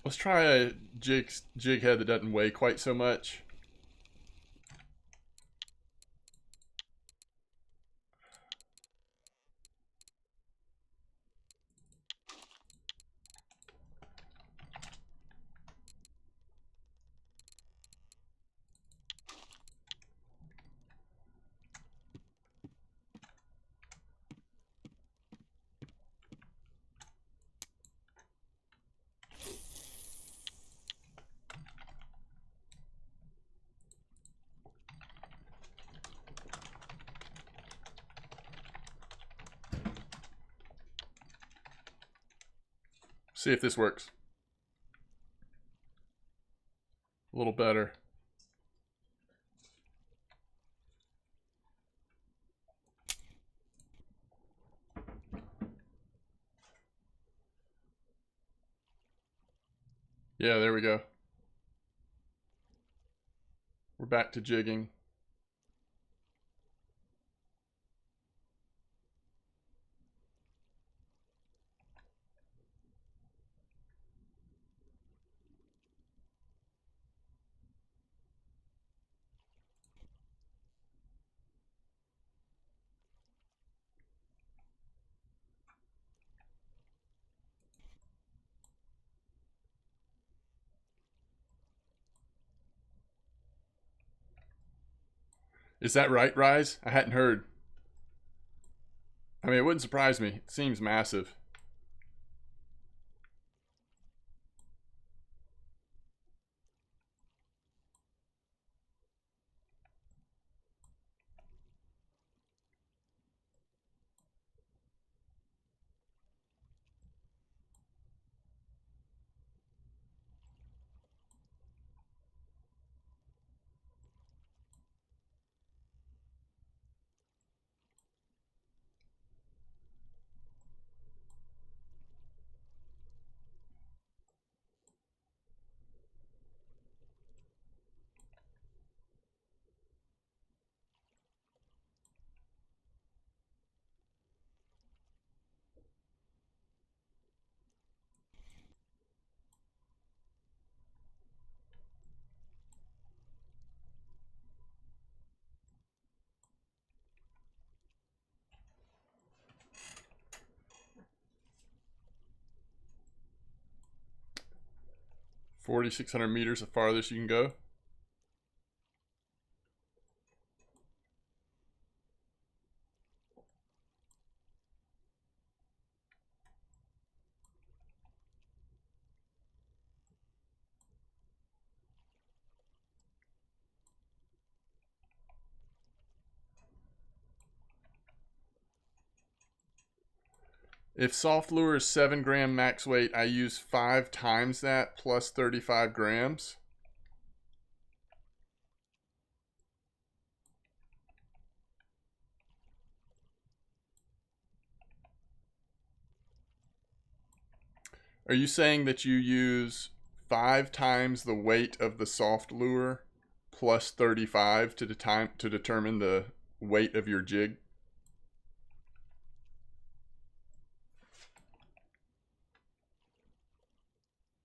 Let's try a jig head that doesn't weigh quite so much. See if this works. A little better. Yeah, there we go. We're back to jigging. Is that right, Rise? I hadn't heard. I mean, it wouldn't surprise me. It seems massive. 4,600 meters the farthest you can go. If soft lure is 7 gram max weight, I use 5 times that plus 35 grams. Are you saying that you use 5 times the weight of the soft lure plus 35 to determine the weight of your jig?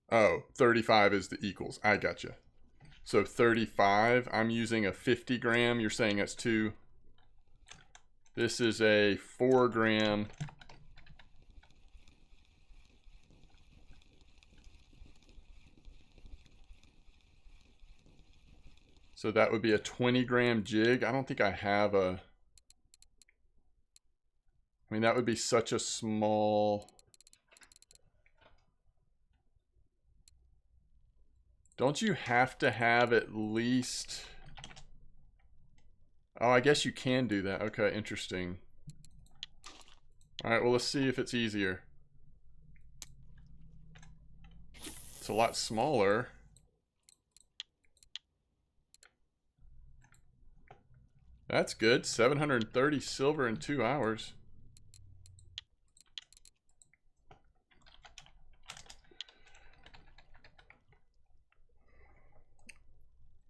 Oh, 35 is the equals. I gotcha. So 35, I'm using a 50 gram. You're saying that's 2. This is a 4 gram. So that would be a 20 gram jig. I don't think I have a... I mean, that would be such a small... Don't you have to have at least... Oh, I guess you can do that. Okay, interesting. All right, well, let's see if it's easier. It's a lot smaller. That's good. 730 silver in 2 hours.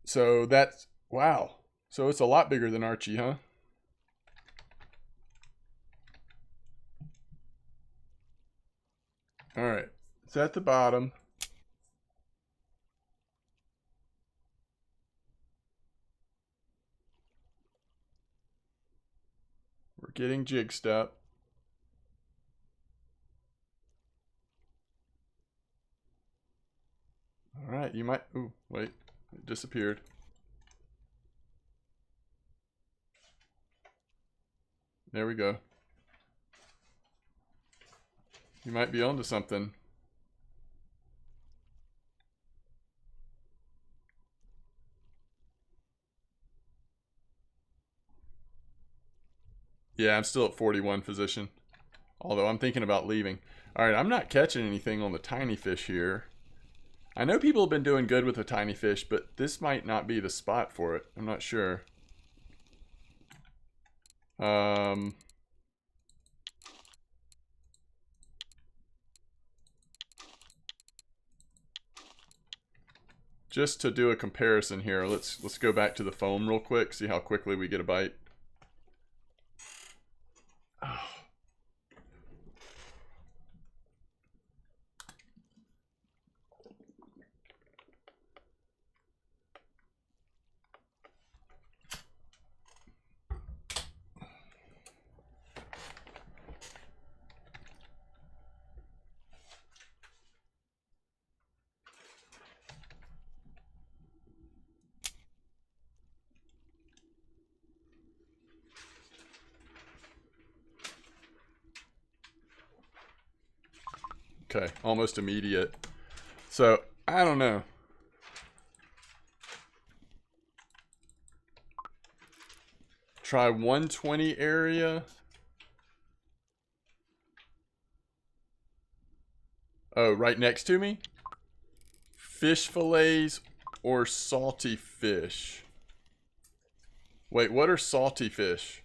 So that's... Wow. So it's a lot bigger than Archie, huh? All right. It's at the bottom. We're getting jig step. All right, you might... Ooh, wait. It disappeared. There we go. You might be onto something. Yeah, I'm still at 41 position. Although I'm thinking about leaving. All right, I'm not catching anything on the tiny fish here. I know people have been doing good with the tiny fish, but this might not be the spot for it. I'm not sure. Just to do a comparison here, let's go back to the foam real quick, see how quickly we get a bite. Oh. Okay, almost immediate. So, I don't know. Try 120 area. Oh, right next to me? Fish fillets or salty fish? Wait, what are salty fish?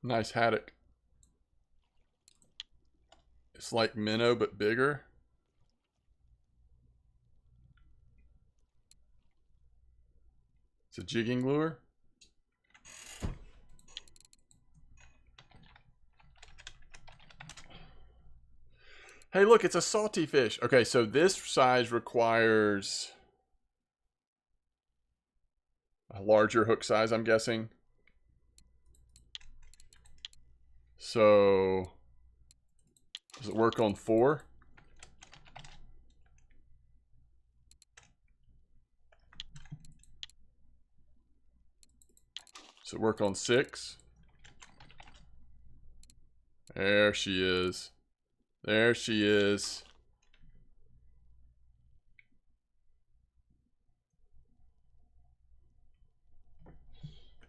Nice haddock. It's like minnow, but bigger. It's a jigging lure. Hey, look, it's a salty fish. Okay, so this size requires a larger hook size, I'm guessing. So, does it work on 4? Does it work on 6? There she is. There she is.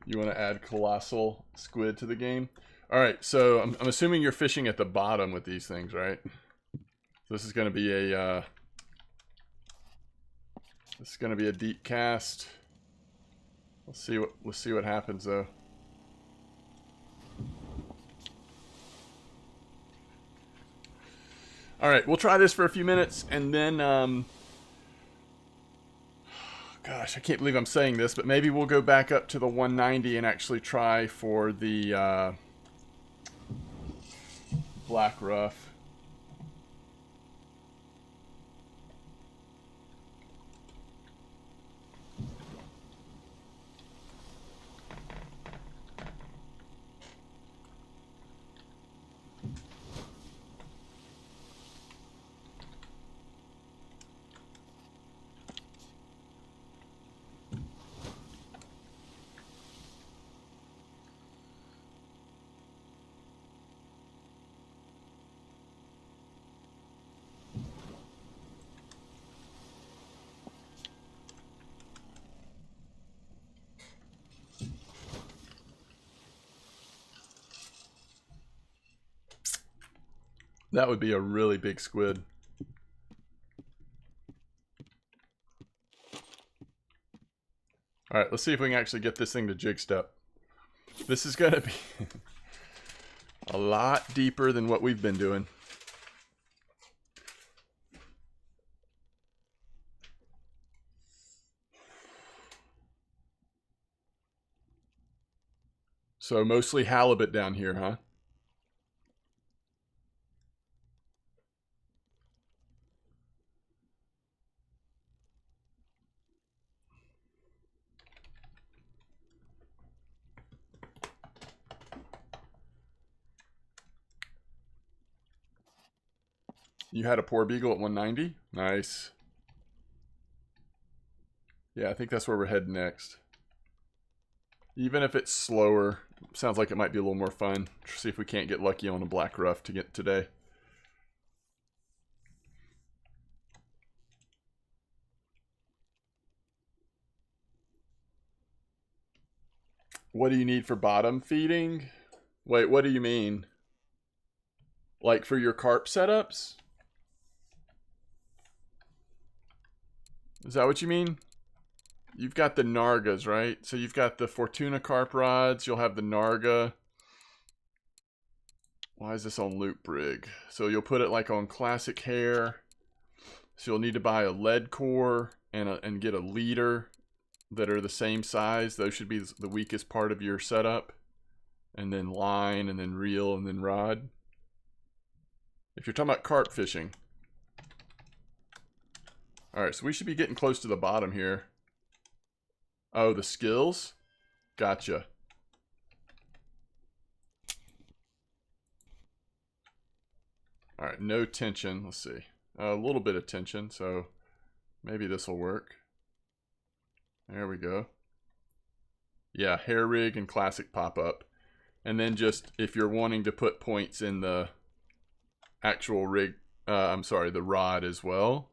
You want to add colossal squid to the game? All right, so I'm assuming you're fishing at the bottom with these things, right? This is going to be a deep cast. Let's see what happens though. All right, we'll try this for a few minutes and then gosh, I can't believe I'm saying this, but maybe we'll go back up to the 190 and actually try for the black rough. That would be a really big squid. All right, let's see if we can actually get this thing to jig step. This is gonna be a lot deeper than what we've been doing. So mostly halibut down here, huh? You had a poor beagle at 190? Nice. Yeah, I think that's where we're heading next. Even if it's slower, sounds like it might be a little more fun. See if we can't get lucky on a black rough to get today. What do you need for bottom feeding? Wait, what do you mean? Like for your carp setups? Is that what you mean? You've got the Nargas, right? So you've got the Fortuna carp rods. You'll have the Narga. Why is this on loop rig? So you'll put it like on classic hair. So you'll need to buy a lead core and get a leader that are the same size. Those should be the weakest part of your setup. And then line, and then reel, and then rod. If you're talking about carp fishing. Alright, so we should be getting close to the bottom here. Oh, the skills? Gotcha. Alright, no tension. Let's see. A little bit of tension, so maybe this will work. There we go. Yeah, hair rig and classic pop-up. And then just, if you're wanting to put points in the actual rig, the rod as well.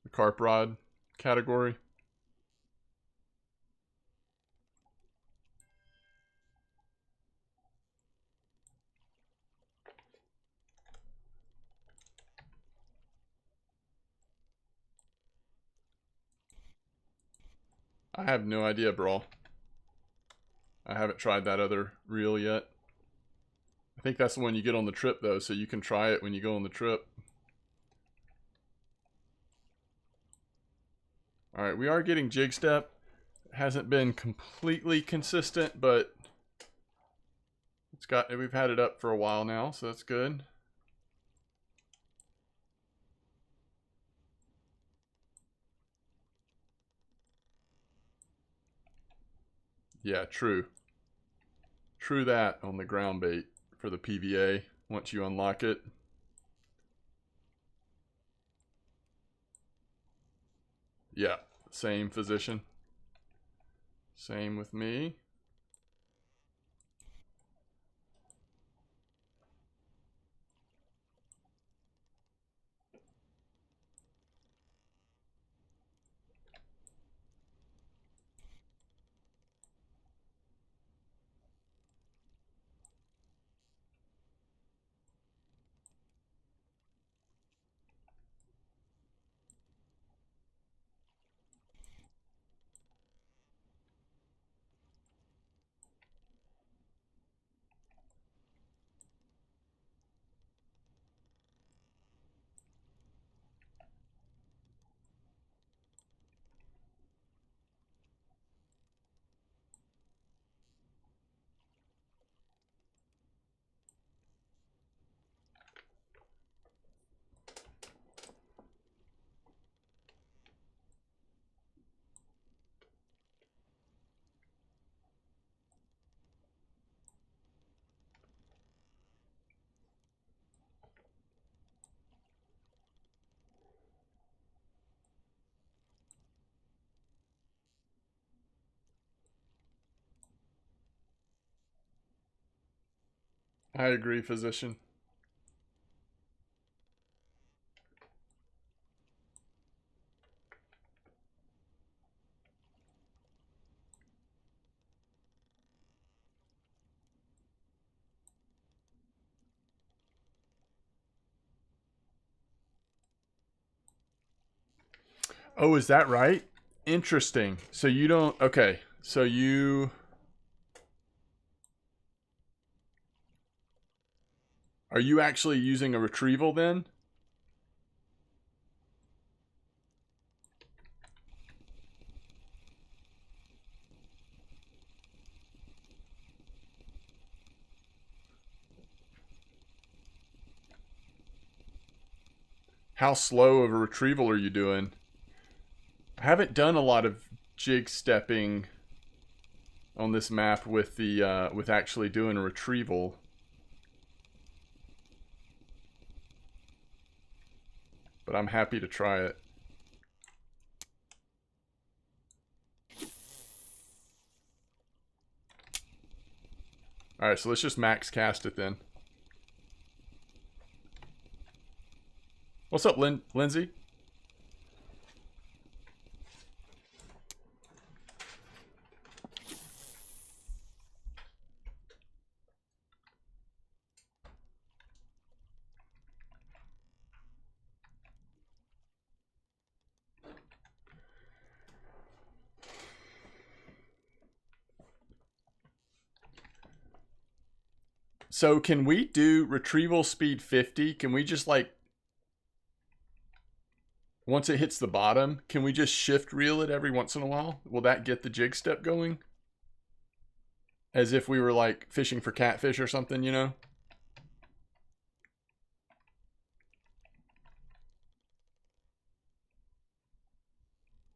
The carp rod category. I have no idea, bro. I haven't tried that other reel yet. I think that's the one you get on the trip, though, so you can try it when you go on the trip. Alright, we are getting jig step. It hasn't been completely consistent, but We've had it up for a while now, so that's good. Yeah, true. True that on the ground bait for the PVA once you unlock it. Yeah, same physician. Same with me. I agree, physician. Oh, is that right? Interesting. So you don't. Okay. So you. Are you actually using a retrieval then? How slow of a retrieval are you doing? I haven't done a lot of jig stepping on this map with the with actually doing a retrieval. But I'm happy to try it. Alright, so let's just max cast it then. What's up, Lindsay? So can we do retrieval speed 50? Can we just like, once it hits the bottom, can we just shift reel it every once in a while? Will that get the jig step going? As if we were like fishing for catfish or something, you know?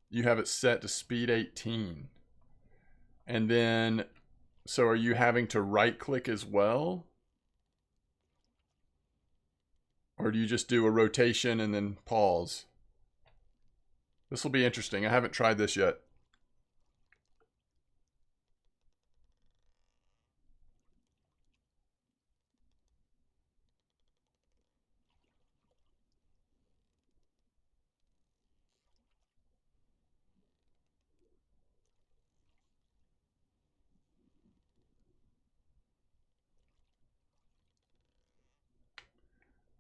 You have it set to speed 18. And then, so are you having to right click as well? Or do you just do a rotation and then pause? This will be interesting. I haven't tried this yet.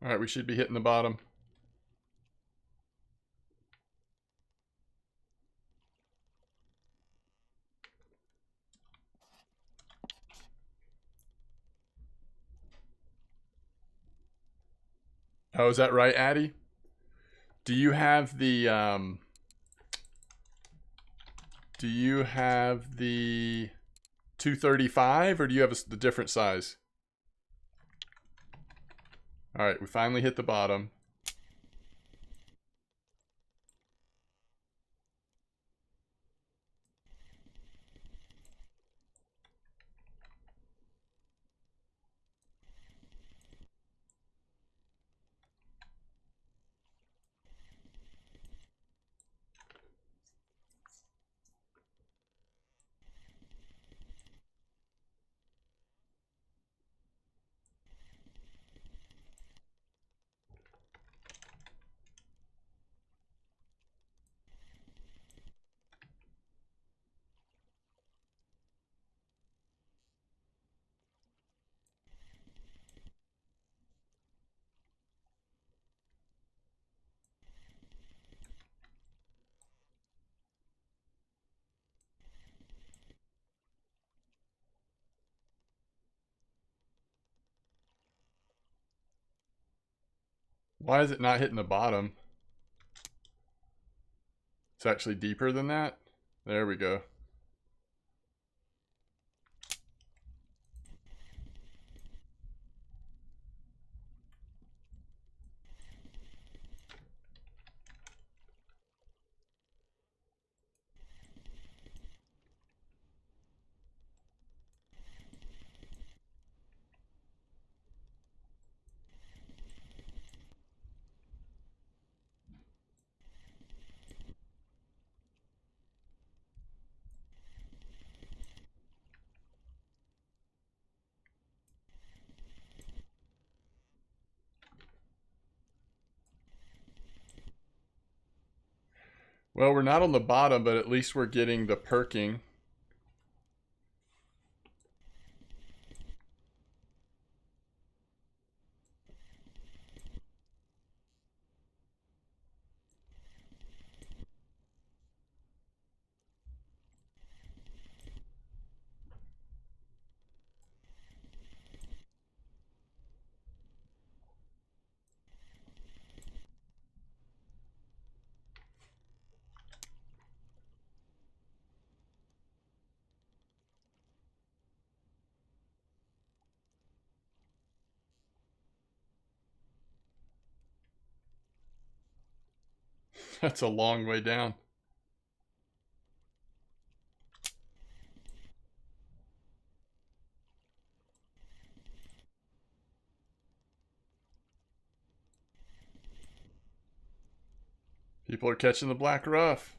All right, we should be hitting the bottom. Oh, is that right, Addy? Do you have the 235 or do you have the different size? All right, we finally hit the bottom. Why is it not hitting the bottom? It's actually deeper than that. There we go. Well, we're not on the bottom, but at least we're getting the perking. That's a long way down. People are catching the black ruff.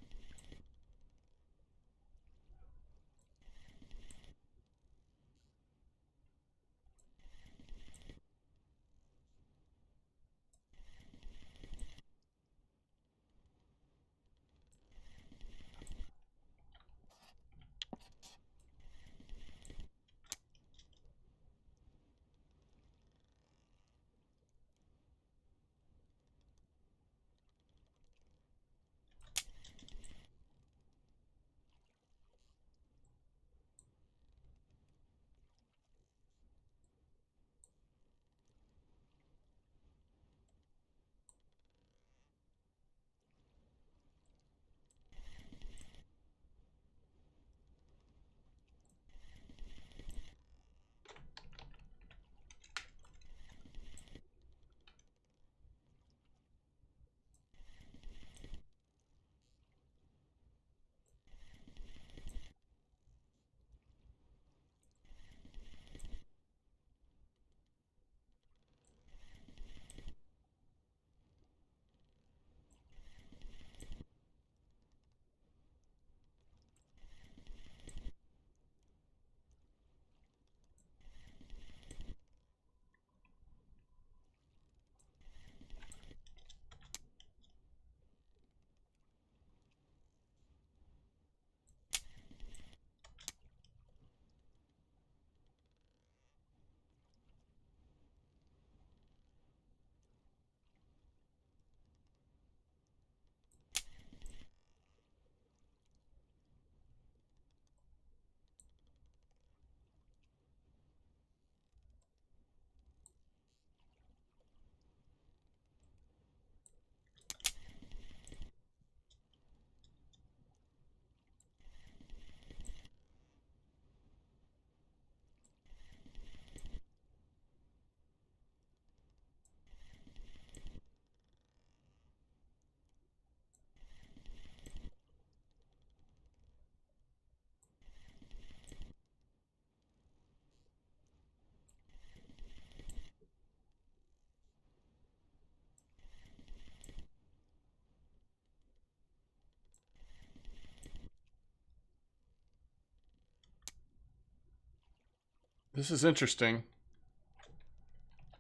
This is interesting.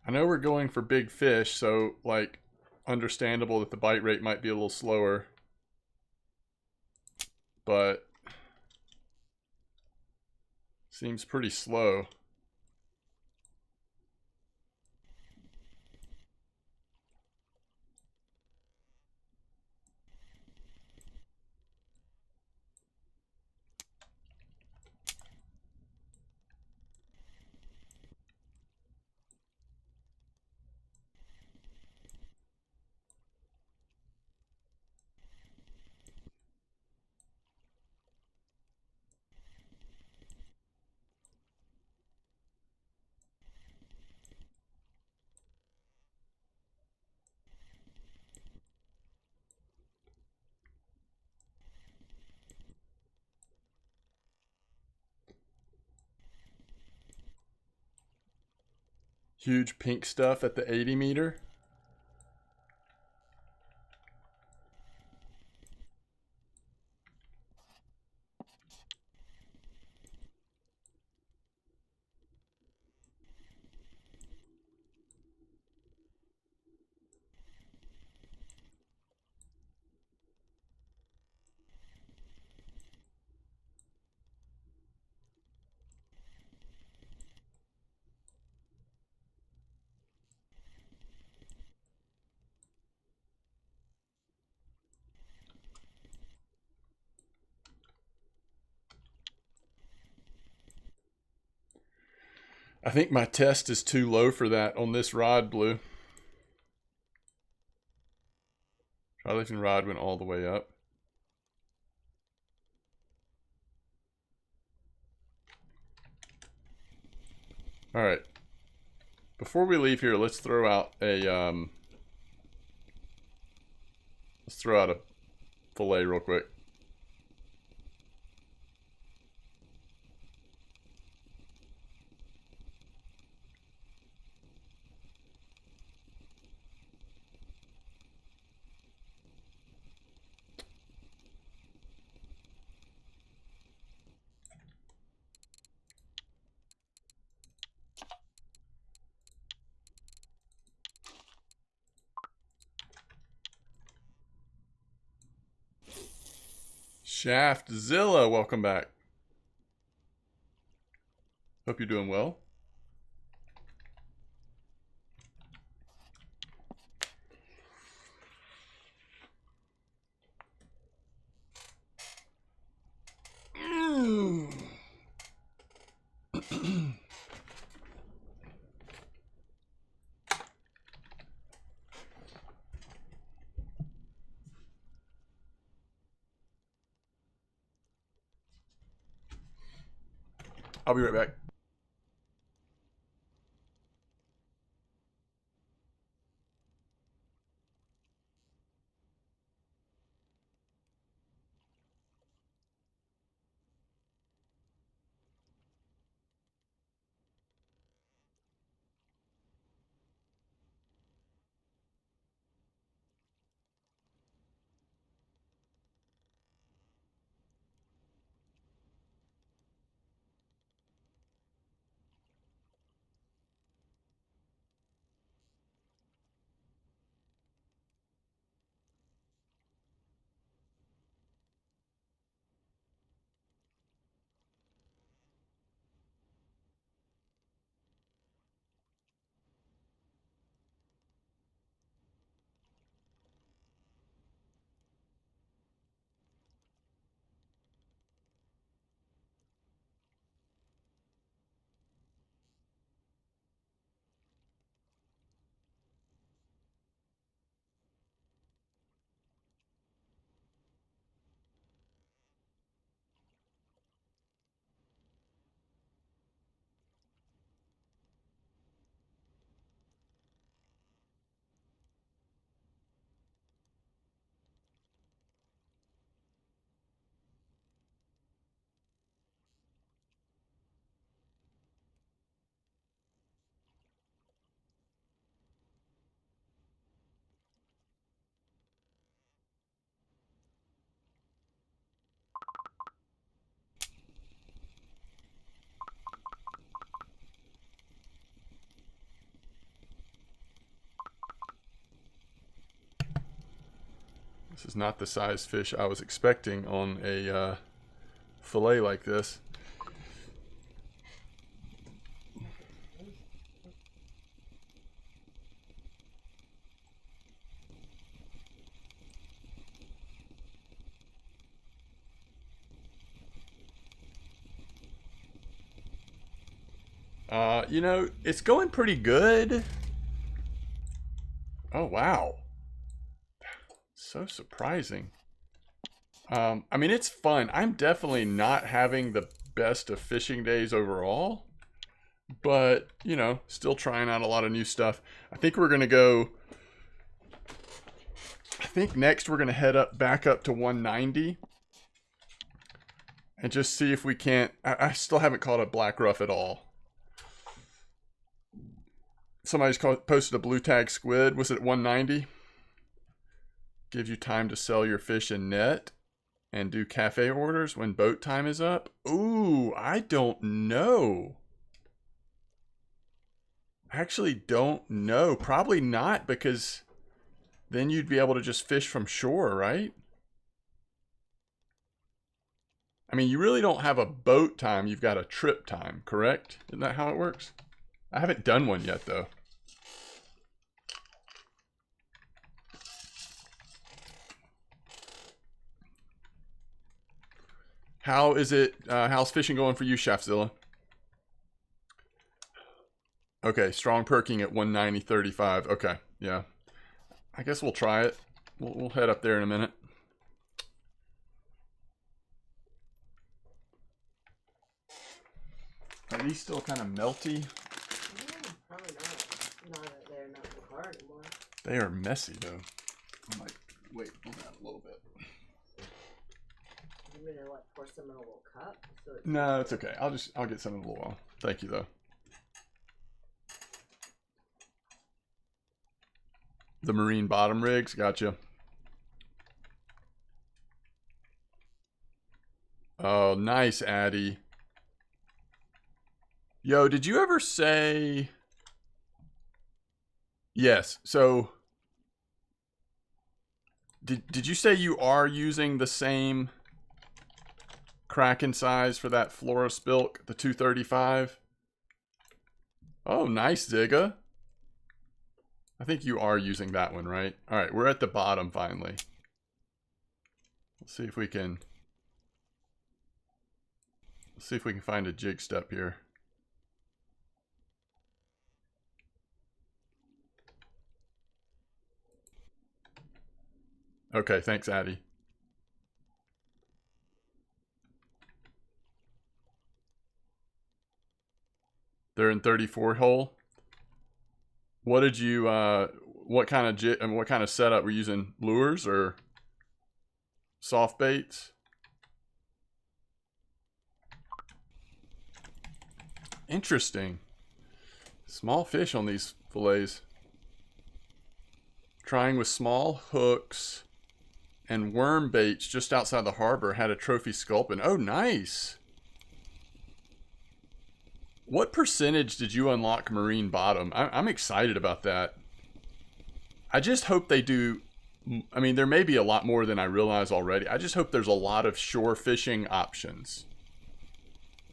I know we're going for big fish, so like understandable that the bite rate might be a little slower. But seems pretty slow. Huge pink stuff at the 80 meter. I think my test is too low for that on this rod, Blue. Charlie's rod went all the way up. All right. Before we leave here, let's throw out a fillet real quick. Shaftzilla, welcome back. Hope you're doing well. I'll be right back. This is not the size fish I was expecting on a fillet like this. You know, it's going pretty good. Oh, wow. So surprising. I mean, it's fun. I'm definitely not having the best of fishing days overall. But, you know, still trying out a lot of new stuff. I think we're going to go... I think next we're going to head back up to 190. And just see if we can't... I still haven't caught a black rough at all. Somebody's posted a blue tag squid. Was it 190? Gives you time to sell your fish in net and do cafe orders when boat time is up. Ooh, I don't know. Actually don't know. Probably not, because then you'd be able to just fish from shore, right? I mean, you really don't have a boat time. You've got a trip time, correct? Isn't that how it works? I haven't done one yet, though. How is it? How's fishing going for you, Chefzilla? Okay, strong perking at 190.35. Okay, yeah. I guess we'll try it. We'll head up there in a minute. Are these still kind of melty? Probably not. Not they're not in the car anymore. They are messy, though. I might wait on that a little bit. You mean to what? Pour some in a little cup? So No, it's okay. I'll get some in a little while. Thank you, though. The marine bottom rigs, gotcha. Oh, nice, Addy. Yo, did you ever say... Yes, so... Did you say you are using the same Kraken size for that Florispilk, the 235? Oh, nice, Zigga. I think you are using that one, right? Alright, we're at the bottom finally. Let's see if we can... Let's see if we can find a jig step here. Okay, thanks, Addy. They're in 34 hole. What did you what kind of jig and what kind of setup were you using? Lures or soft baits? Interesting. Small fish on these fillets. Trying with small hooks and worm baits just outside the harbor. Had a trophy sculpin. Oh, nice. What percentage did you unlock marine bottom? I'm excited about that. I just hope they do. I mean, there may be a lot more than I realize already. I just hope there's a lot of shore fishing options.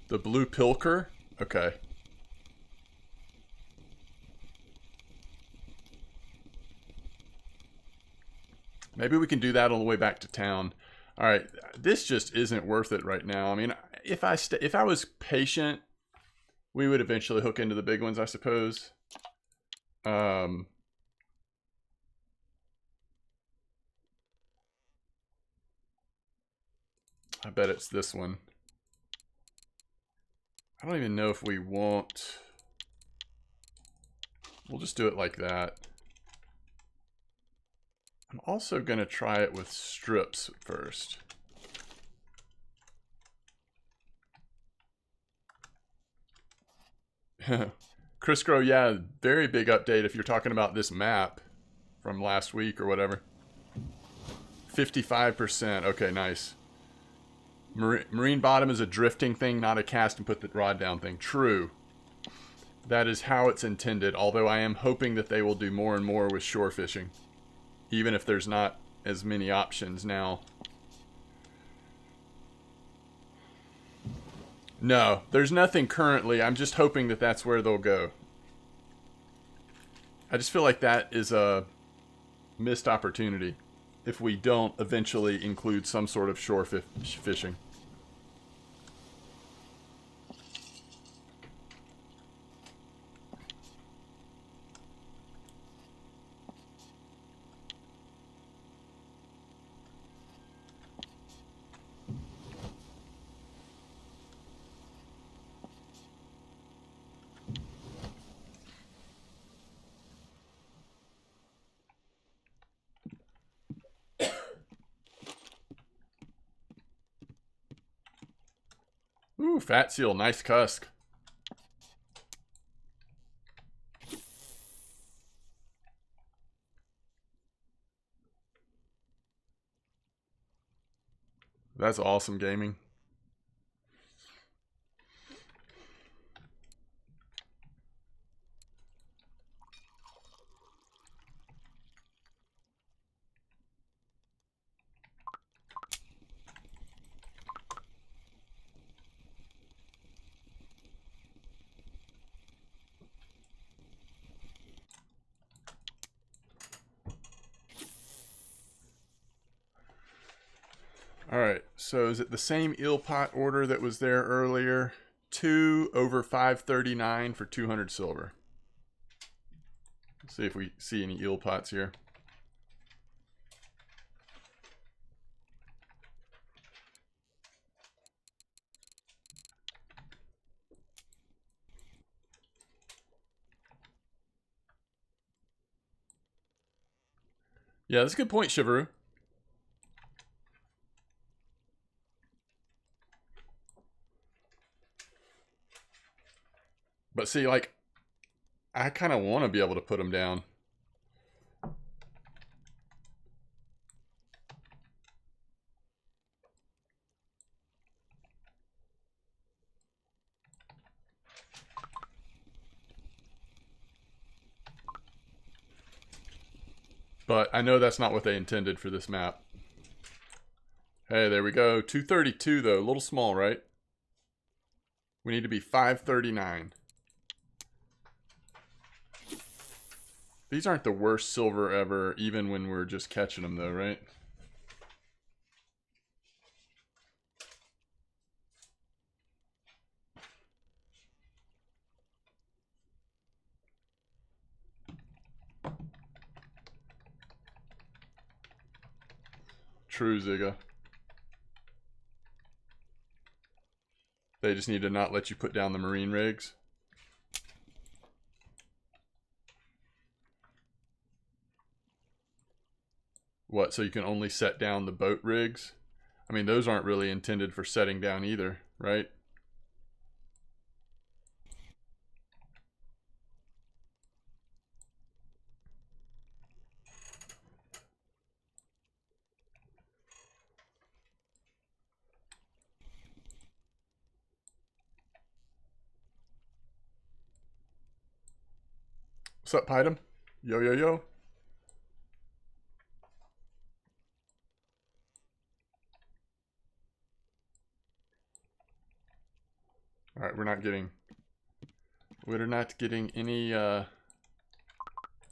The blue pilker? Okay. Maybe we can do that on the way back to town. All right, this just isn't worth it right now. I mean, if I was patient, we would eventually hook into the big ones, I suppose. I bet it's this one. I don't even know if we want... We'll just do it like that. I'm also going to try it with strips first. Chris Crow, yeah, very big update if you're talking about this map from last week or whatever. 55%. Okay, nice. Marine bottom is a drifting thing, not a cast and put the rod down thing. True. That is how it's intended, although I am hoping that they will do more and more with shore fishing. Even if there's not as many options now. No, there's nothing currently. I'm just hoping that that's where they'll go. I just feel like that is a missed opportunity if we don't eventually include some sort of shore fishing. Ooh, fat seal, nice cusk. That's awesome gaming. Alright, so is it the same eel pot order that was there earlier? 2 over 539 for 200 silver. Let's see if we see any eel pots here. Yeah, that's a good point, Shiveru. But see, like, I kind of want to be able to put them down. But I know that's not what they intended for this map. Hey, there we go. 232, though. A little small, right? We need to be 539. These aren't the worst silver ever, even when we're just catching them, though, right? True, Zigga. They just need to not let you put down the marine rigs. What, so you can only set down the boat rigs? I mean, those aren't really intended for setting down either, right? What's up, Pydum? Yo, yo, yo. Alright, we're not getting any, there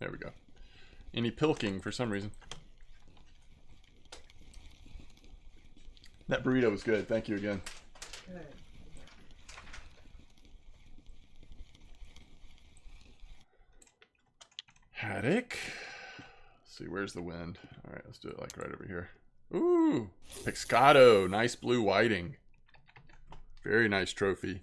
we go. Any pilking for some reason. That burrito was good. Thank you again. Good. Haddock. Let's see, where's the wind? Alright, let's do it like right over here. Ooh, Pescado. Nice blue whiting. Very nice trophy.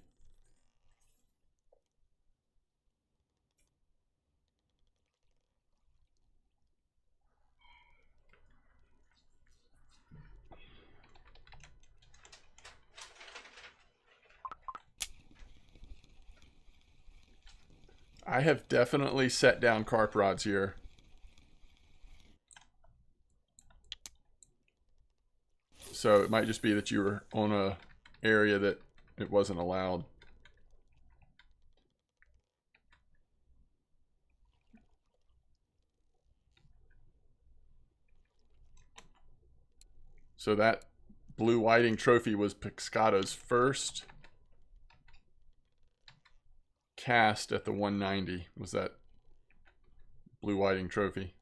I have definitely set down carp rods here. So it might just be that you were on a area that it wasn't allowed. So that blue whiting trophy was Piscato's first cast at the 190. Was that blue whiting trophy?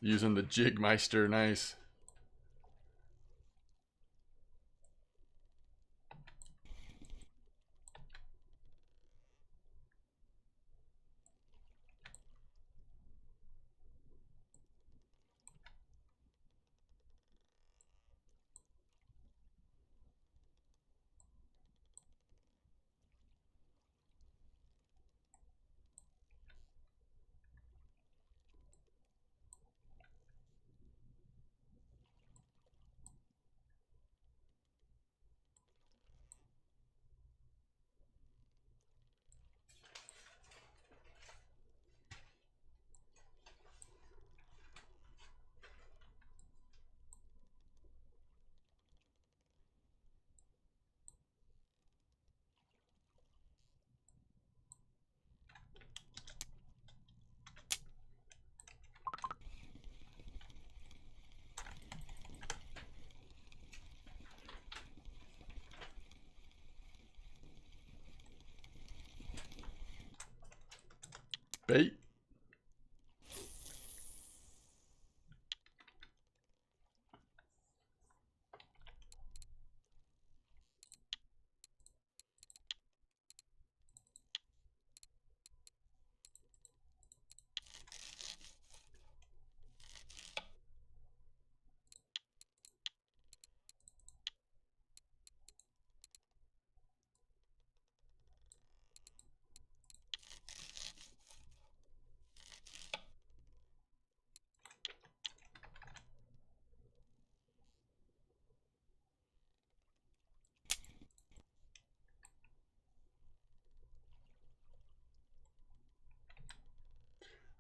Using the Jigmeister, nice. Bait.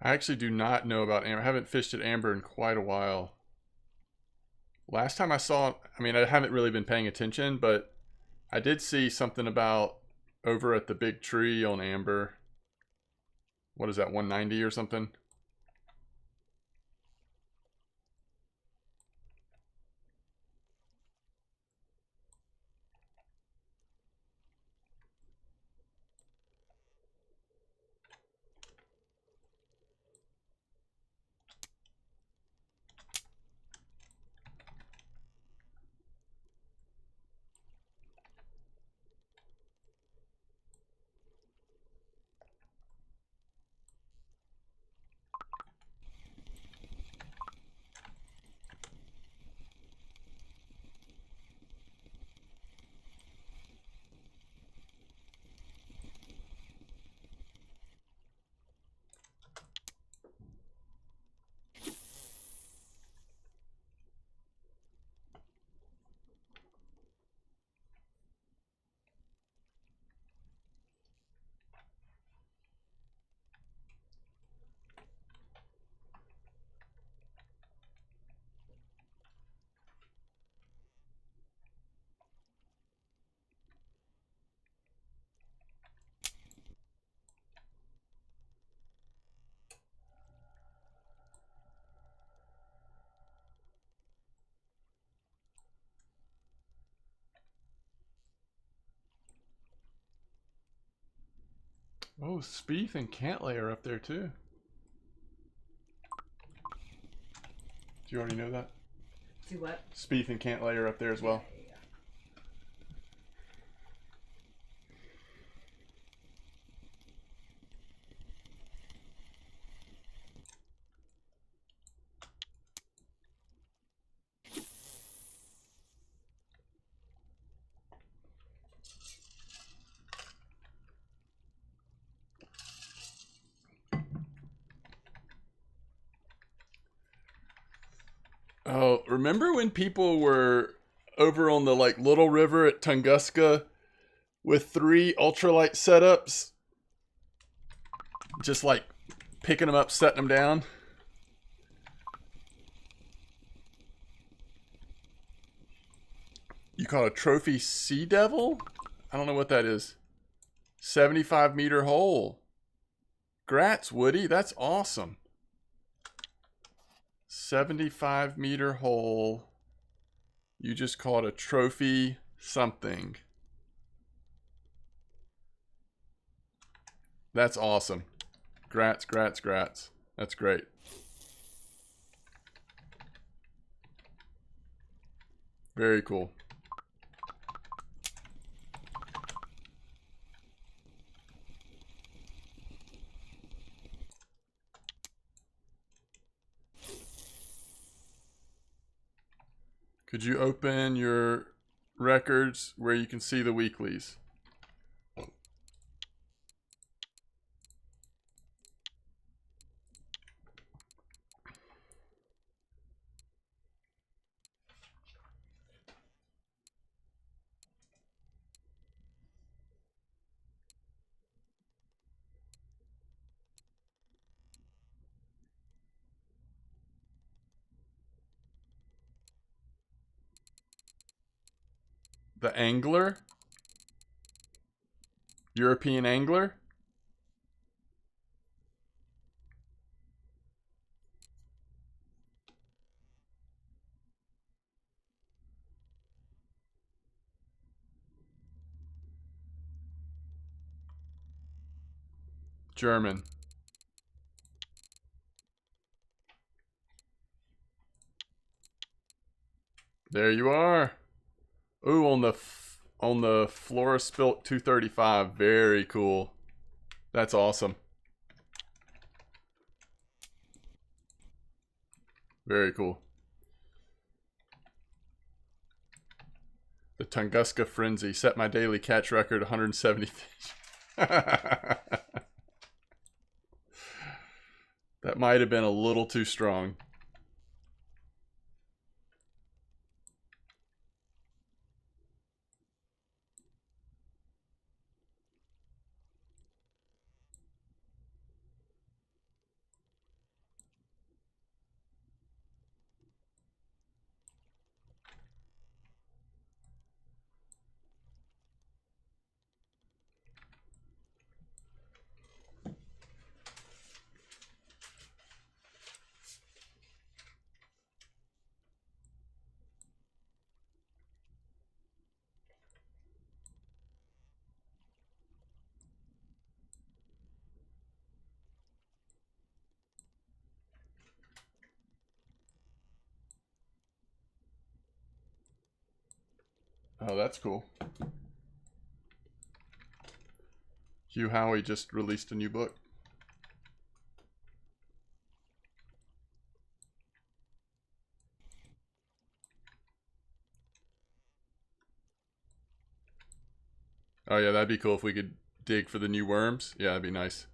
I actually do not know about amber. I haven't fished at amber in quite a while. Last time I saw, I mean, I haven't really been paying attention, but I did see something about over at the big tree on amber. What is that, 190 or something? Oh, Spieth and Cantlay are up there too. Do you already know that? Do what? Spieth and Cantlay are up there as well. Yeah. Oh, remember when people were over on the like little river at Tunguska with 3 ultralight setups? Just like picking them up, setting them down. caught a trophy sea devil? I don't know what that is. 75-meter hole. Grats, Woody. That's awesome. 75-meter hole. You just caught a trophy something. That's awesome. Grats, grats, grats. That's great. Very cool. Could you open your records where you can see the weeklies? The angler? European angler? German. There you are. Ooh, on the Flora Spilt 235. Very cool. That's awesome. Very cool. The Tunguska Frenzy set my daily catch record 170 fish. That might have been a little too strong. Oh, that's cool. Hugh Howey just released a new book. Oh yeah, that'd be cool if we could dig for the new worms. Yeah, that'd be nice.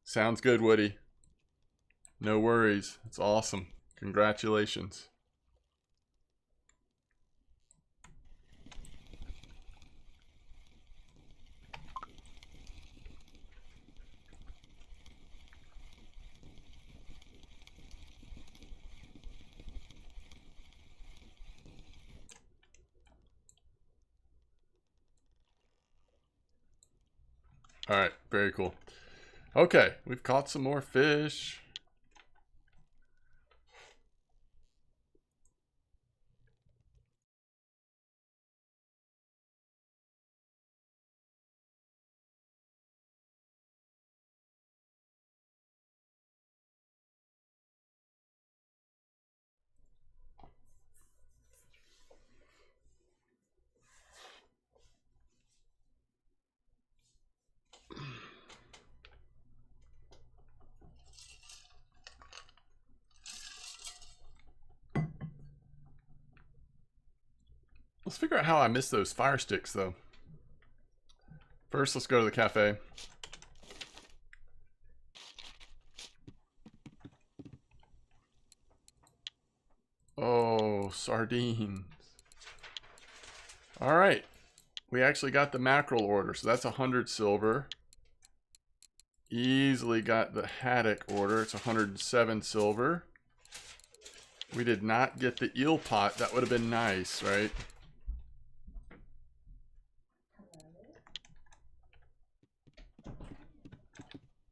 Sounds good, Woody. No worries. It's awesome. Congratulations. All right, very cool. Okay, we've caught some more fish. Let's figure out how I missed those fire sticks, though. First, let's go to the cafe. Oh, sardines. All right. We actually got the mackerel order, so that's 100 silver. Easily got the haddock order. It's 107 silver. We did not get the eel pot. That would have been nice, right?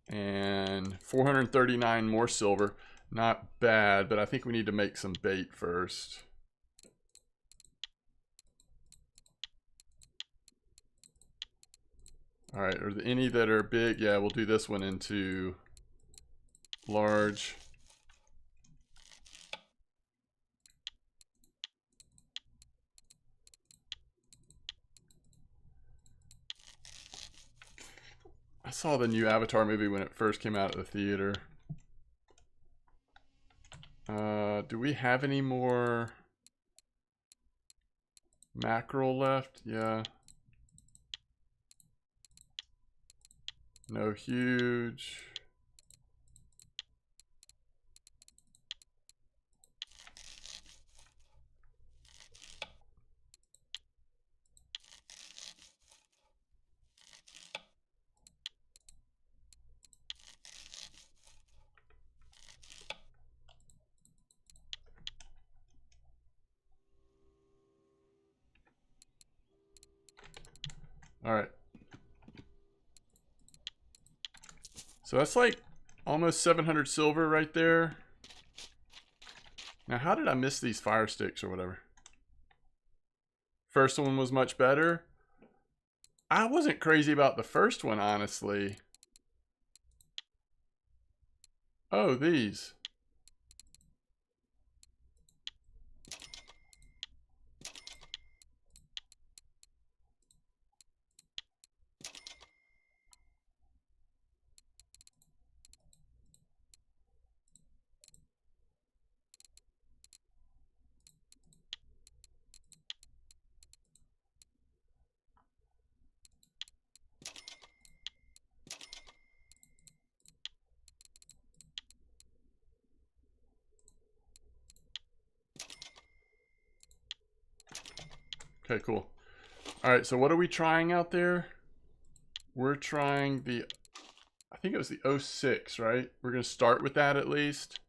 And 439 more silver. Not bad, but I think we need to make some bait first. All right, are there any that are big? Yeah, we'll do this one into large. I saw the new Avatar movie when it first came out at the theater. Do we have any more mackerel left? Yeah. No huge. All right. So that's like almost 700 silver right there. Now, how did I miss these fire sticks or whatever? First one was much better. I wasn't crazy about the first one, honestly. Oh, these. Okay, cool. All right, so what are we trying out there? We're trying the, I think it was the 06, right? We're going to start with that at least.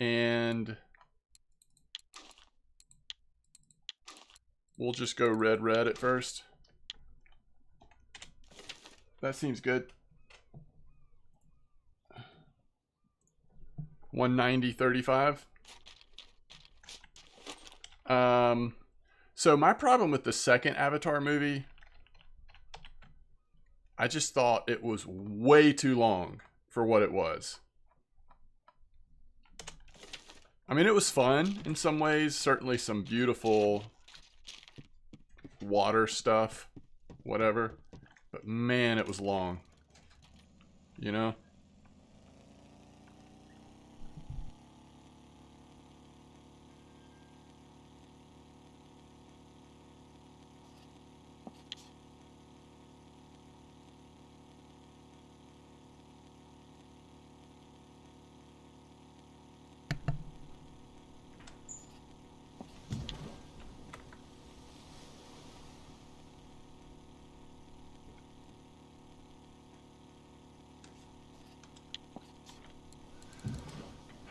And we'll just go red at first. That seems good. 190.35. So my problem with the second Avatar movie, I just thought it was way too long for what it was. I mean, it was fun in some ways. Certainly some beautiful water stuff, whatever. But man, it was long. You know?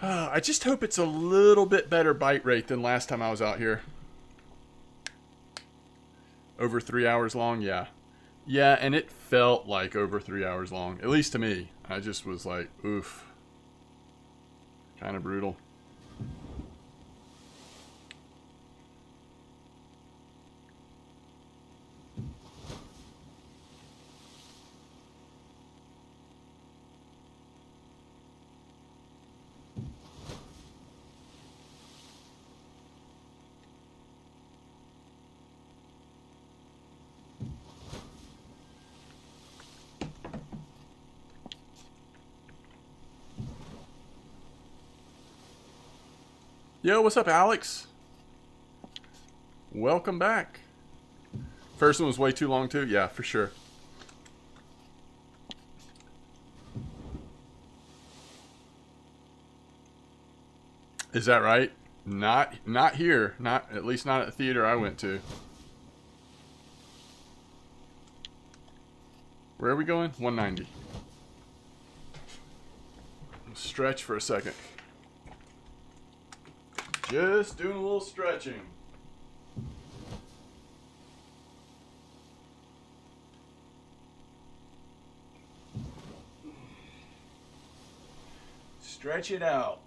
I just hope it's a little bit better bite rate than last time I was out here. Over 3 hours long, yeah. Yeah, and it felt like over 3 hours long, at least to me. I just was like, oof. Kind of brutal. Yo, what's up, Alex? Welcome back. First one was way too long, too? Yeah, for sure. Is that right? Not here. Not, at least not at the theater I went to. Where are we going? 190. Stretch for a second. Just doing a little stretching. Stretch it out.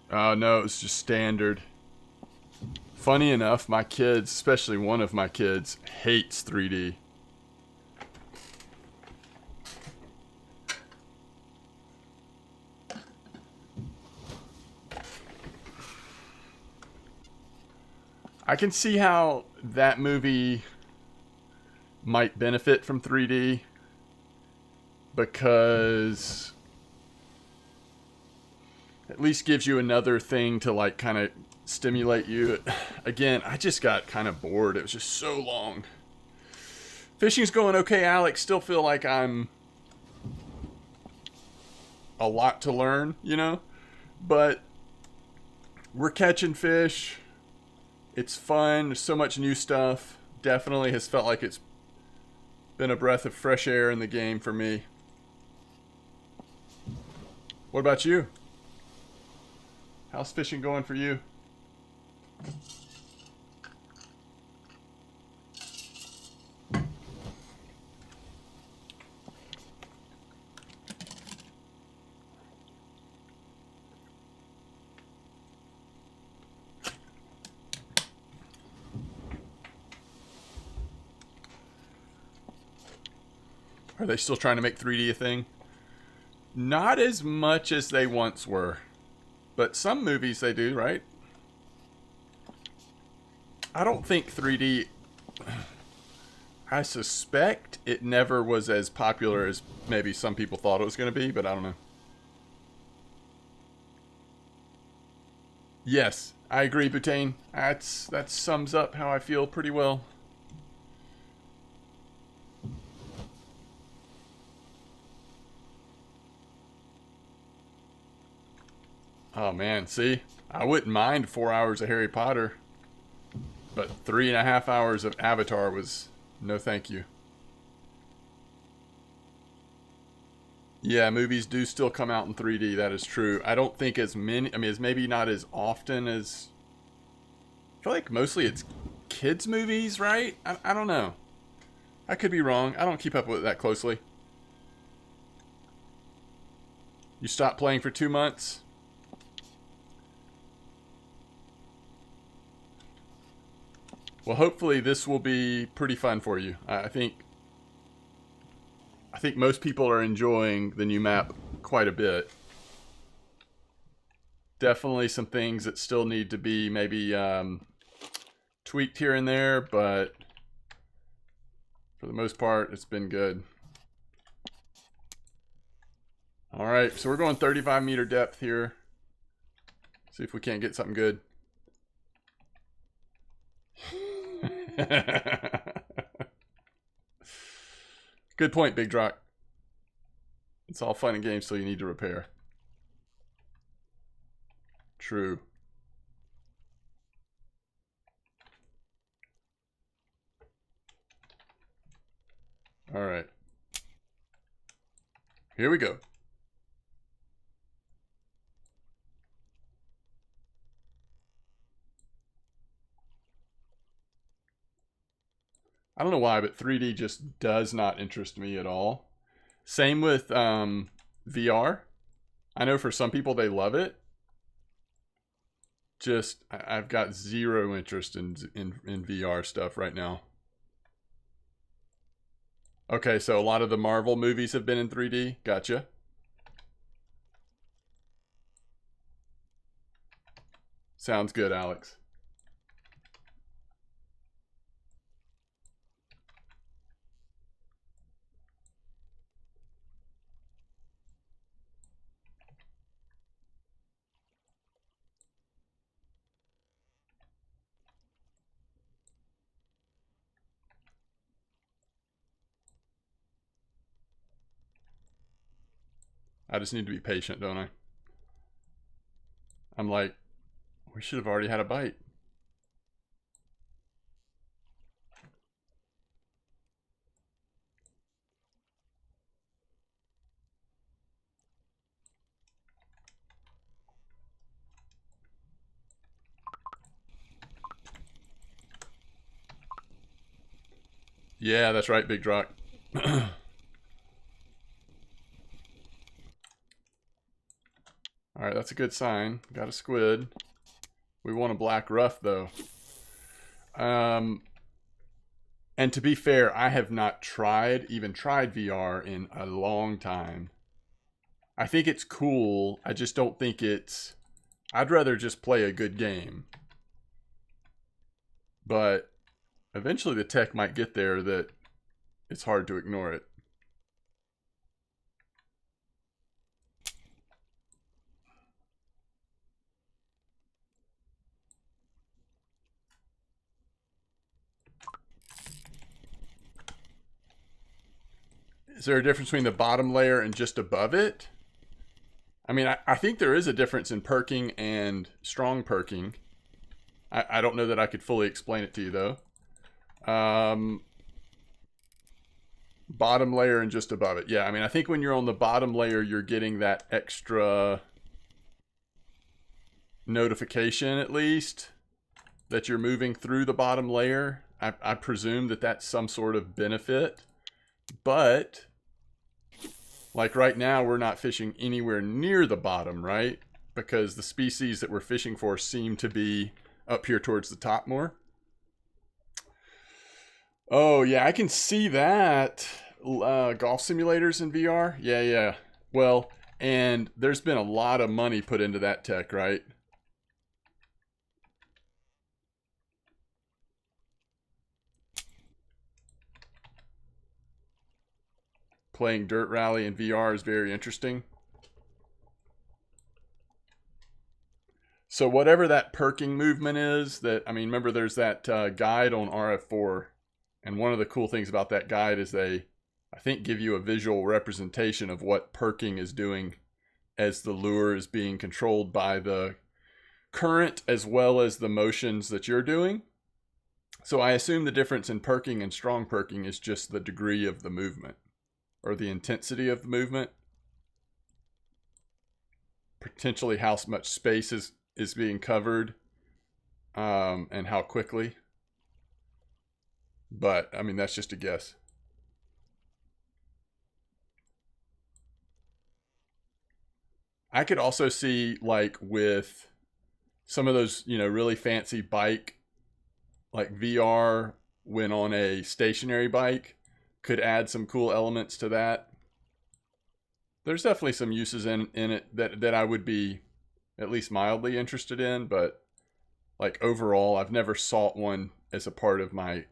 Oh no, it's just standard. Funny enough, my kids, especially one of my kids, hates 3D. I can see how that movie might benefit from 3D because at least gives you another thing to like kind of stimulate you. Again, I just got kind of bored. It was just so long. Fishing's going okay, Alex. Still feel like I'm a lot to learn, you know? But we're catching fish. It's fun. There's so much new stuff. Definitely has felt like it's been a breath of fresh air in the game for me. What about you? How's fishing going for you? Are they still trying to make 3D a thing? Not as much as they once were. But some movies they do, right? I don't think 3D... I suspect it never was as popular as maybe some people thought it was going to be, but I don't know. Yes, I agree, Butane. That sums up how I feel pretty well. Oh man, see? I wouldn't mind 4 hours of Harry Potter, but 3.5 hours of Avatar was no thank you. Yeah, movies do still come out in 3D, that is true. I don't think as many, I mean, it's maybe not as often as, I feel like mostly it's kids' movies, right? I don't know. I could be wrong. I don't keep up with it that closely. You stopped playing for 2 months? Well, hopefully this will be pretty fun for you. I think most people are enjoying the new map quite a bit. Definitely some things that still need to be maybe tweaked here and there, but for the most part, it's been good. All right, so we're going 35-meter depth here. See if we can't get something good. Good point, Big Drock. It's all fun and games till you need to repair. True. All right. Here we go. I don't know why, but 3D just does not interest me at all. Same with VR. I know for some people they love it. Just I've got zero interest in VR stuff right now. Okay, so a lot of the Marvel movies have been in 3D. Gotcha. Sounds good, Alex. I just need to be patient, don't I? I'm like, we should have already had a bite. Yeah, that's right, Big Drock. Alright, that's a good sign. Got a squid. We want a black ruff, though. And to be fair, I have not even tried VR in a long time. I think it's cool. I just don't think it's... I'd rather just play a good game. But eventually the tech might get there that it's hard to ignore it. Is there a difference between the bottom layer and just above it? I mean, I think there is a difference in perking and strong perking. I don't know that I could fully explain it to you, though. Bottom layer and just above it. Yeah, I mean, I think when you're on the bottom layer, you're getting that extra notification, at least, that you're moving through the bottom layer. I presume that that's some sort of benefit. But, like right now, we're not fishing anywhere near the bottom, right? Because the species that we're fishing for seem to be up here towards the top more. Oh, yeah, I can see that. Golf simulators in VR? Yeah. Well, and there's been a lot of money put into that tech, right? Playing Dirt Rally in VR is very interesting. So whatever that perking movement is, I mean, remember there's that guide on RF4, and one of the cool things about that guide is I think, give you a visual representation of what perking is doing as the lure is being controlled by the current as well as the motions that you're doing. So I assume the difference in perking and strong perking is just the degree of the movement or the intensity of the movement. Potentially how much space is being covered and how quickly. But, I mean, that's just a guess. I could also see, like, with some of those, really fancy bike, like VR when on a stationary bike, could add some cool elements to that. There's definitely some uses in it that I would be at least mildly interested in, but like overall, I've never sought one as a part of my,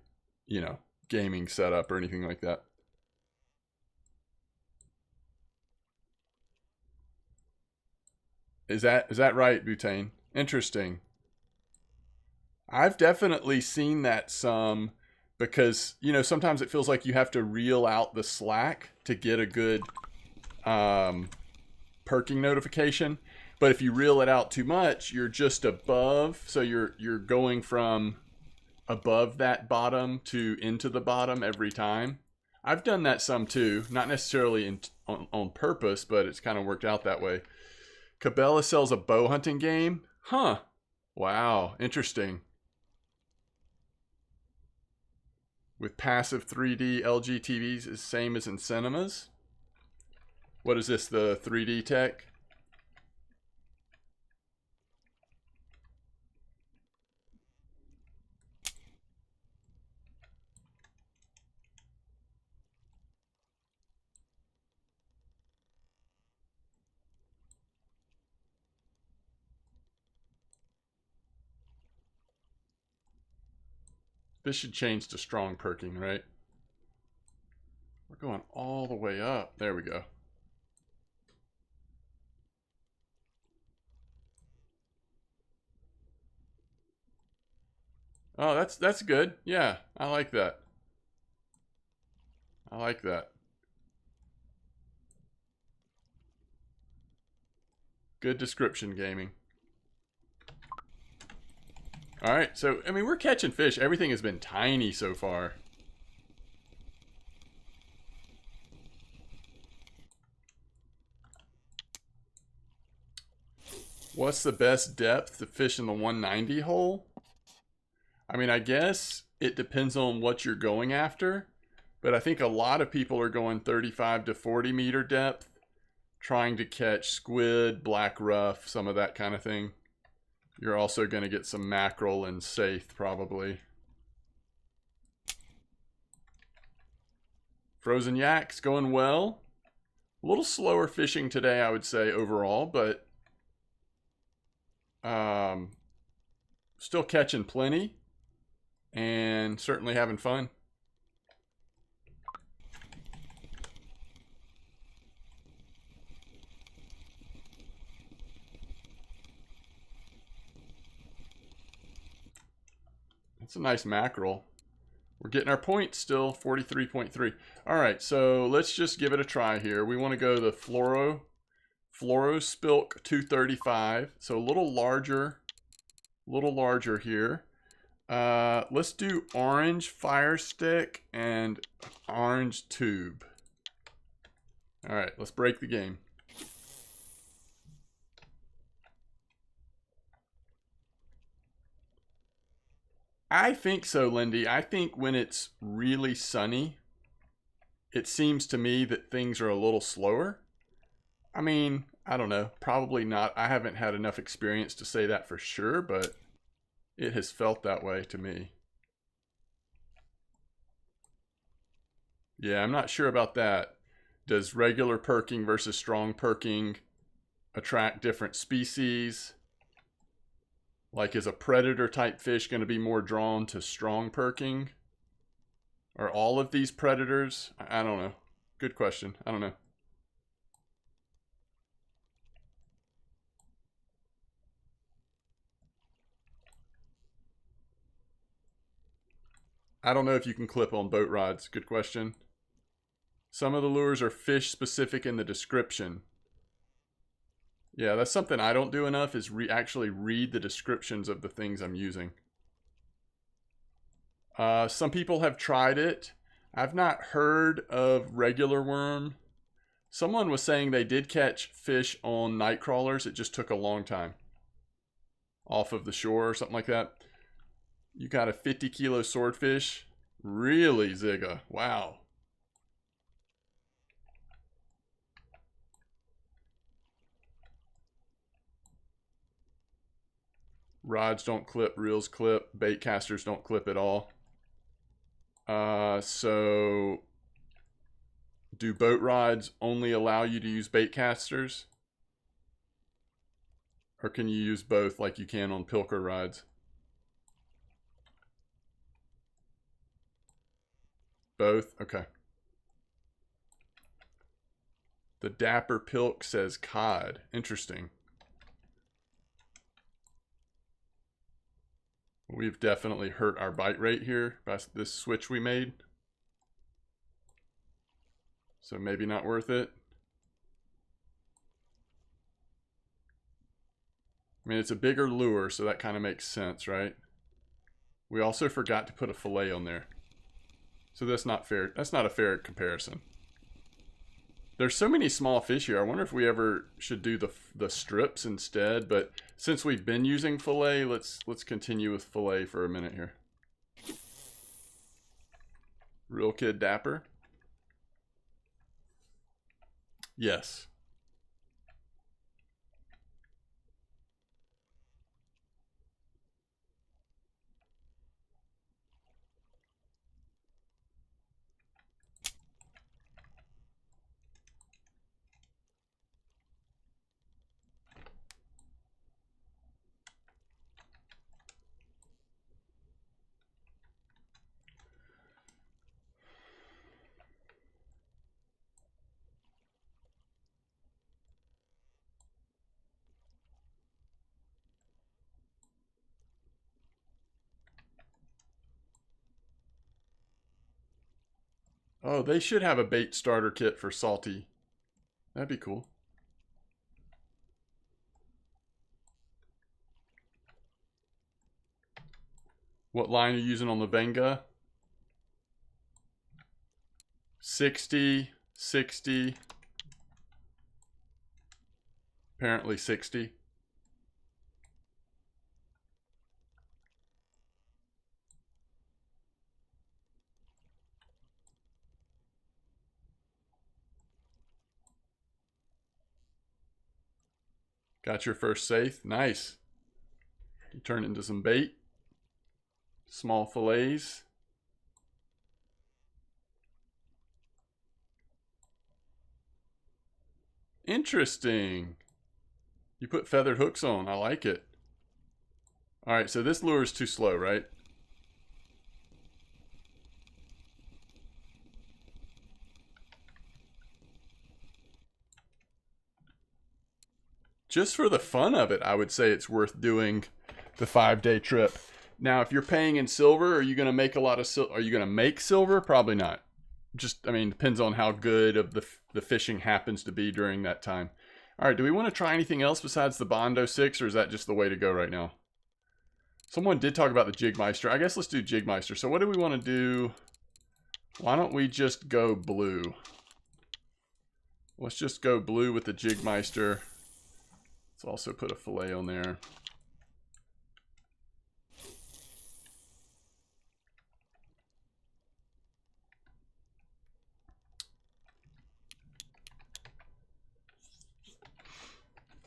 gaming setup or anything like that. Is that right, Butane? Interesting. I've definitely seen that some because, sometimes it feels like you have to reel out the slack to get a good perking notification. But if you reel it out too much, you're just above. So you're going from above that bottom to into the bottom every time. I've done that some too, not necessarily on purpose, but it's kind of worked out that way. Cabela sells a bow hunting game? Huh. Wow, interesting. With passive 3D LG TVs is same as in cinemas. What is this, the 3D tech? This should change to strong perking, right? We're going all the way up. There we go. Oh, that's good. Yeah, I like that. I like that. Good description, gaming. Alright, so, I mean, we're catching fish. Everything has been tiny so far. What's the best depth to fish in the 190 hole? I mean, I guess it depends on what you're going after. But I think a lot of people are going 35 to 40 meter depth, trying to catch squid, black ruff, some of that kind of thing. You're also going to get some mackerel and saithe, probably. Frozen yak's going well. A little slower fishing today, I would say, overall, but still catching plenty and certainly having fun. That's a nice mackerel. We're getting our points still, 43.3. All right, so let's just give it a try here. We want to go the Fluoro Spilk 235. So a little larger here. Let's do orange fire stick and orange tube. All right, let's break the game. I think so, Lindy. I think when it's really sunny, it seems to me that things are a little slower. I mean, I don't know. Probably not. I haven't had enough experience to say that for sure, but it has felt that way to me. Yeah, I'm not sure about that. Does regular perking versus strong perking attract different species? Like, is a predator type fish going to be more drawn to strong perking? Are all of these predators? I don't know. Good question. I don't know. I don't know if you can clip on boat rods. Good question. Some of the lures are fish specific in the description. Yeah, that's something I don't do enough is actually read the descriptions of the things I'm using. Some people have tried it. I've not heard of regular worm. Someone was saying they did catch fish on night crawlers. It just took a long time. Off of the shore or something like that. You got a 50-kilo swordfish? Really, Zigga? Wow. Rods don't clip, reels clip, bait casters don't clip at all. So do boat rods only allow you to use bait casters? Or can you use both like you can on pilker rods? Both? Okay. The Dapper Pilk says cod. Interesting. We've definitely hurt our bite rate here by this switch we made. So maybe not worth it. I mean, it's a bigger lure, so that kind of makes sense, right? We also forgot to put a fillet on there. So that's not fair. That's not a fair comparison. There's so many small fish here. I wonder if we ever should do the strips instead. But since we've been using fillet, let's continue with fillet for a minute here. Real Kid Dapper. Yes. Oh, they should have a bait starter kit for salty. That'd be cool. What line are you using on the Venga? 60, 60. Apparently 60. Got your first safe. Nice. You turn it into some bait. Small fillets. Interesting. You put feathered hooks on. I like it. Alright, so this lure is too slow, right? Just for the fun of it, I would say it's worth doing the 5-day trip. Now, if you're paying in silver, are you going to make a lot of silver? Are you going to make silver? Probably not. Just, I mean, depends on how good of the fishing happens to be during that time. All right, do we want to try anything else besides the Bondo 6, or is that just the way to go right now? Someone did talk about the Jigmeister. I guess let's do Jigmeister. So what do we want to do? Why don't we just go blue? Let's just go blue with the Jigmeister. Let's also put a fillet on there.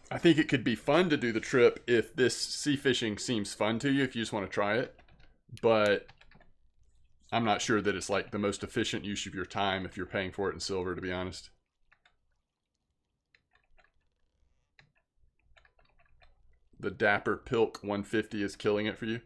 I think it could be fun to do the trip if this sea fishing seems fun to you, if you just want to try it. But I'm not sure that it's like the most efficient use of your time if you're paying for it in silver, to be honest. The Dapper Pilk 150 is killing it for you.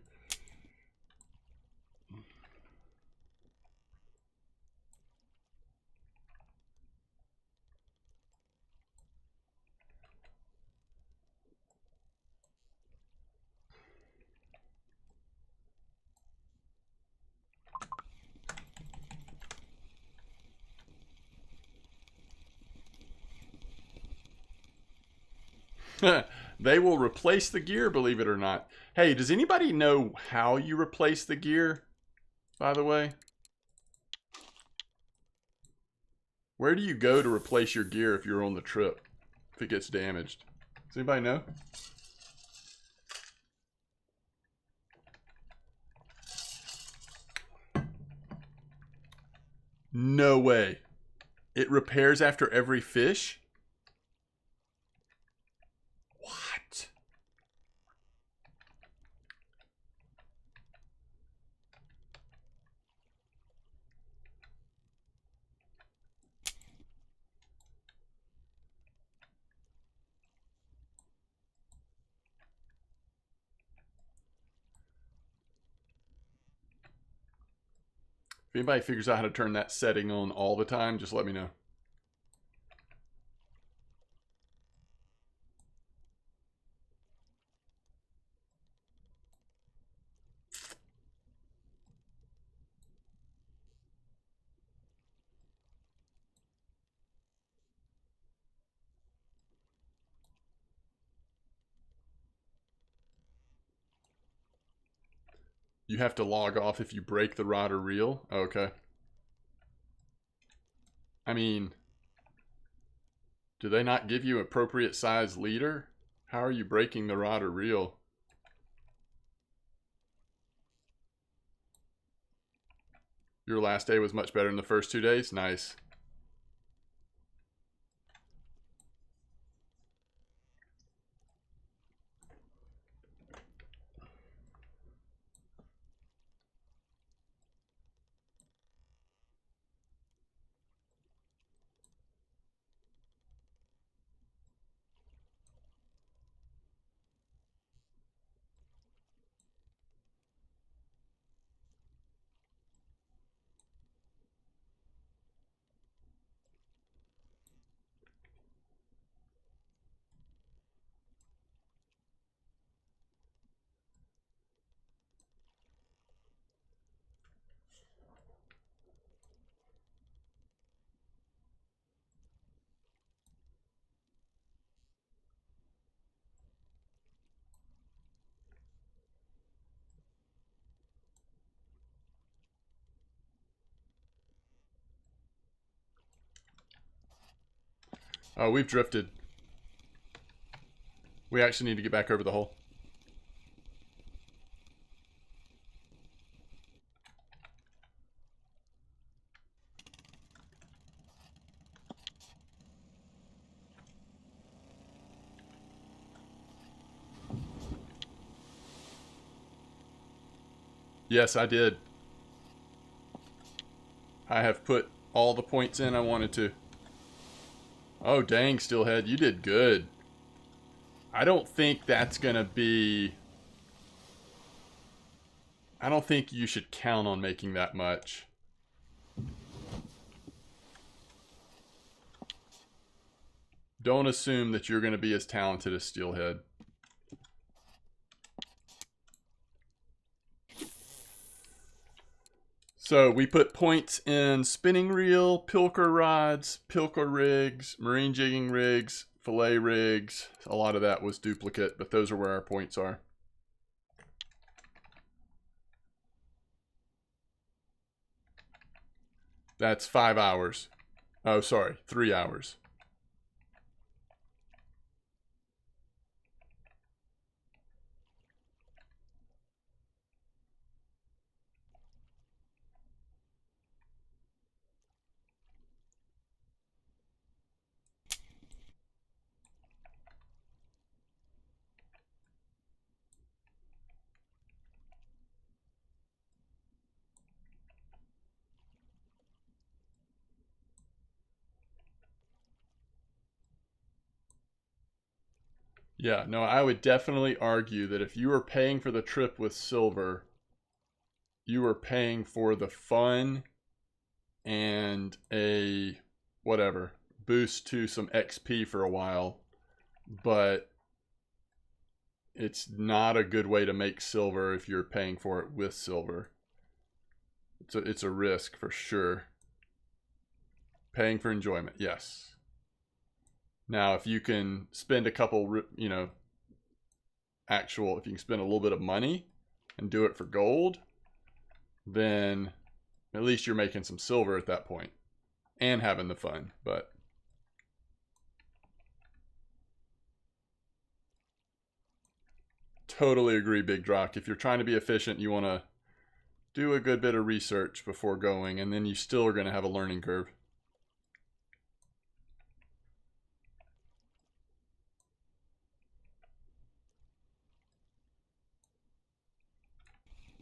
They will replace the gear, believe it or not. Hey, does anybody know how you replace the gear, by the way? Where do you go to replace your gear if you're on the trip, if it gets damaged? Does anybody know? No way. It repairs after every fish? What? If anybody figures out how to turn that setting on all the time, just let me know. You have to log off if you break the rod or reel? Okay. I mean, do they not give you appropriate size leader? How are you breaking the rod or reel? Your last day was much better than the first 2 days? Nice. Oh, we've drifted. We actually need to get back over the hole. Yes, I did. I have put all the points in I wanted to. Oh, dang, Steelhead, you did good. I don't think that's going to be... I don't think you should count on making that much. Don't assume that you're going to be as talented as Steelhead. So we put points in spinning reel, pilker rods, pilker rigs, marine jigging rigs, fillet rigs. A lot of that was duplicate, but those are where our points are. That's 5 hours. Oh, sorry, 3 hours. Yeah, no, I would definitely argue that if you were paying for the trip with silver, you were paying for the fun and a whatever boost to some XP for a while, but it's not a good way to make silver if you're paying for it with silver. It's a risk for sure. Paying for enjoyment, yes. Now, if you can spend a couple, you know, if you can spend a little bit of money and do it for gold, then at least you're making some silver at that point and having the fun. But totally agree, Big Drock. If you're trying to be efficient, you want to do a good bit of research before going, and then you still are going to have a learning curve.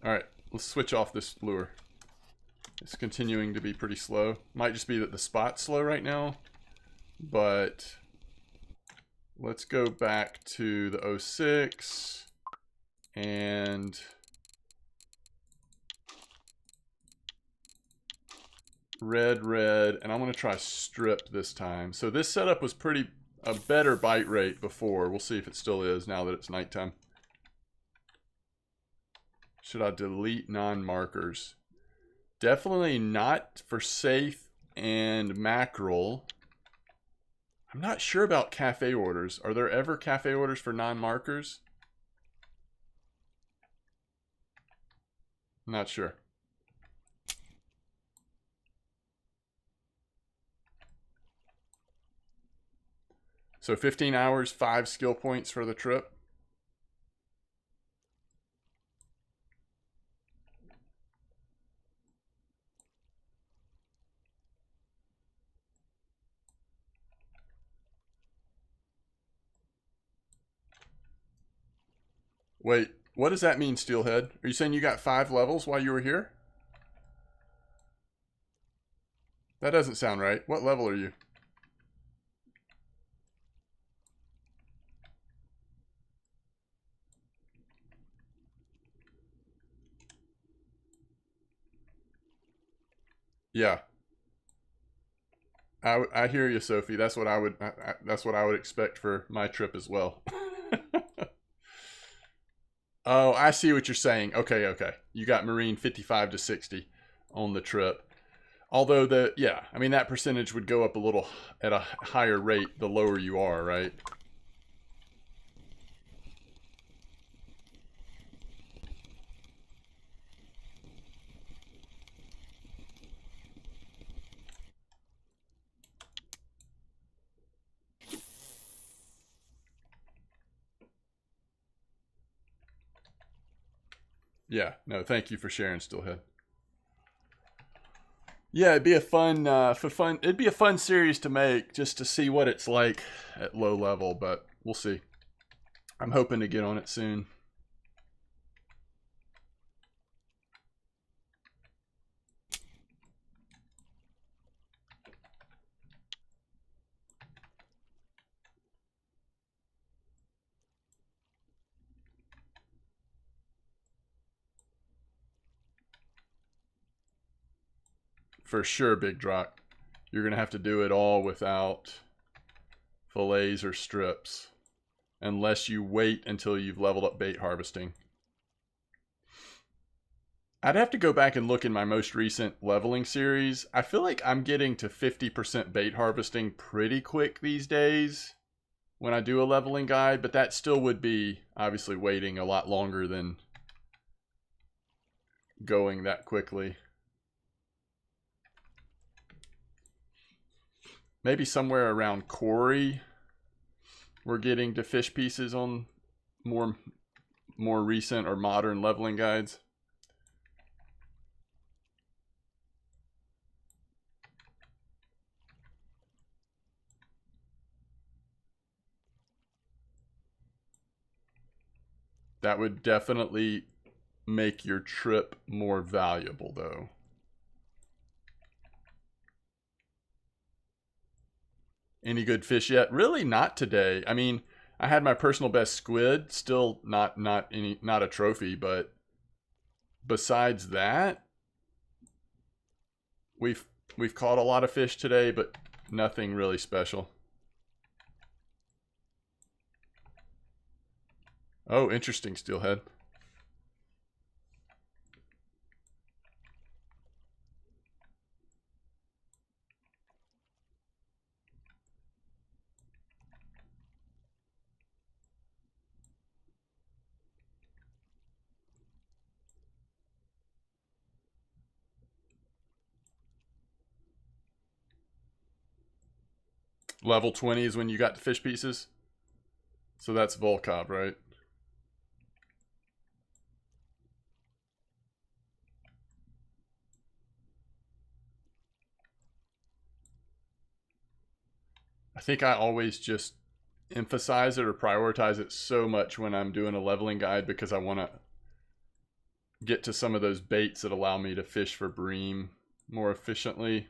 All right, let's switch off this lure. It's continuing to be pretty slow. Might just be that the spot's slow right now, but let's go back to the 06 and red, and I'm going to try strip this time. So this setup was a better bite rate before. We'll see if it still is now that it's nighttime. Should I delete non-markers? Definitely not for safe and mackerel. I'm not sure about cafe orders. Are there ever cafe orders for non-markers? I'm not sure. So 15 hours, 5 skill points for the trip. Wait, what does that mean, Steelhead? Are you saying you got 5 levels while you were here? That doesn't sound right. What level are you? Yeah, I hear you, Sophie. That's what that's what I would expect for my trip as well. Oh, I see what you're saying. Okay. You got Marine 55 to 60 on the trip. Although I mean that percentage would go up a little at a higher rate the lower you are, right? Yeah, no, thank you for sharing, Stillhead. Yeah, it'd be a fun, for fun. It'd be a fun series to make just to see what it's like at low level, but we'll see. I'm hoping to get on it soon. For sure, Big Drock. You're gonna have to do it all without fillets or strips, unless you wait until you've leveled up bait harvesting. I'd have to go back and look in my most recent leveling series. I feel like I'm getting to 50% bait harvesting pretty quick these days when I do a leveling guide, but that still would be obviously waiting a lot longer than going that quickly. Maybe somewhere around Corey, we're getting to fish pieces on more recent or modern leveling guides. That would definitely make your trip more valuable, though. Any good fish yet? Really not today. I mean, I had my personal best squid, still not a trophy, but besides that, we've we've caught a lot of fish today, but nothing really special. Oh, interesting, Steelhead. Level 20 is when you got the fish pieces. So that's Volkov, right? I think I always just emphasize it or prioritize it so much when I'm doing a leveling guide because I want to get to some of those baits that allow me to fish for bream more efficiently.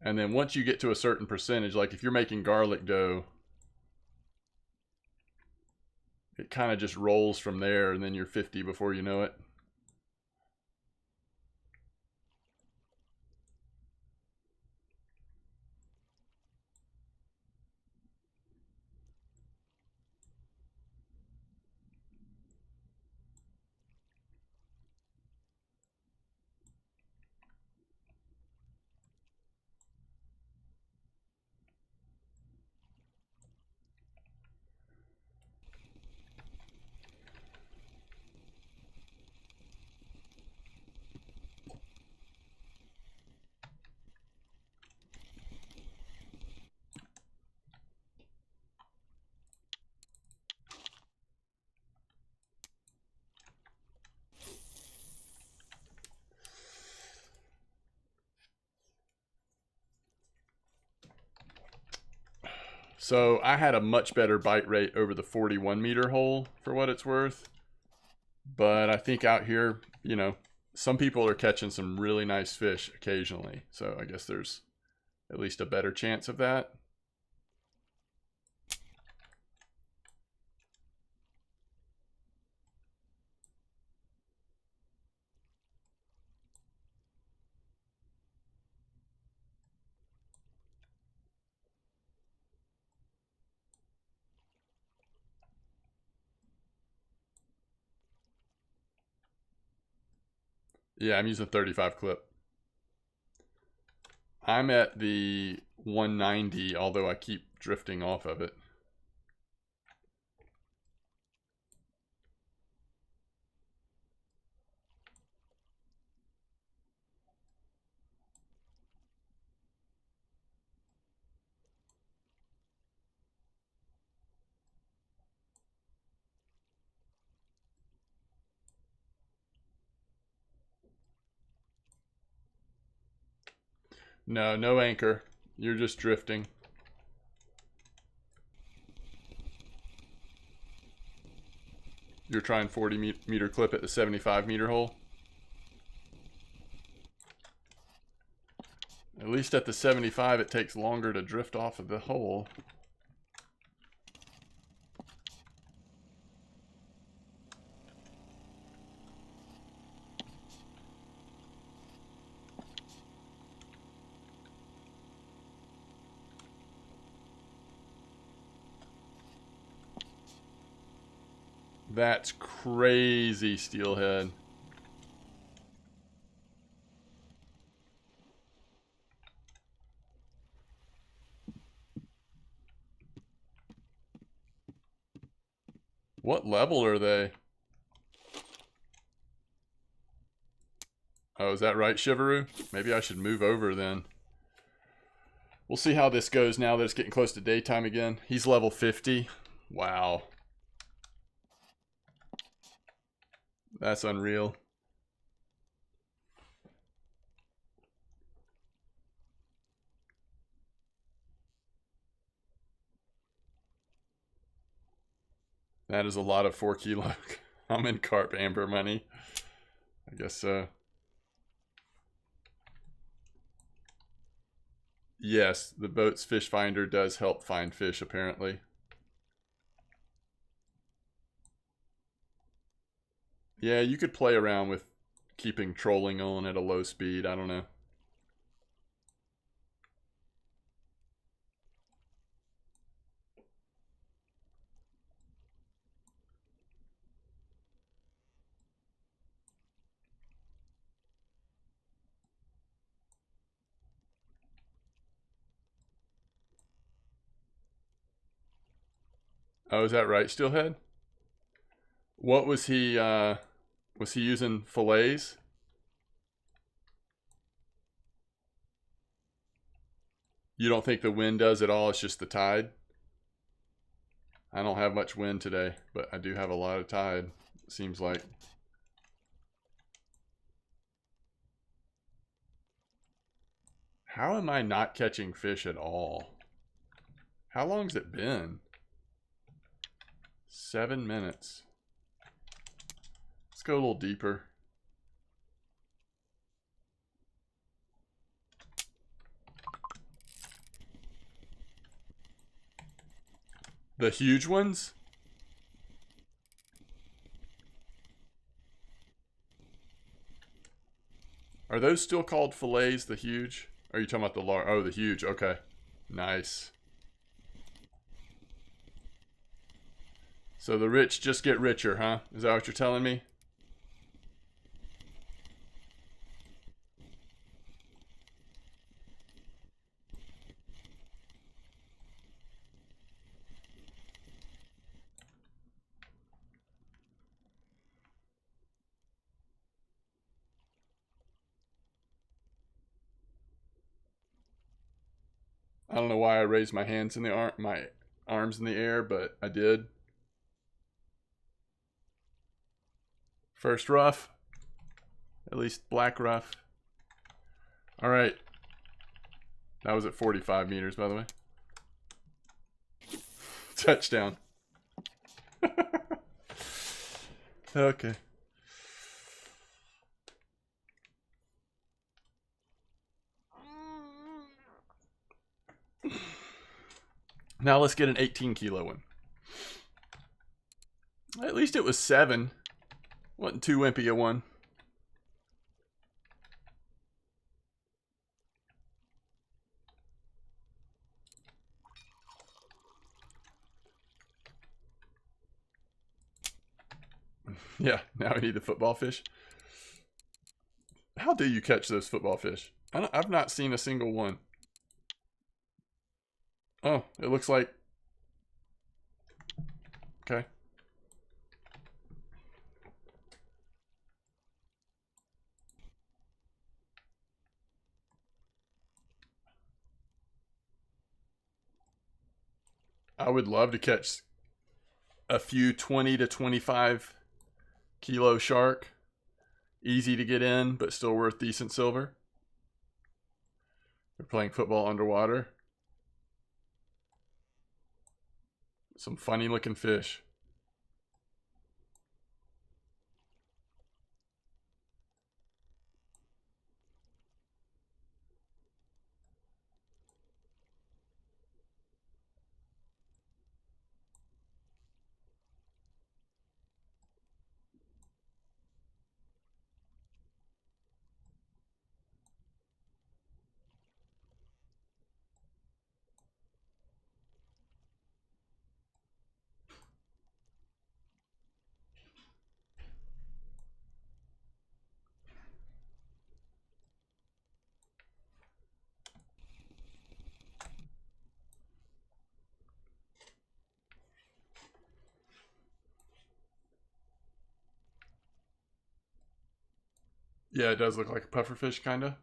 And then once you get to a certain percentage, like if you're making garlic dough, it kind of just rolls from there and then you're 50 before you know it. So I had a much better bite rate over the 41 meter hole for what it's worth. But I think out here, some people are catching some really nice fish occasionally. So I guess there's at least a better chance of that. Yeah, I'm using 35 clip. I'm at the 190, although I keep drifting off of it. No, no anchor. You're just drifting. You're trying 40 meter clip at the 75 meter hole. At least at the 75 it takes longer to drift off of the hole. That's crazy, steelhead. What level are they? Oh, is that right, Shiveru? Maybe I should move over then. We'll see how this goes now that it's getting close to daytime again. He's level 50. Wow. That's unreal. That is a lot of 4 kilo. I'm in carp amber money. I guess so. Yes, the boat's fish finder does help find fish, apparently. Yeah, you could play around with keeping trolling on at a low speed. I don't know. Oh, is that right, Steelhead? What was he using fillets? You don't think the wind does at all? It's just the tide? I don't have much wind today, but I do have a lot of tide, it seems like. How am I not catching fish at all? How long's it been? 7 minutes. Let's go a little deeper. The huge ones? Are those still called fillets, the huge? Are you talking about the large? Oh, the huge. Okay. Nice. So the rich just get richer, huh? Is that what you're telling me? I don't know why I raised my hands in the my arms in the air, but I did. First rough. At least black rough. All right. That was at 45 meters, by the way. Touchdown. Okay. Now let's get an 18 kilo one. At least it was 7. Wasn't too wimpy a one. Yeah, now we need the football fish. How do you catch those football fish? I've not seen a single one. Oh, it looks like... Okay. I would love to catch a few 20 to 25 kilo shark. Easy to get in, but still worth decent silver. They're playing football underwater. Some funny looking fish. Yeah, it does look like a pufferfish, kind of.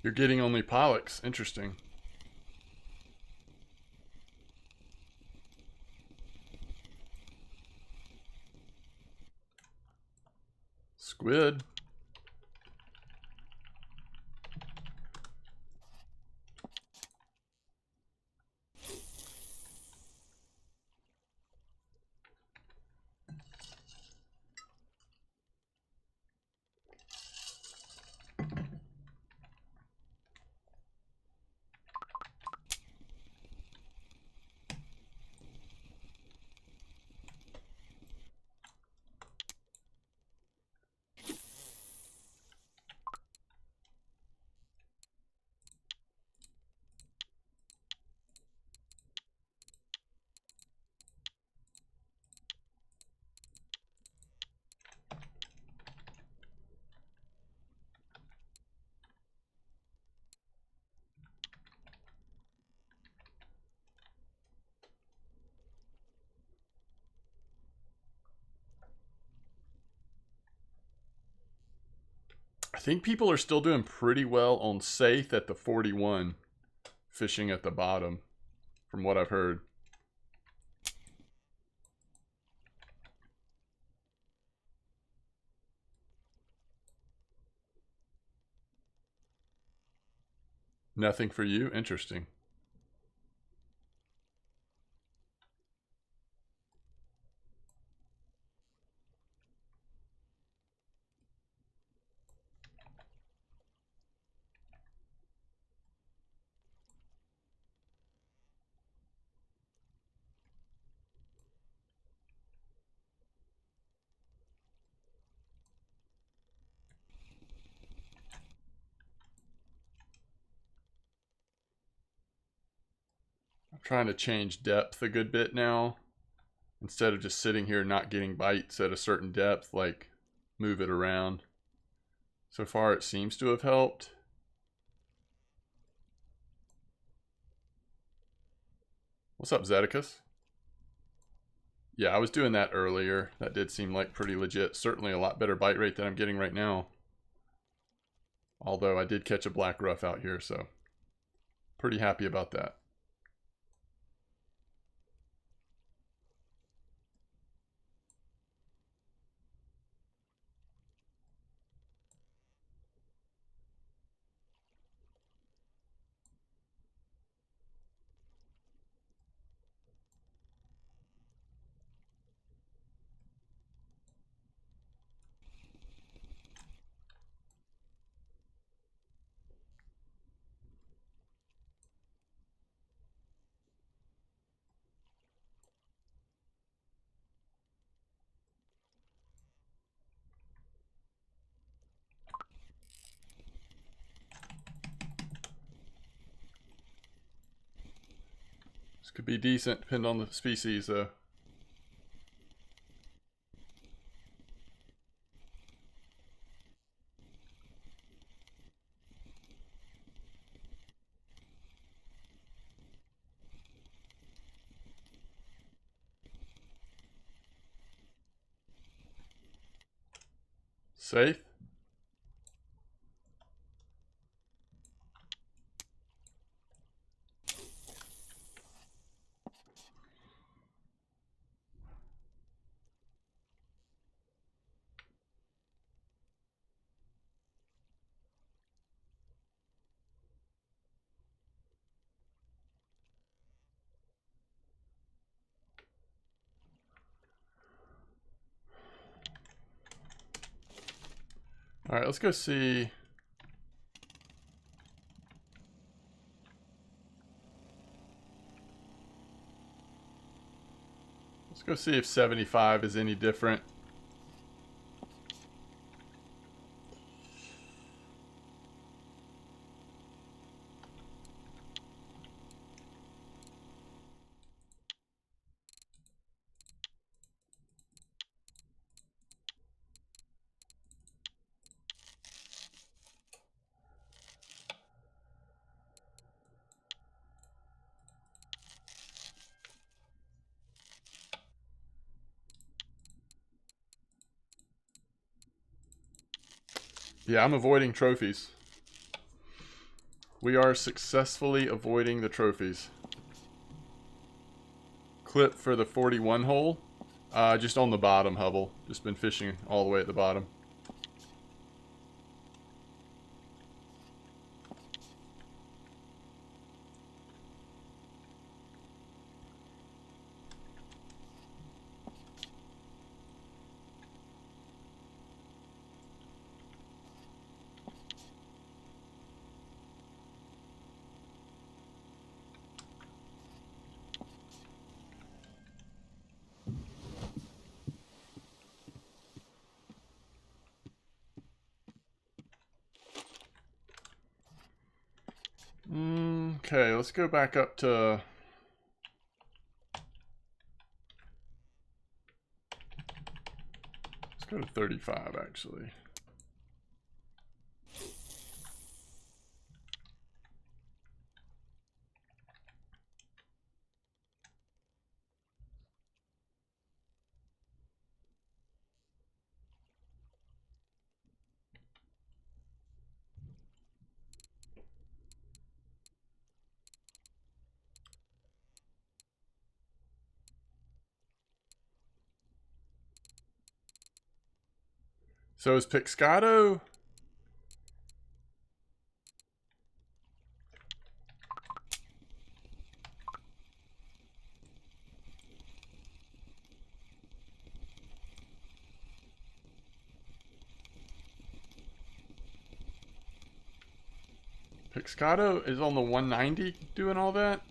You're getting only pollux. Interesting. Squid. I think people are still doing pretty well on Saith at the 41, fishing at the bottom, from what I've heard. Nothing for you? Interesting. I'm trying to change depth a good bit now. Instead of just sitting here not getting bites at a certain depth, like move it around. So far it seems to have helped. What's up, Zeticus? Yeah, I was doing that earlier. That did seem like pretty legit. Certainly a lot better bite rate than I'm getting right now. Although I did catch a black rough out here, so pretty happy about that. could be decent, depending on the species, though. Safe? Alright, let's go see. Let's go see if 75 is any different. Yeah, I'm avoiding trophies. We are successfully avoiding the trophies. Clip for the 41 hole. Just on the bottom, Hubble. Just been fishing all the way at the bottom. Okay, let's go back up to... Let's go to 35, actually. So is Pixcado... Pixcado is on the 190 doing all that?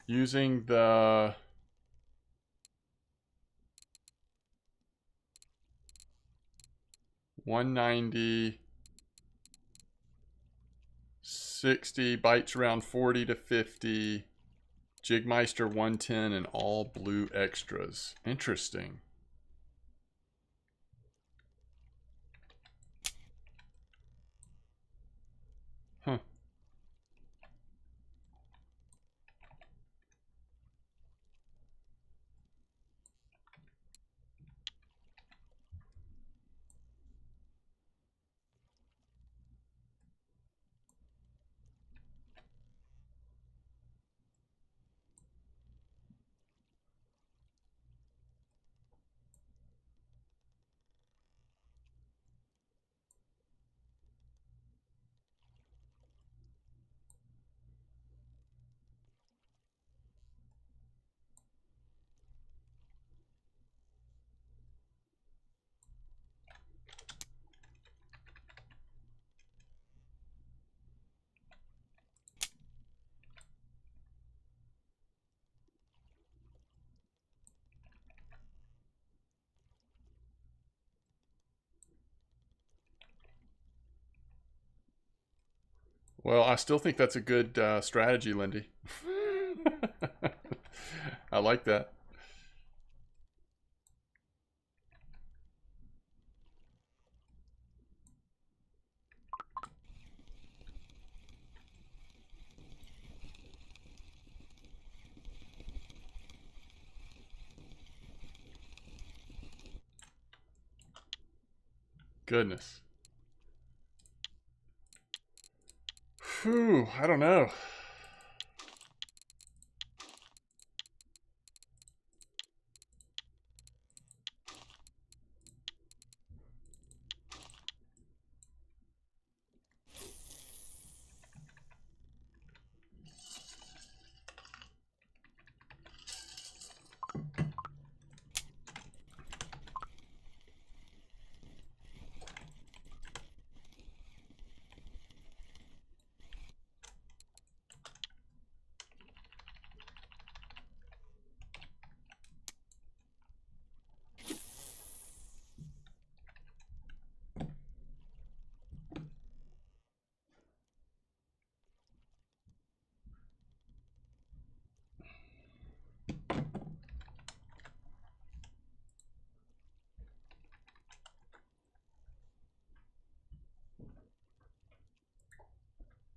Using the... $190, 60, bites around 40 to 50, Jigmeister 110, and all blue extras. Interesting. Huh. Well, I still think that's a good strategy, Lindy. I like that. Goodness. Whew, I don't know.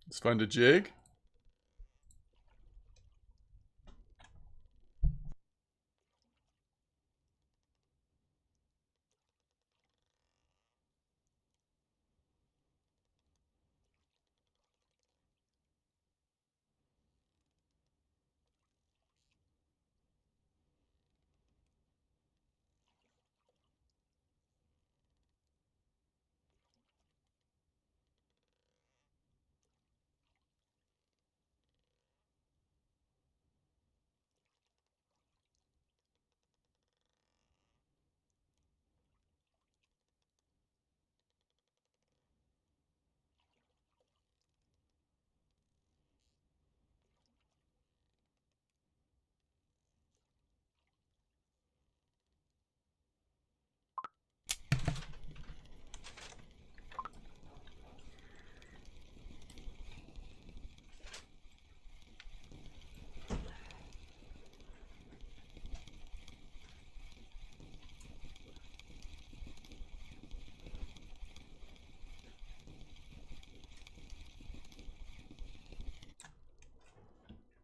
It's fun to jig.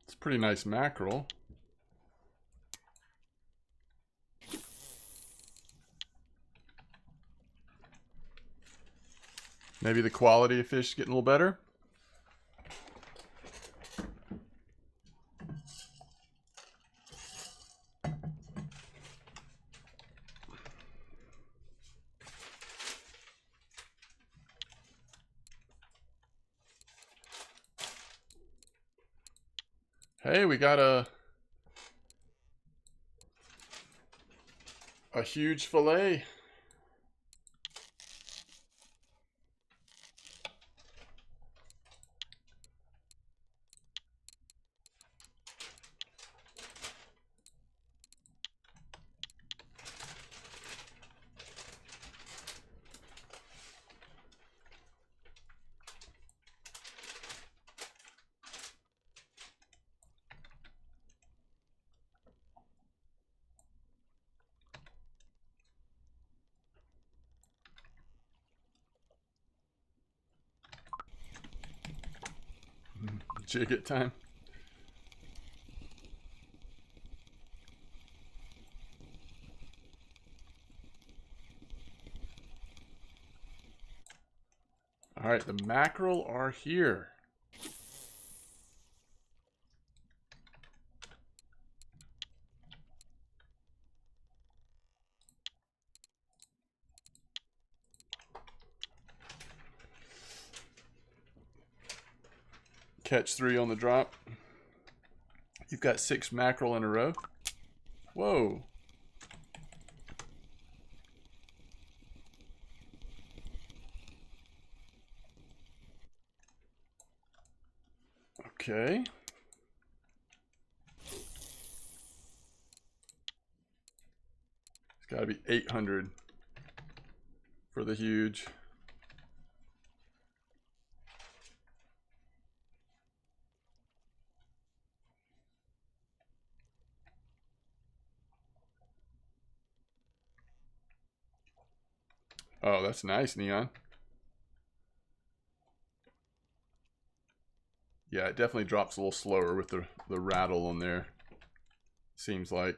It's a pretty nice mackerel. Maybe the quality of fish is getting a little better. Hey, we got a huge fillet. Jig it time. All right, the mackerel are here. Catch 3 on the drop. You've got 6 mackerel in a row. Whoa. Okay. It's got to be 800 for the huge. Oh, that's nice, Neon. Yeah, it definitely drops a little slower with the rattle on there. Seems like.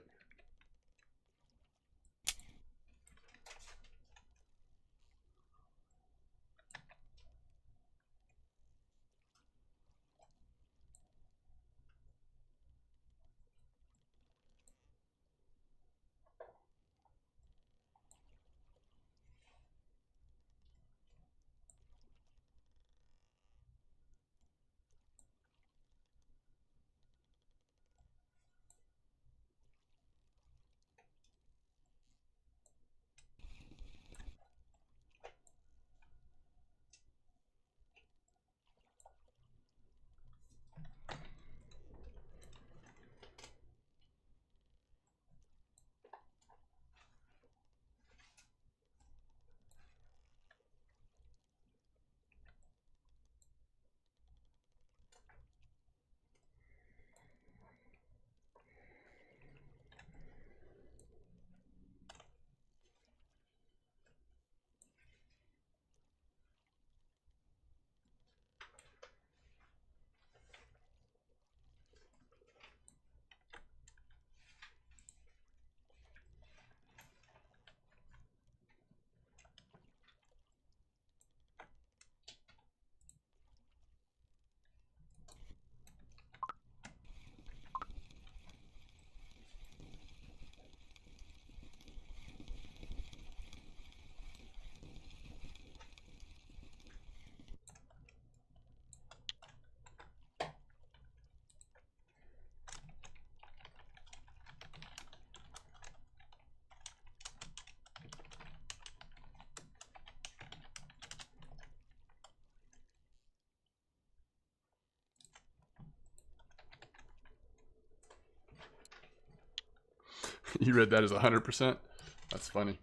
You read that as 100%? That's funny.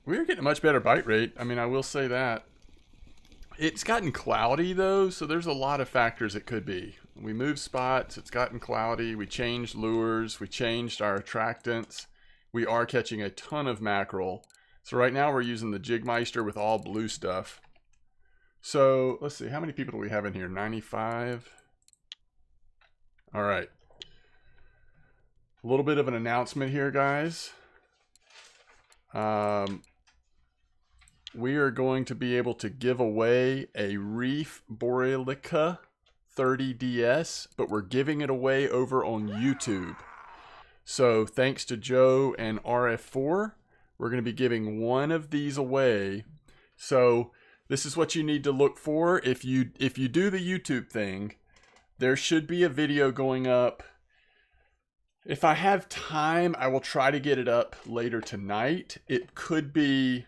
We're getting a much better bite rate. I mean, I will say that. It's gotten cloudy though, so there's a lot of factors it could be. We moved spots, it's gotten cloudy, we changed lures, we changed our attractants. We are catching a ton of mackerel. So right now we're using the Jigmeister with all blue stuff. So let's see, how many people do we have in here? 95. All right. A little bit of an announcement here, guys. We are going to be able to give away a Reef Borealica 30DS, but we're giving it away over on YouTube. So thanks to Joe and RF4, we're going to be giving one of these away. So this is what you need to look for. If you do the YouTube thing, there should be a video going up. If I have time, I will try to get it up later tonight. It could be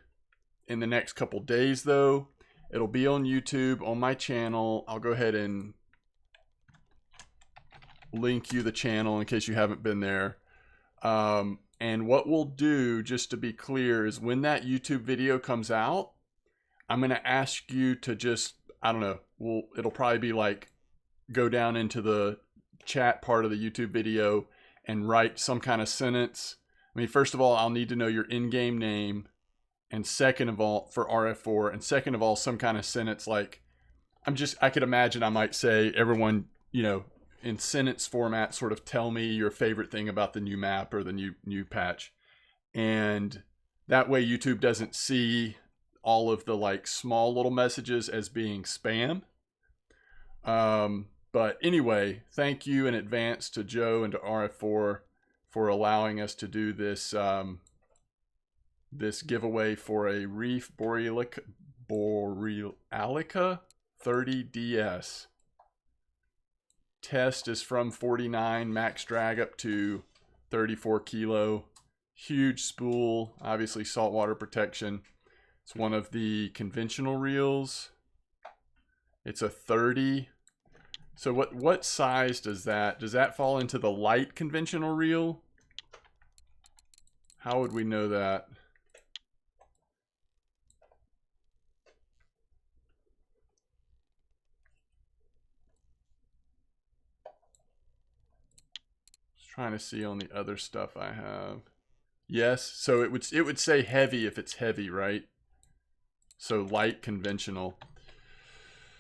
in the next couple days though. It'll be on YouTube on my channel. I'll go ahead and link you the channel in case you haven't been there. And what we'll do, just to be clear, is when that YouTube video comes out, I'm going to ask you to just, I don't know, it'll probably be like, go down into the chat part of the YouTube video and write some kind of sentence. I mean, first of all, I'll need to know your in-game name, and second of all, for RF4, and second of all, some kind of sentence like, I could imagine I might say, everyone, in sentence format, sort of tell me your favorite thing about the new map or the new patch. And that way YouTube doesn't see all of the like small little messages as being spam. But anyway, thank you in advance to Joe and to RF4 for allowing us to do this this giveaway for a Reef Borealica 30DS. Test is from 49, max drag up to 34 kilo. Huge spool, obviously saltwater protection. It's one of the conventional reels. It's a 30. So what size does that fall into the light conventional reel? How would we know that? Just trying to see on the other stuff I have. Yes, so it would say heavy if it's heavy, right? So light conventional.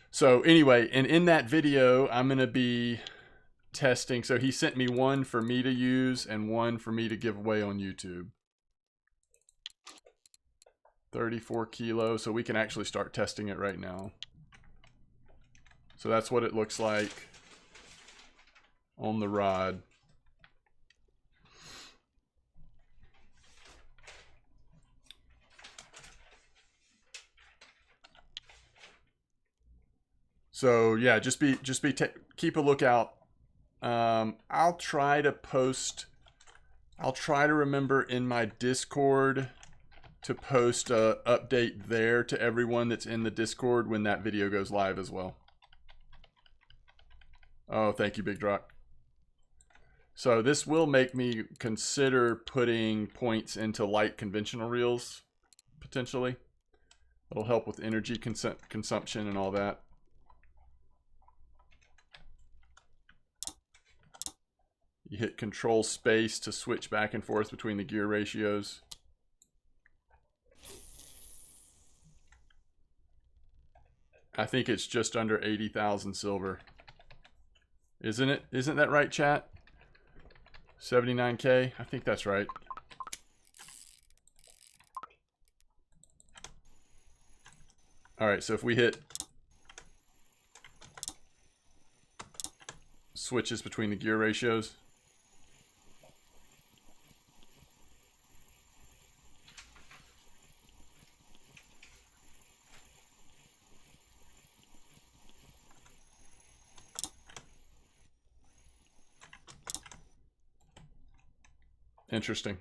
So anyway, and in that video, I'm going to be testing. So he sent me one for me to use and one for me to give away on YouTube. 34 kilos, so we can actually start testing it right now. So that's what it looks like on the rod. So yeah, keep a lookout. I'll try to remember in my Discord to post a update there to everyone that's in the Discord when that video goes live as well. Oh, thank you, Big Drock. So this will make me consider putting points into light conventional reels, potentially. It'll help with energy consumption and all that. You hit control space to switch back and forth between the gear ratios. I think it's just under 80,000 silver. Isn't it? Isn't that right, chat? 79K? I think that's right. All right, so if we hit switches between the gear ratios. Interesting.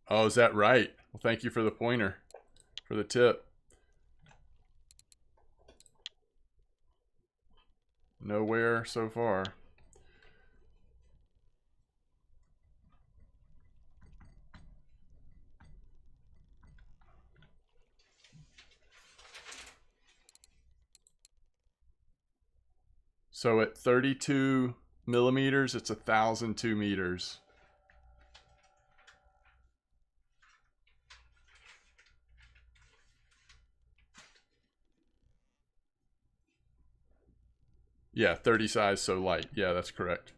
Oh, is that right? Well, thank you for the pointer, for the tip. Nowhere so far. So at 32 millimeters, it's 1,002 meters. Yeah, 30 size, so light. Yeah, that's correct.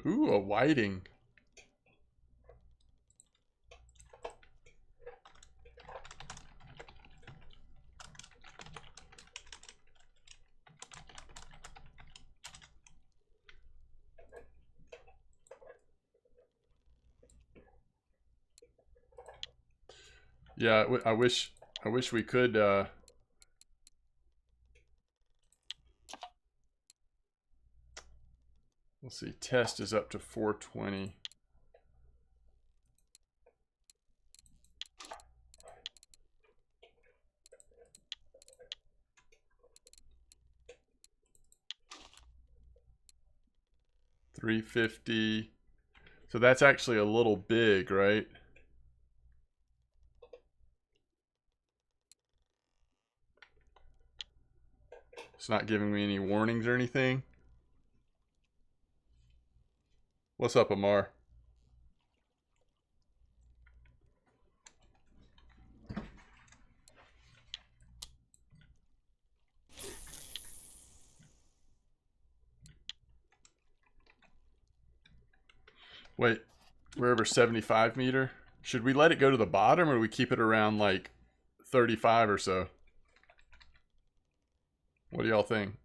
Ooh, a whiting. Yeah, I wish we could let's see, test is up to 420. $350. So that's actually a little big, right? It's not giving me any warnings or anything. What's up, Amar? Wait, we're over 75 meter. Should we let it go to the bottom, or do we keep it around like 35 or so? What do y'all think?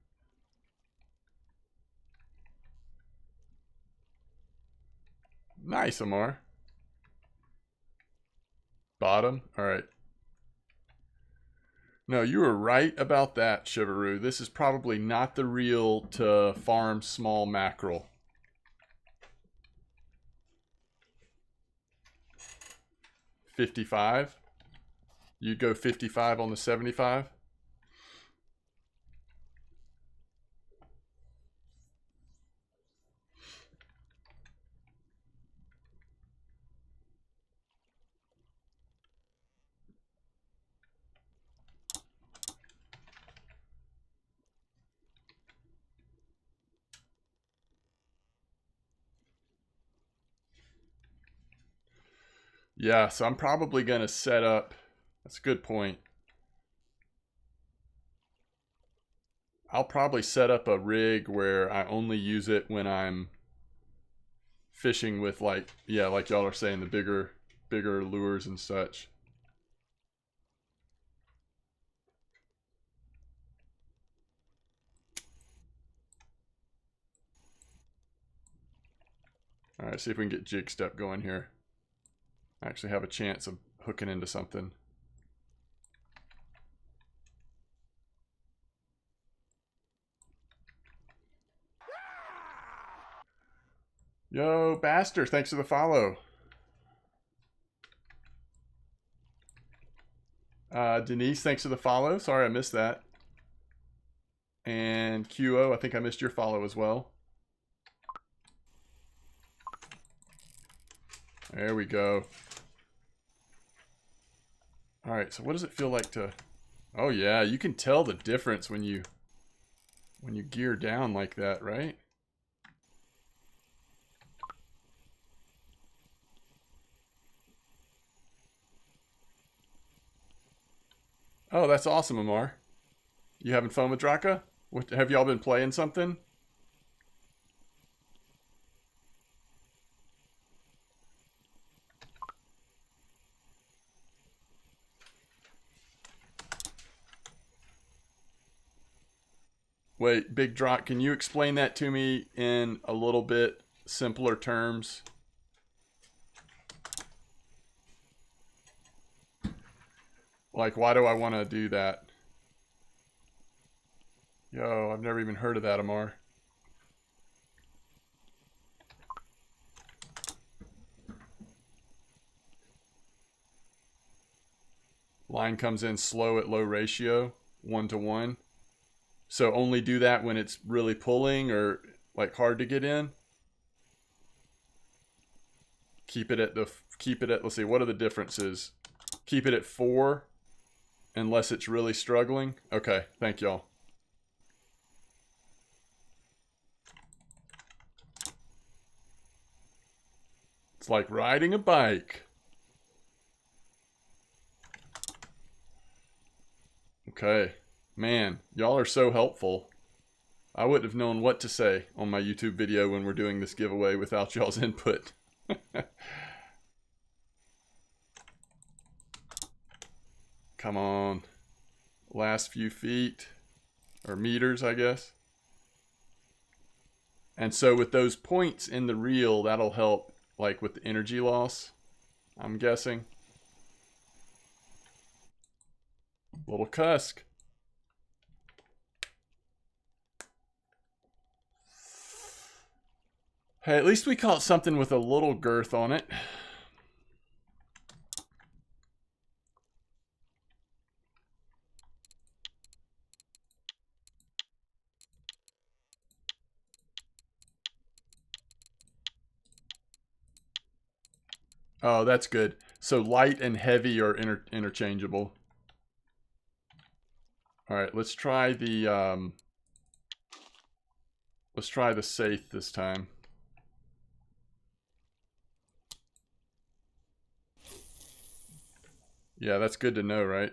Nice, Amar. Bottom? Alright. No, you were right about that, Shivaru. This is probably not the reel to farm small mackerel. 55? You'd go 55 on the 75? Yeah, so I'm probably going to set up... That's a good point. I'll probably set up a rig where I only use it when I'm fishing with, like, yeah, like y'all are saying, the bigger lures and such. All right, see if we can get jig step going here. I actually have a chance of hooking into something. Yo, Baster, thanks for the follow. Denise, thanks for the follow. Sorry I missed that. And QO, I think I missed your follow as well. There we go. All right, so what does it feel like to... Oh yeah, you can tell the difference when you gear down like that, right? Oh, that's awesome, Amar. You having fun with Draka? What, have y'all been playing something? Wait, Big Drak, can you explain that to me in a little bit simpler terms? Like, why do I want to do that? Yo, I've never even heard of that, Amar. Line comes in slow at low ratio, 1-to-1. So only do that when it's really pulling or like hard to get in. Keep it at, let's see, what are the differences? Keep it at 4 unless it's really struggling. Okay, thank y'all. It's like riding a bike. Okay. Man, y'all are so helpful. I wouldn't have known what to say on my YouTube video when we're doing this giveaway without y'all's input. Come on. Last few feet. Or meters, I guess. And so with those points in the reel, that'll help like with the energy loss, I'm guessing. Little cusk. Hey, at least we caught something with a little girth on it. Oh, that's good. So light and heavy are interchangeable. All right, let's try the safe this time. Yeah, that's good to know, right?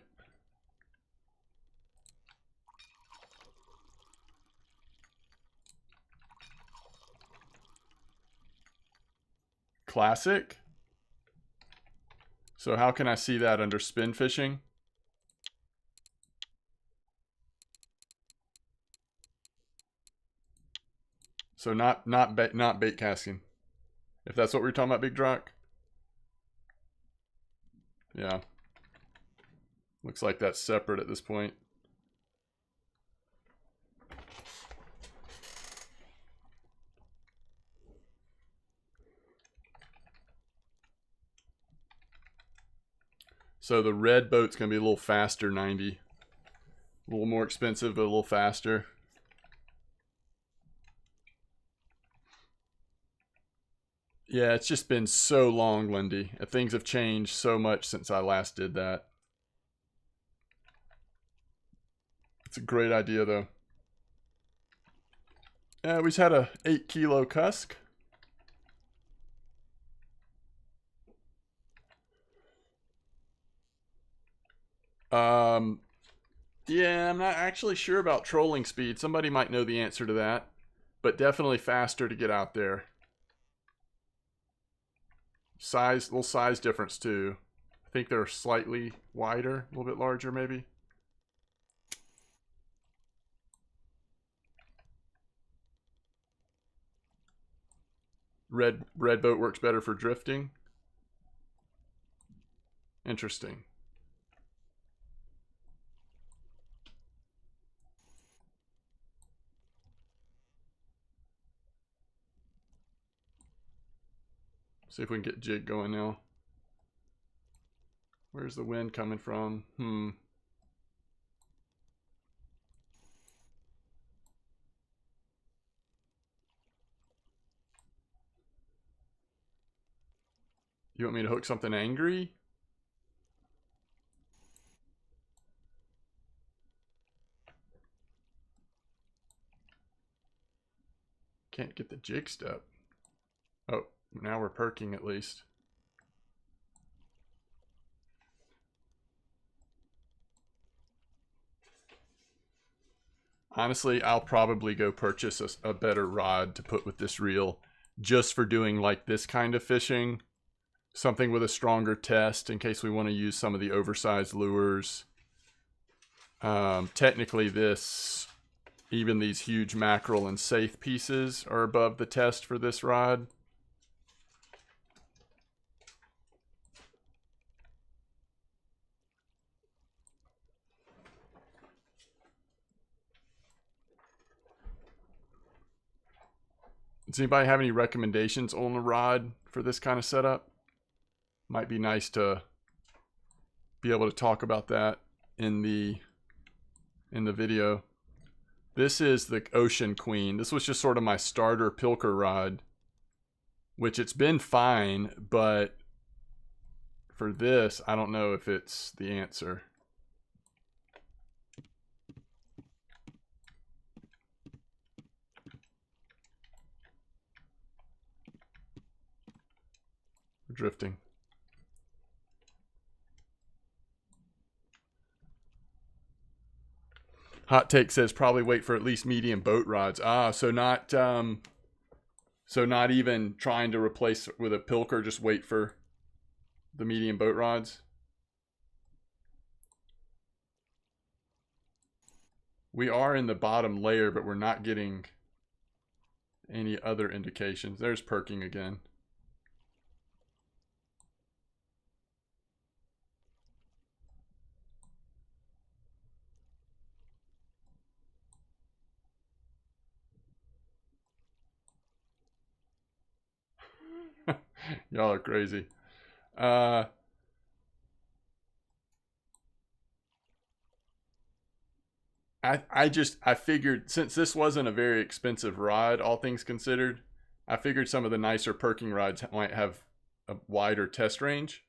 Classic. So how can I see that under spin fishing? So not bait casting. If that's what we're talking about, Big Drock. Yeah. Looks like that's separate at this point. So the red boat's going to be a little faster, 90. A little more expensive, but a little faster. Yeah, it's just been so long, Lindy. Things have changed so much since I last did that. It's a great idea, though. Yeah, we just had a 8-kilo cusk. Yeah, I'm not actually sure about trolling speed. Somebody might know the answer to that, but definitely faster to get out there. Size, little size difference too. I think they're slightly wider, a little bit larger maybe. Red boat works better for drifting. Interesting. See if we can get jig going now. Where's the wind coming from? You want me to hook something angry? Can't get the jig step. Oh, now we're perking at least. Honestly, I'll probably go purchase a better rod to put with this reel just for doing like this kind of fishing. Something with a stronger test in case we want to use some of the oversized lures. Technically this, even these huge mackerel and saithe pieces are above the test for this rod. Does anybody have any recommendations on a rod for this kind of setup? Might be nice to be able to talk about that in the video. This is the Ocean Queen. This was just sort of my starter pilker rod, which it's been fine, but for this, I don't know if it's the answer. We're drifting. Hot Take says probably wait for at least medium boat rods. Ah, so not even trying to replace with a pilker, just wait for the medium boat rods. We are in the bottom layer, but we're not getting any other indications. There's perking again. Y'all are crazy. I figured, since this wasn't a very expensive rod, all things considered, I figured some of the nicer perking rods might have a wider test range.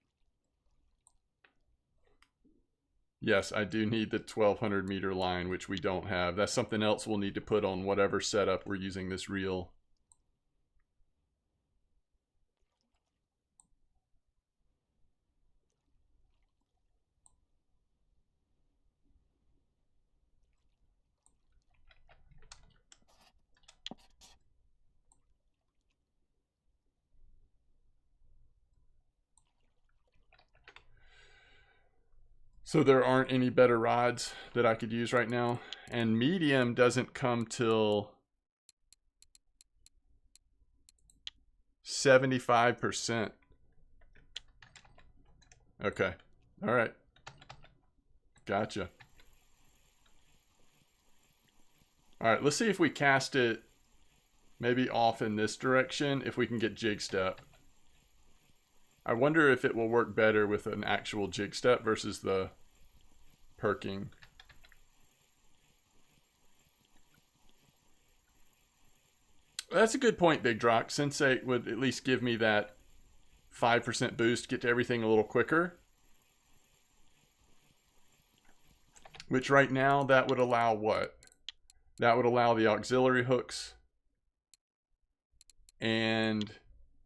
Yes, I do need the 1200 meter line, which we don't have. That's something else we'll need to put on whatever setup we're using this reel. So there aren't any better rods that I could use right now. And medium doesn't come till 75%. Okay. All right. Gotcha. All right, let's see if we cast it maybe off in this direction, if we can get jig step. I wonder if it will work better with an actual jig step versus the perking. That's a good point, Big Drock. Sensei would at least give me that 5% boost, get to everything a little quicker. Which right now, that would allow what? That would allow the auxiliary hooks. And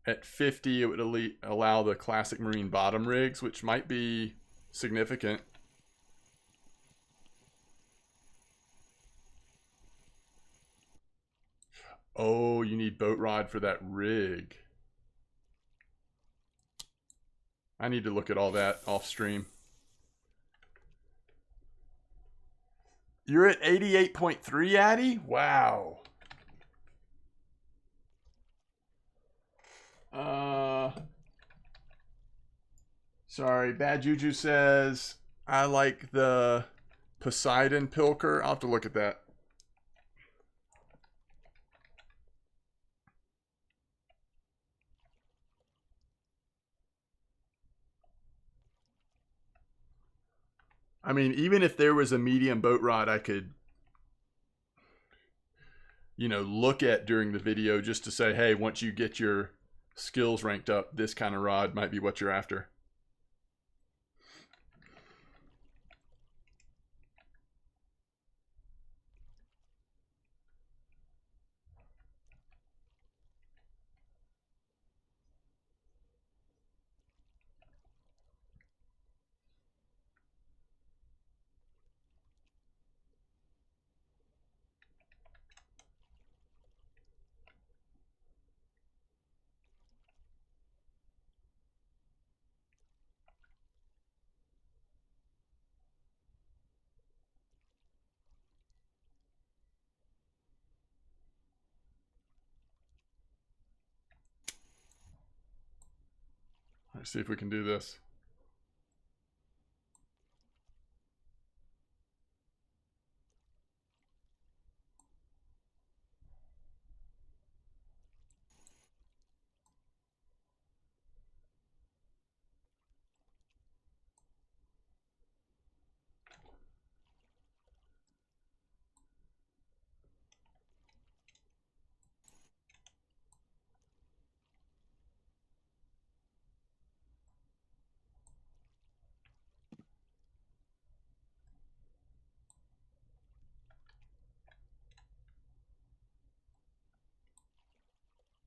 at 50, it would allow the classic marine bottom rigs, which might be significant. Oh, you need boat rod for that rig. I need to look at all that off stream. You're at 88.3, Addy? Wow. Sorry, Bad Juju says, I like the Poseidon Pilker. I'll have to look at that. I mean, even if there was a medium boat rod I could, you know, look at during the video just to say, hey, once you get your skills ranked up, this kind of rod might be what you're after. Let's see if we can do this.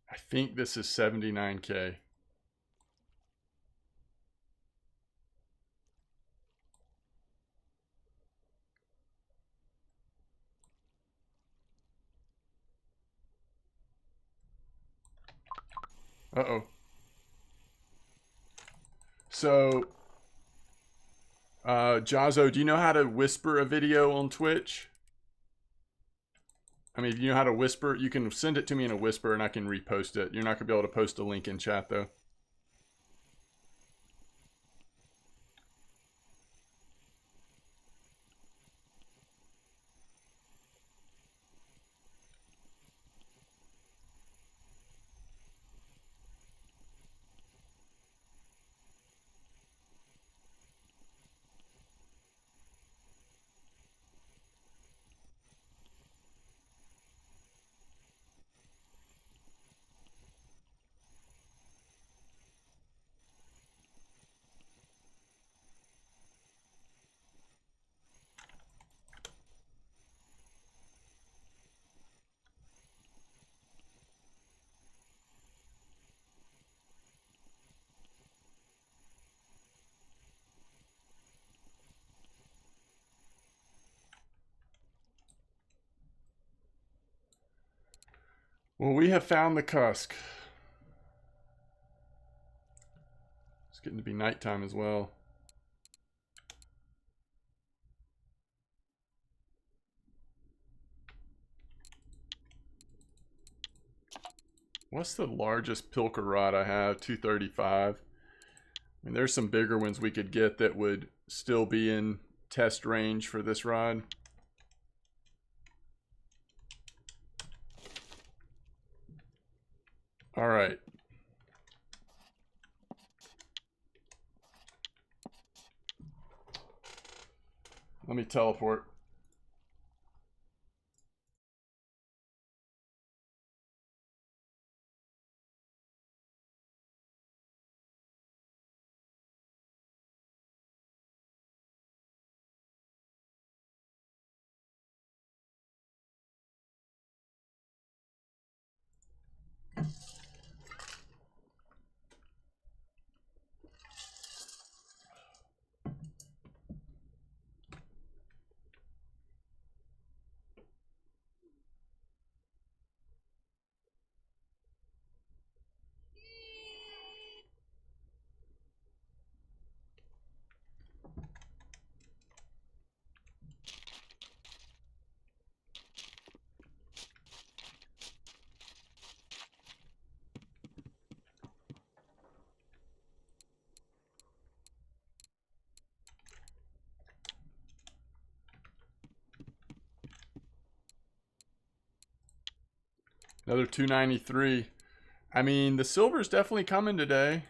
I think this is 79K. Uh-oh. So, Jazzo, do you know how to whisper a video on Twitch? I mean, if you know how to whisper, you can send it to me in a whisper and I can repost it. You're not going to be able to post a link in chat, though. Well, we have found the cusk. It's getting to be nighttime as well. What's the largest pilker rod I have? 235. I mean, there's some bigger ones we could get that would still be in test range for this rod. All right. Let me teleport. Another 293. I mean, the silver's definitely coming today.